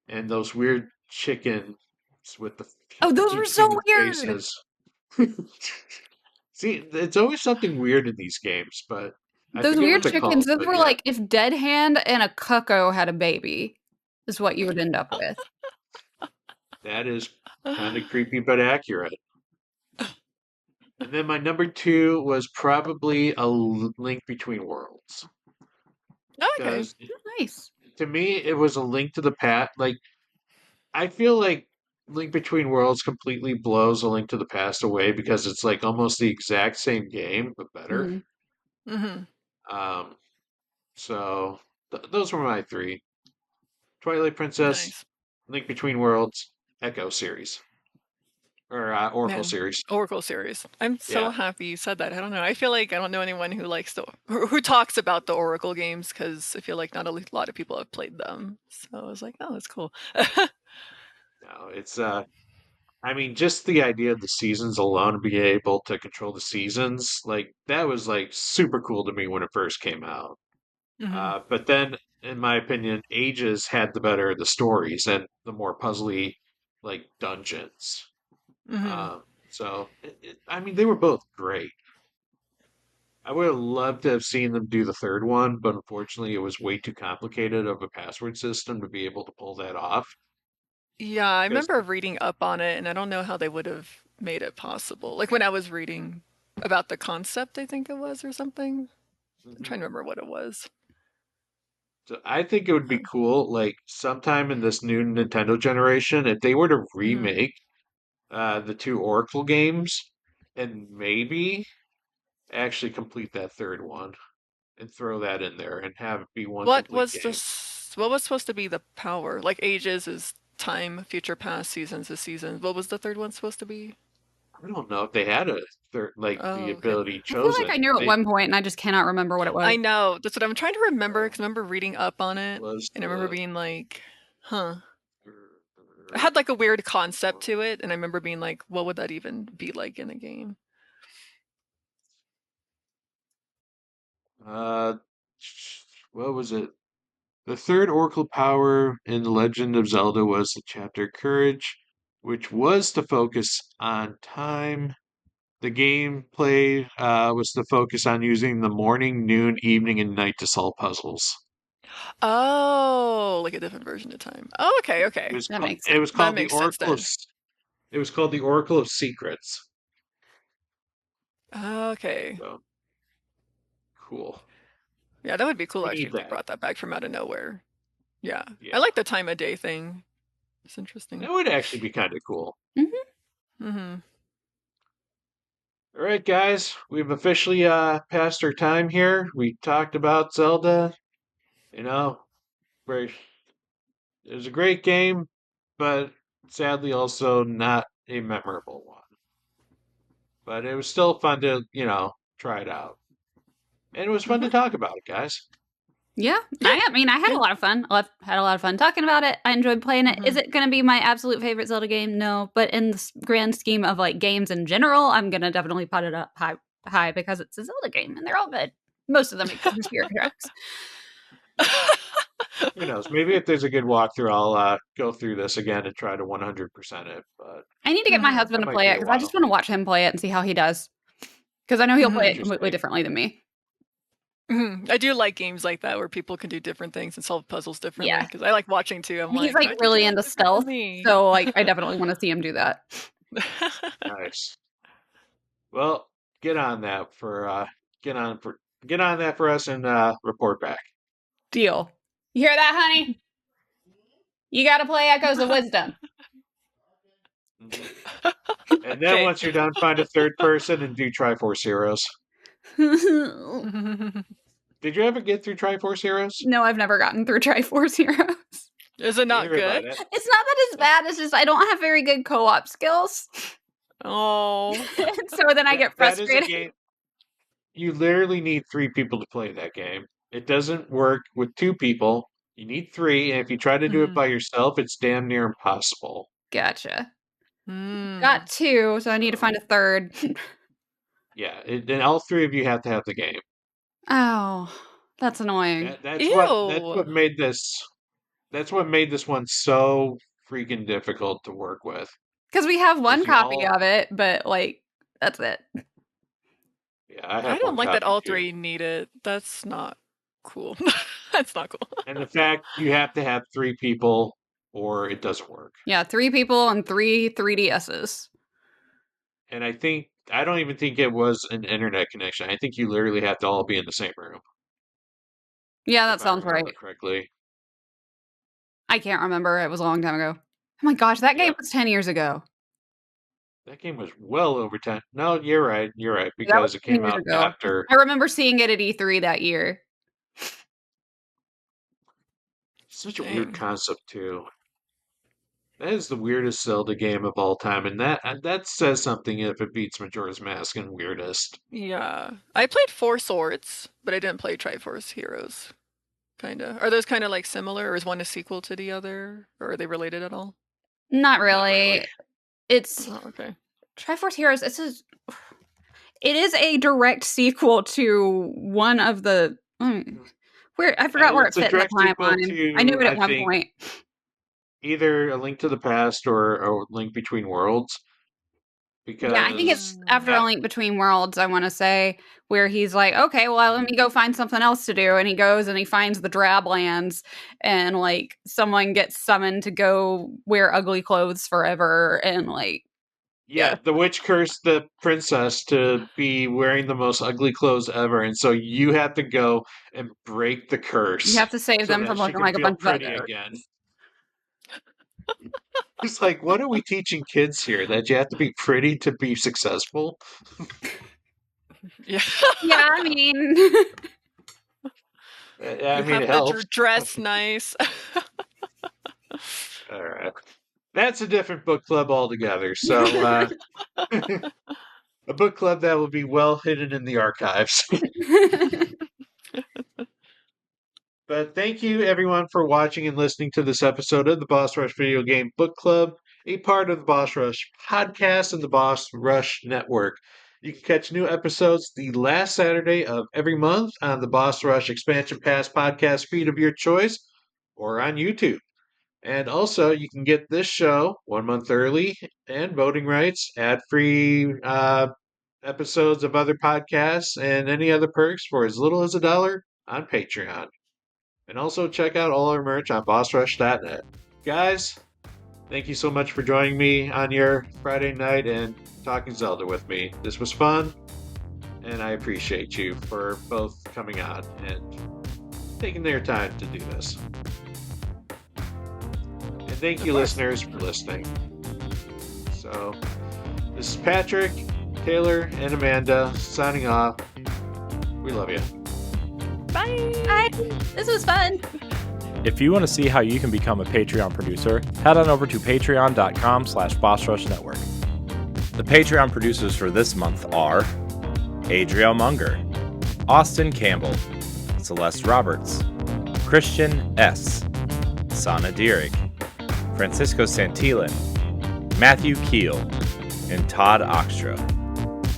and those weird chickens with the Oh, those were huge so human weird. faces. See, it's always something weird in these games, but I Those forget weird what they're chickens, called. those But were yeah, like if Dead Hand and a cuckoo had a baby, is what you would end up with. that is kind of creepy but accurate. And then my number two was probably Link Between Worlds Okay. because Nice. to me it was a link to the past. Like I feel like Link Between Worlds completely blows A Link to the Past away because it's like almost the exact same game but better. Mhm. Mhm. Um, so those were my three: Twilight Princess, Nice. Link Between Worlds, Echo series or Oracle Man. series. Oracle series. I'm so Yeah. happy you said that. I don't know. I feel like I don't know anyone who likes who talks about the Oracle games because I feel like not a lot of people have played them. So I was like, oh, that's cool. No, it's I mean, just the idea of the seasons alone, and being able to control the seasons, like that was like super cool to me when it first came out. Mhm. But then, in my opinion, Ages had the better of the stories and the more puzzly, like dungeons. Mhm. So, I mean, they were both great. I would have loved to have seen them do the third one, but unfortunately, it was way too complicated of a password system to be able to pull that off. Yeah, I Because remember reading up on it, and I don't know how they would have made it possible. Like when I was reading about the concept, I think it was, or something. I'm trying to remember what it was. so I think it would be cool, like sometime in this new Nintendo generation, if they were to Hmm. remake the two Oracle games and maybe actually complete that third one and throw that in there and have it be one What complete was game. this? What was supposed to be the power? Like ages is time, future, past, seasons is seasons. What was the third one supposed to be? I don't know if they had a third, like the Oh, okay. ability I feel like I chosen. knew at They one point, and I just cannot remember what it was. I know. That's what I'm trying to remember uh, because I remember reading up on it was and I remember the being like, huh. It third had like a weird concept one. to it, and I remember being like, what would that even be like in a game? Uh, what was it? The third Oracle power in The Legend of Zelda was the chapter Courage, which was to focus on time. The gameplay was to focus on using the morning, noon, evening, and night to solve puzzles. Oh, like a different version of time. Oh, okay, It okay. was That makes it was sense. That called the makes sense Oracle of then. it was called the Oracle of Secrets. Okay. So cool. Yeah, that would be cool We actually need if they that. brought that back from out of nowhere. Yeah. I Yeah, like the time of day thing. It's that interesting. would actually be kind of cool. Hmm. Mm-hmm. All right, guys, we've officially passed our time here. We talked about Zelda. You know, very it was a great game, but sadly also not a memorable one. But it was still fun to, try it out. And it was fun to Mm-hmm. talk about it, guys. Yeah, Yeah. I mean, I had a Yeah. lot of fun. Had a lot of fun talking about it. I enjoyed playing it. Is Mm-hmm. it going to be my absolute favorite Zelda game? No, but in the grand scheme of like games in general, I'm going to definitely put it up high because it's a Zelda game and they're all good. Most of them except for Spirit Tracks. Who knows? Maybe if there's a good walkthrough, I'll go through this again and try to 100% it. But I need to get my Mm-hmm. husband that to might play be it a because I just while. want to watch him play it and see how he does. Because I know he'll play Mm-hmm. it completely Interesting. differently than me. Mm-hmm. I do like games like that where people can do different things and solve puzzles differently Yeah, because I like watching too. I'm he's like, like how'd you do really that into different than stealth, me? so like I definitely want to see him do that. Nice. Well, get on that for get on for get on that for us and report back. Deal. You hear that, honey? You got to play Echoes of Wisdom. Hmm. And then Okay. once you're done, find a third person and do Triforce Heroes. Did you ever get through Triforce Heroes? No, I've never gotten through Triforce Heroes. Is it not Neither have I. good? That, It's not that it's bad, it's just I don't have very good co-op skills. Oh. So then I that get that is a frustrated. game. You literally need three people to play that game. It doesn't work with two people. You need three, and if you try to do it Mm-hmm. by yourself, it's damn near impossible. Gotcha. Got Mm. two, so I need to So find a third. yeah, and all three of you have to have the game. Oh, that's annoying. Ew. That's what made this one so freaking difficult to work with. Because we have one Is you copy all of it, but like, that's it. Yeah, I I have don't one like that copy all too. three need it. That's not cool. That's not cool. And the fact you have to have three people or it doesn't work. Yeah, three people and three 3DSs. And I don't even think it was an internet connection. I think you literally have to all be in the same room, Yeah, that if I sounds remember right. correctly. I can't remember. It was a long time ago. Oh my gosh, that game Yep. was 10 years ago. That game was well over 10. No, you're right. You're right That was because it 10 came years out ago. after. I remember seeing it at E3 that year. Such a weird Dang. concept too. That is the weirdest Zelda game of all time, and that says something if it beats Majora's Mask and weirdest. Yeah. I played Four Swords, but I didn't play Triforce Heroes. Kinda. Are those kind of like similar, or is one a sequel to the other, or are they related at all? Not Not really. really. It's Oh, okay. Triforce Heroes. It is a direct sequel to one of the where I forgot where it It's a fit in the direct sequel timeline. I knew to, it at I one think, point. either A Link to the Past or A Link Between Worlds. Because Yeah, I think it's after A Link Between Worlds, I want to say, where he's like, okay, well, let me go find something else to do. And he goes and he finds the Drablands, and like someone gets summoned to go wear ugly clothes forever. And like, yeah, the witch cursed the princess to be wearing the most ugly clothes ever. And so you have to go and break the curse. You have to save so them that from she looking can like a feel bunch of pretty others. again. It's like, what are we teaching kids here? That you have to be pretty to be successful? Yeah. Yeah, I mean, I You mean, have it to helps. dress nice. All right. That's a different book club altogether. So, a book club that will be well hidden in the archives. But thank you, everyone, for watching and listening to this episode of the Boss Rush Video Game Book Club, a part of the Boss Rush podcast and the Boss Rush Network. You can catch new episodes the last Saturday of every month on the Boss Rush Expansion Pass podcast feed of your choice or on YouTube. And also, you can get this show 1 month early and voting rights, ad-free episodes of other podcasts, and any other perks for as little as $1 on Patreon. And also check out all our merch on bossrush.net. Guys, thank you so much for joining me on your Friday night and talking Zelda with me. This was fun, and I appreciate you for both coming on and taking their time to do this. And thank you, listeners, for listening. So, this is Patrick, Taylor, and Amanda signing off. We love you. Bye. Bye. This was fun. If you want to see how you can become a Patreon producer, head on over to patreon.com/BossRushNetwork. The Patreon producers for this month are Adriel Munger, Austin Campbell, Celeste Roberts, Christian S., Sana Dierig, Francisco Santillan, Matthew Keel, and Todd Oxtra.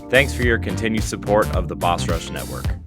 Thanks for your continued support of the Boss Rush Network.